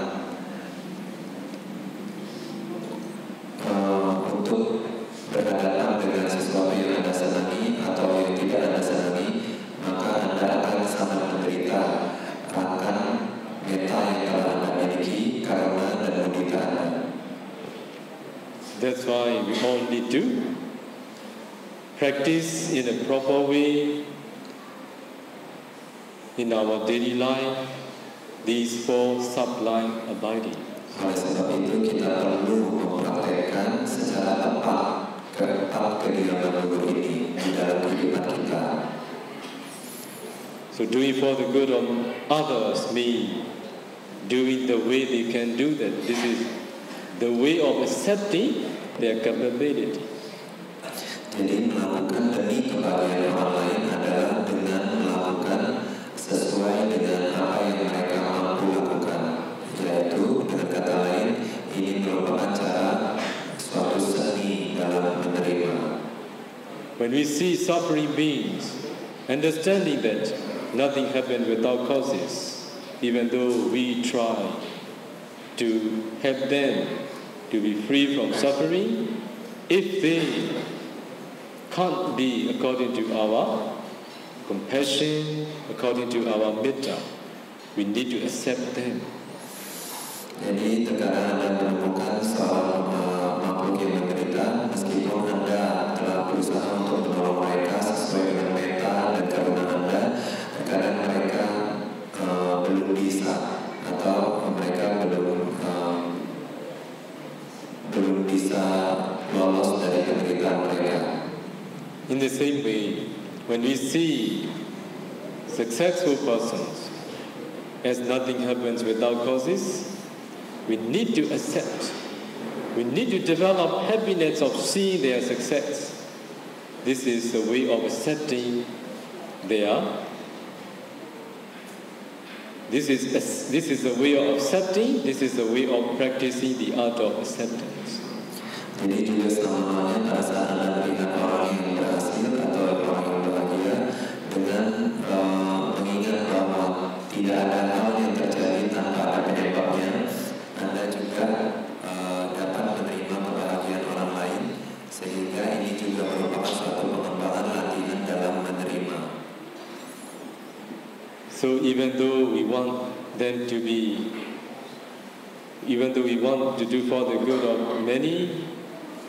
untuk berhadapan dengan sesuatu yang Anda senangi atau yang tidak Anda senangi, maka Anda akan sangat menderita akan metta yang telah Anda miliki, karuna dan mudita Anda. That's why we all need to practice in a proper way in our daily life these four sublime abiding. Oleh sebab itu kita perlu mempraktekkan So doing for the good of others means doing the way they can do that. This is the way of accepting their capability. Jadi melakukan demi kebahagiaan orang lain adalah dengan melakukan sesuai dengan apa yang mereka mampu lakukan. Yaitu dengan kata lain, ini merupakan cara suatu seni dalam menerima. When we see suffering beings, understanding that nothing happens without causes, even though we try to help them to be free from suffering, if they can't be according to our compassion, according to our metta, we need to accept them. Jadi terkadang Anda menemukan seorang makhluk yang menderita, meskipun Anda telah berusaha untuk menolong mereka sesuai dengan metta dan karuna Anda, terkadang mereka belum bisa atau mereka belum bisa lolos dari penderitaan mereka. In the same way, when we see successful persons as nothing happens without causes, we need to accept. We need to develop happiness of seeing their success. This is a way of accepting their. This is a way of accepting. This is a way of practicing the art of acceptance. Jadi juga selamanya pada saat Anda melihat orang yang berhasil atau orang yang bahagia dengan mengingat bahwa tidak ada hal yang terjadi tanpa ada penyebabnya, Anda juga dapat menerima kebahagiaan orang lain, sehingga ini juga merupakan suatu pengembangan latihan dalam menerima. So even though we want them to be, even though we want to do for the good of many,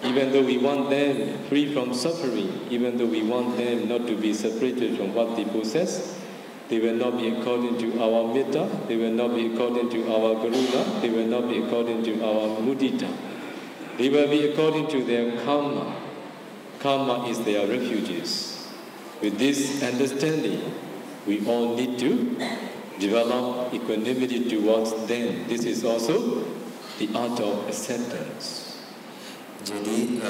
even though we want them free from suffering, even though we want them not to be separated from what they possess, they will not be according to our metta, they will not be according to our karuna, they will not be according to our mudita. They will be according to their karma. Karma is their refuges. With this understanding, we all need to develop equanimity towards them. This is also the art of acceptance. Jadi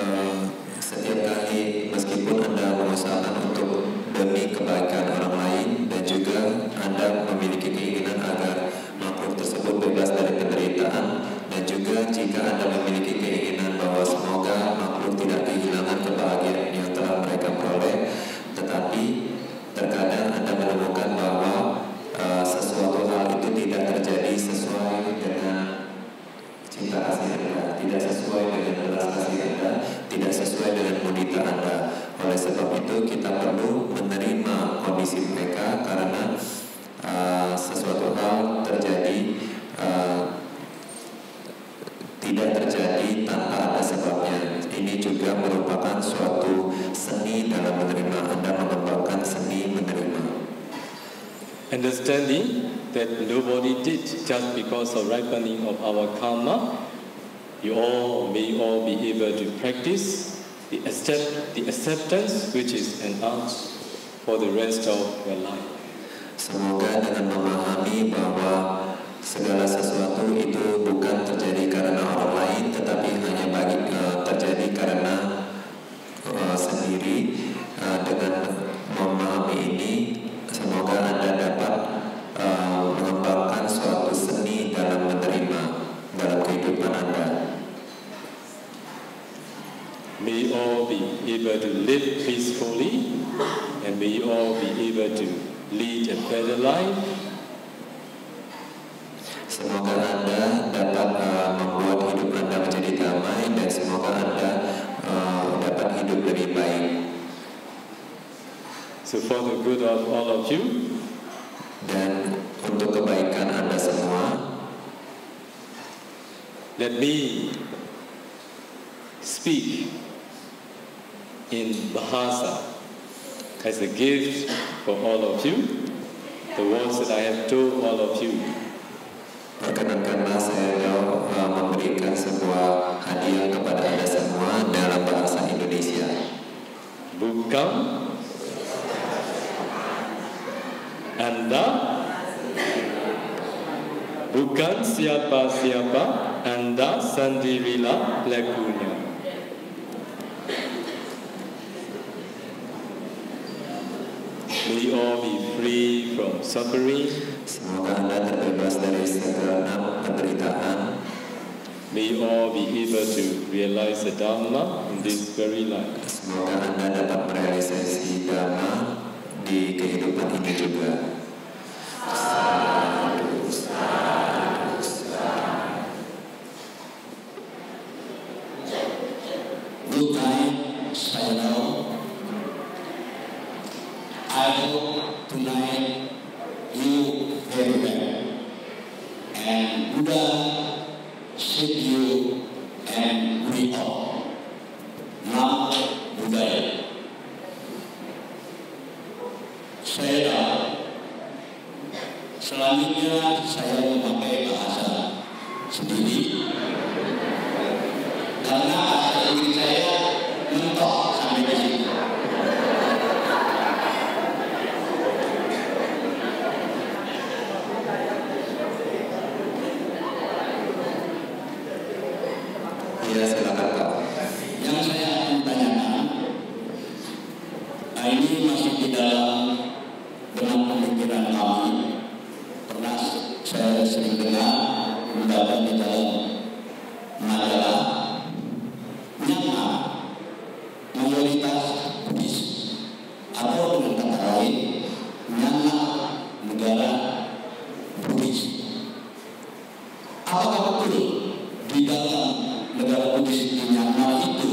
setiap kali meskipun Anda mengusahakan untuk demi kebaikan orang lain dan juga Anda memiliki keinginan agar makhluk tersebut bebas dari penderitaan, dan juga jika Anda memiliki keinginan bahwa semoga makhluk tidak kehilangan kebahagiaan yang telah mereka peroleh, tetapi terkadang Anda menemukan bahwa sesuatu hal itu tidak terjadi sesuai dengan cinta kasih Anda, tidak sesuai dengan belas kasih Anda, tidak sesuai dengan mudita Anda. Oleh sebab itu kita perlu menerima kondisi mereka, karena sesuatu hal terjadi tidak terjadi tanpa ada sebabnya. Ini juga merupakan suatu seni dalam menerima. Anda mengembangkan seni menerima. Understanding that nobody did just because of ripening of our karma, you all may all be able to practice the acceptance, which is an art for the rest of your life. Semoga dengan memahami bahwa segala sesuatu itu bukan terjadi karena orang lain, tetapi hanya terjadi karena sendiri. Dengan memahami ini, semoga Anda dapat mengembangkan suatu seni dalam menerima dalam kehidupan Anda. May you all be able to live peacefully, and may you all be able to lead a better life. Semoga Anda dapat membuat hidup Anda menjadi damai, dan semoga Anda dapat hidup lebih baik. So for the good of all of you, dan untuk kebaikan Anda semua, let me speak in Bahasa as a gift for all of you, the words that I have told all of you. Perkenankanlah saya memberikan sebuah hadiah kepada Anda semua dalam bahasa Indonesia. Bukan siapa-siapa Anda sendirilah pelakunya. May all be free from suffering. Semoga Anda terbebas dari segala penderitaan. May all be able to realize the Dhamma in this very life. Semoga Anda dapat merealisasi Dhamma di kehidupan ini juga. Sadhu, sadhu, sadhu. Good night, Sayadaw. I hope tonight you very well. And Buddha should you and we all. Namo Buddhaya. Selanjutnya saya memakai bahasa sendiri karena bahasa Inggris saya mentok sampai di sini. Ya, silakan Pak. Yang saya akan tanyakan, ini masih di dalam benak pemikiran kami. Pernah saya sering dengar mendapat di dalam majalah Myanmar mayoritas Buddhis, atau dengan kata lain Myanmar negara Buddhis. Apakah betul di dalam negara Buddhis di Myanmar itu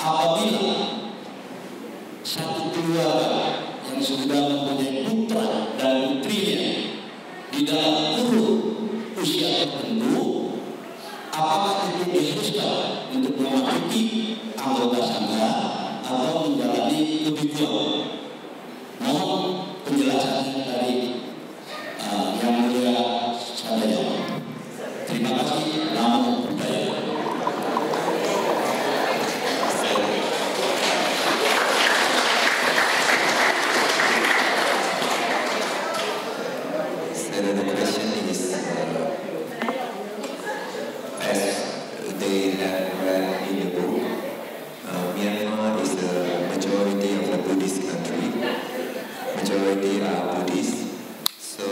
apabila satu keluarga yang sudah mempunyai putra dan putrinya di dalam kurun usia tertentu, apakah itu diharuskan untuk memasuki anggota sangga atau menjalani kebiduan? Mohon penjelasannya dari yang mulia saya. Terima kasih. Namo Buddhaya. The question is, as they have read in the book, Myanmar is the majority of the Buddhist country. Majority are Buddhist. So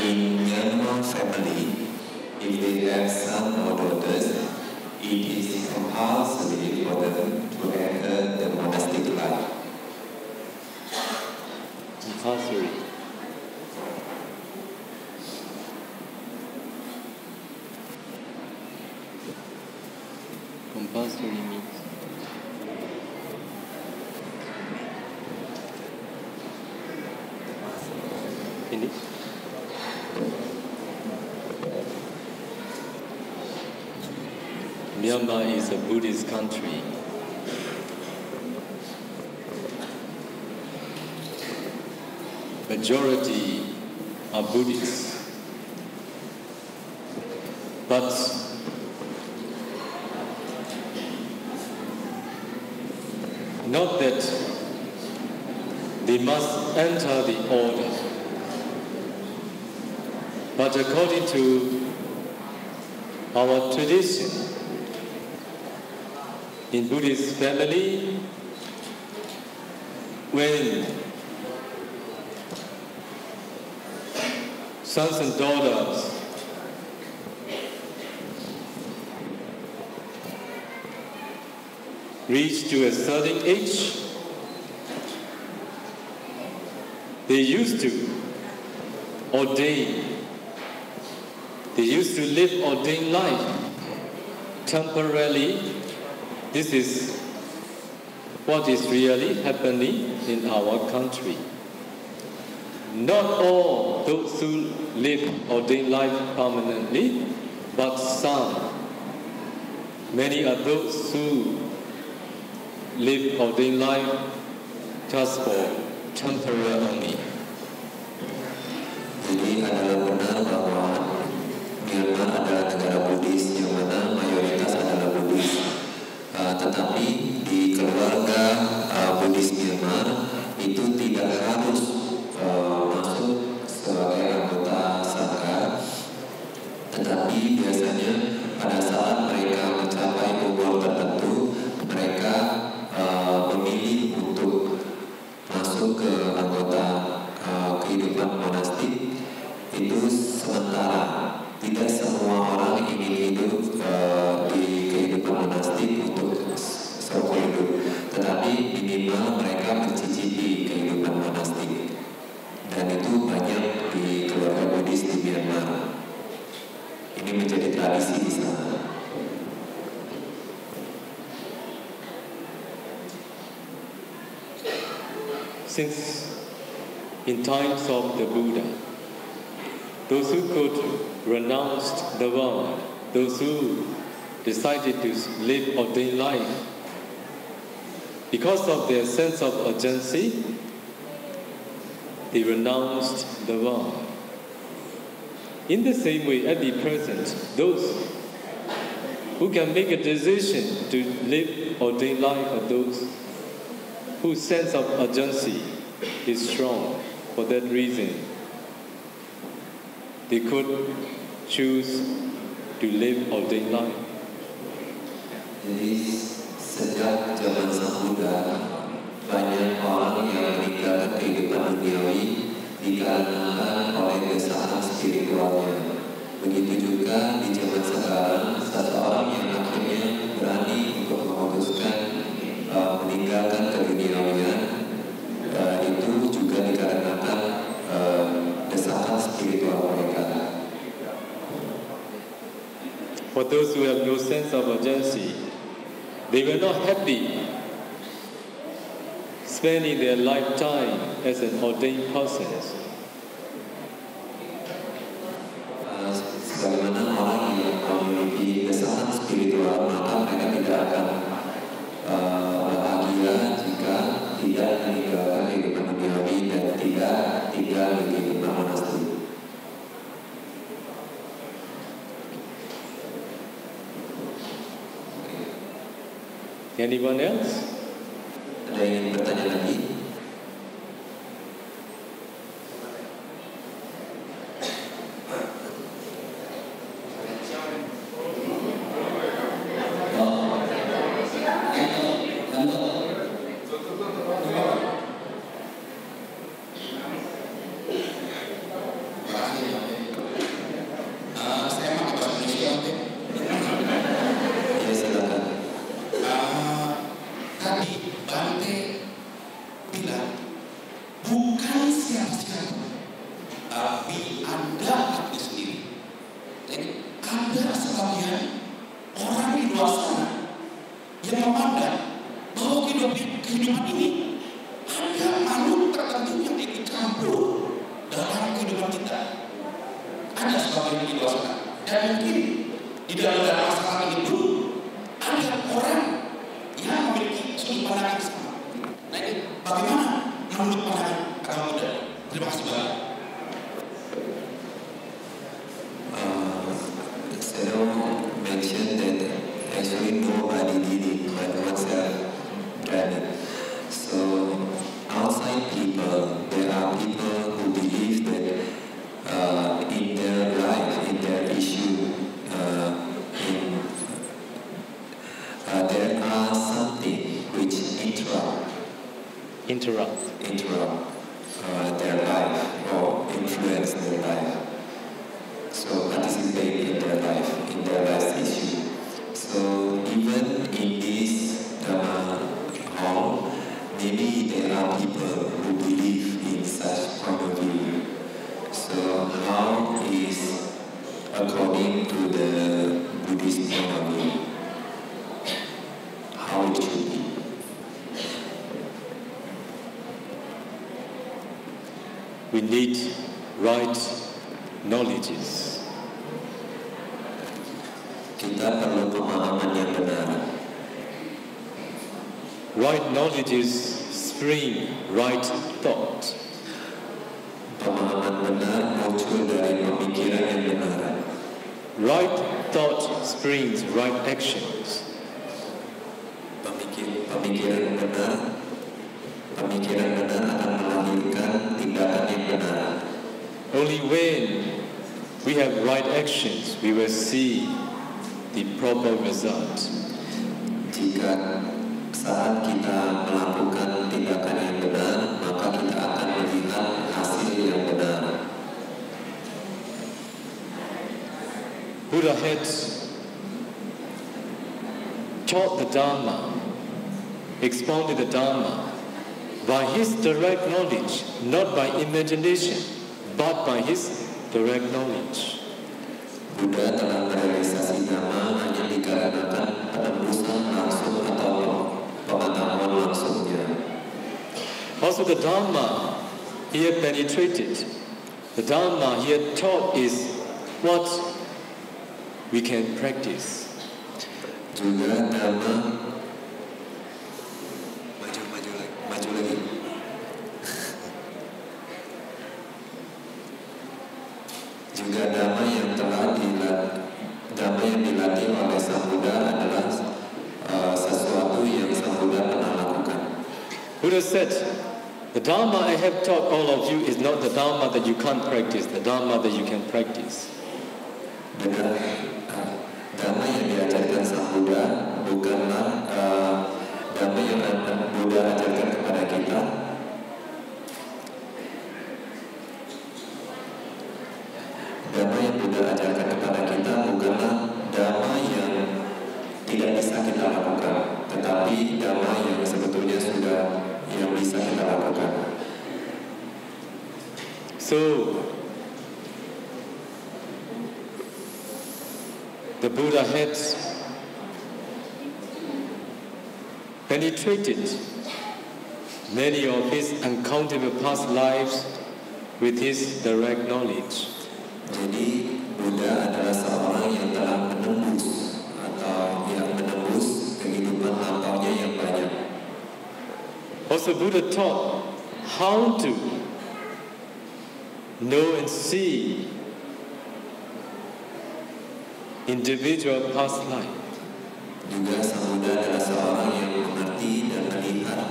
in Myanmar family, if they have son or daughters, it is compulsory for them to enter the monastic life. Compulsory. Compulsory means finish. Myanmar is a Buddhist country. Majority are Buddhists, but not that they must enter the order, but according to our tradition, in Buddhist family, when sons and daughters reach to a certain age, they used to ordain, they used to live ordained life temporarily. This is what is really happening in our country. Not all those who live ordained life permanently, but some. Many are those who live ordained life just for temporary only. Jadi adalah benar bahwa Myanmar adalah negara Buddhis yang mana mayoritas adalah Buddhis. Tetapi di keluarga Buddhis Myanmar itu tidak harus masuk sebagai anggota sangha. since in times of the Buddha. Those who could renounce the world, those who decided to live ordained life, because of their sense of urgency, they renounced the world. In the same way, at the present, those who can make a decision to live ordained life are those whose sense of urgency is strong. For that reason, they could choose to live ordained life. Jadi sejak zaman Sang Buddha, banyak orang yang meninggalkan kehidupan duniawi dikarenakan oleh desakan spiritualnya. Begitu juga di zaman sekarang, seseorang yang akhirnya berani untuk memutuskan meninggalkan keduniawian itu juga dikarenakan desakan spiritual mereka. For those who have no sense of urgency, they were not happy spending their lifetime as an ordained person. Sebagaimana orang yang memiliki desakan spiritual, maka mereka tidak akan bahagia jika tidak meninggalkan kehidupan duniawi dan tidak tinggal di kehidupan monastik. Anyone else? Ada yang bertanya lagi? Interrupt their life or influence their life. So participate in their life, in their life's issue. So even in this hall, maybe there are people who believe in such point of view. So how is, according to the Buddhist point of view, how it should be? We need right knowledges. Kita perlu pemahaman yang benar. Right knowledges spring right thought. Pemahaman benar muncul dari pemikiran yang benar. Right thought springs right actions. Pemikiran benar akan melahirkan tindakan yang benar. Only when we have right actions, we will see the proper result. Jika saat kita melakukan tindakan yang benar, maka kita akan melihat hasil yang benar. Buddha had taught the Dharma, expounded the Dharma by his direct knowledge, not by imagination, but by his direct knowledge. Buddha telah merealisasi Dhamma hanya dikarenakan penembusan langsung atau pengetahuan langsungnya. Also the Dharma he had penetrated. The Dharma he had taught is what we can practice. Juga Dharma maju lagi. Juga Dhamma yang dilatih oleh Sang Buddha adalah sesuatu yang Sang Buddha pernah lakukan. Buddha said, the Dharma I have taught all of you is not the Dharma that you can't practice, the Dharma that you can practice. Dhamma yang diajarkan Sang Buddha bukanlah Dhamma yang Buddha ajarkan kepada kita. Dhamma yang Buddha ajarkan kepada kita bukanlah Dhamma yang tidak bisa kita lakukan, tetapi Dhamma yang sebetulnya sudah yang bisa kita lakukan. So, the Buddha had penetrated many of his uncountable past lives with his direct knowledge. Jadi Buddha adalah seorang yang telah menembus atau yang menembus kehidupan lampaunya yang banyak. Also, Buddha taught how to know and see individual past life. Juga Sang Buddha adalah seorang yang mengerti dan melihat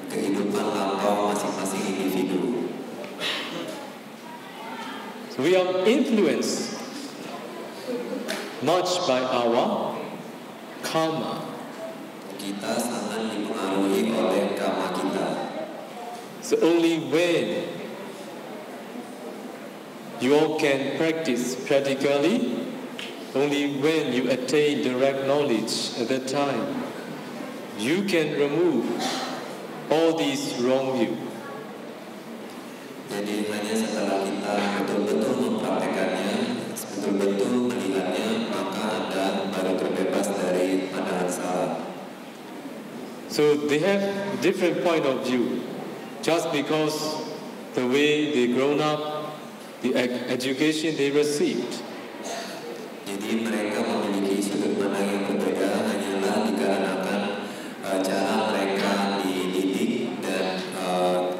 kehidupan lampau masing-masing individu. So we are influenced much by our karma. Kita sangat dipengaruhi oleh karma kita. So only when you all can practice practically, only when you attain direct knowledge at that time, you can remove all these wrong views. Jadi hanya setelah kita betul-betul mempraktekannya, betul-betul melihatnya, maka Anda baru terbebas dari pandangan salah. So they have different point of view. Just because the way they grown up, the education they received. Jadi mereka memiliki sudut pandang yang berbeda hanyalah dikarenakan cara mereka dididik dan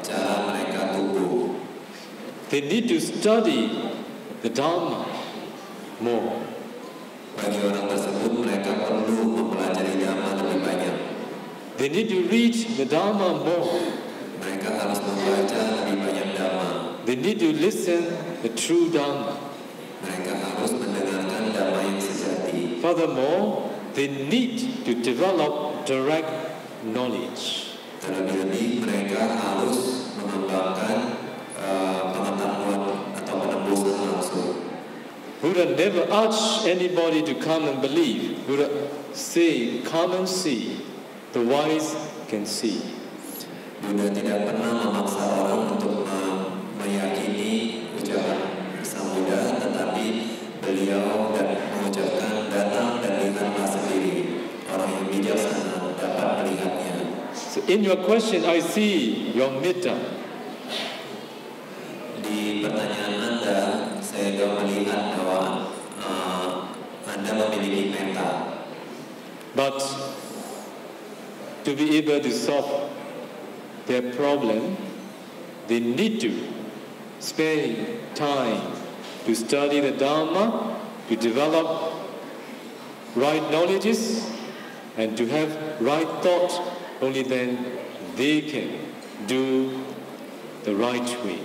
cara mereka tumbuh. They need to study the Dharma more. Bagi orang tersebut mereka perlu mempelajari Dhamma lebih banyak. They need to read the Dharma more. Mereka harus membaca lebih banyak Dhamma. They need to listen the true Dharma. Mereka harus mendengarkan Dhamma yang sejati. Furthermore, they need to develop direct knowledge. Terlebih-lebih mereka harus mengembangkan pengetahuan atau penembusan langsung. Buddha never asked anybody to come and believe. Buddha say, come and see. The wise can see. Buddha tidak pernah memaksa orang untuk meyakini ucapan Sang Buddha, tetapi beliau mengucapkan datang dan lihatlah sendiri. Orang yang bijaksana dapat melihatnya. So in your question, I see your metta. Di pertanyaan Anda, saya juga melihat bahwa Anda memiliki metta. But to be able to solve their problem, they need to spend time to study the Dharma, to develop right knowledges, and to have right thought. Only then they can do the right way.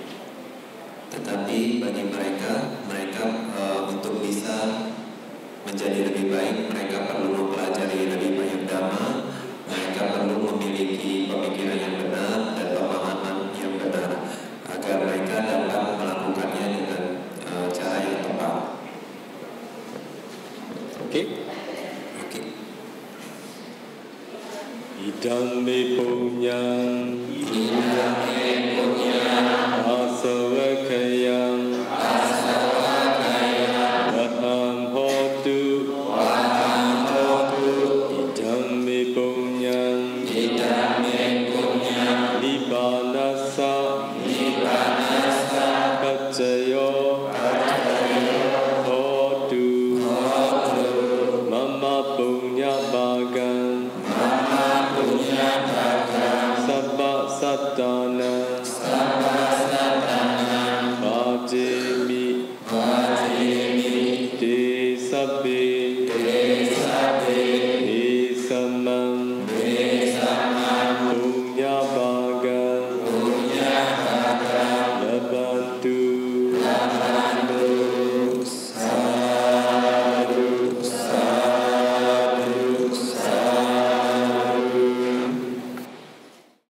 Tetapi bagi mereka untuk bisa menjadi lebih baik, mereka perlu mempelajari lebih banyak Dhamma. Mereka perlu memiliki pemikiran yang benar dan pemahaman yang benar agar mereka dapat melakukannya dengan cara yang tepat. Okay? Oke. Idam me punyam. Idam me punyam.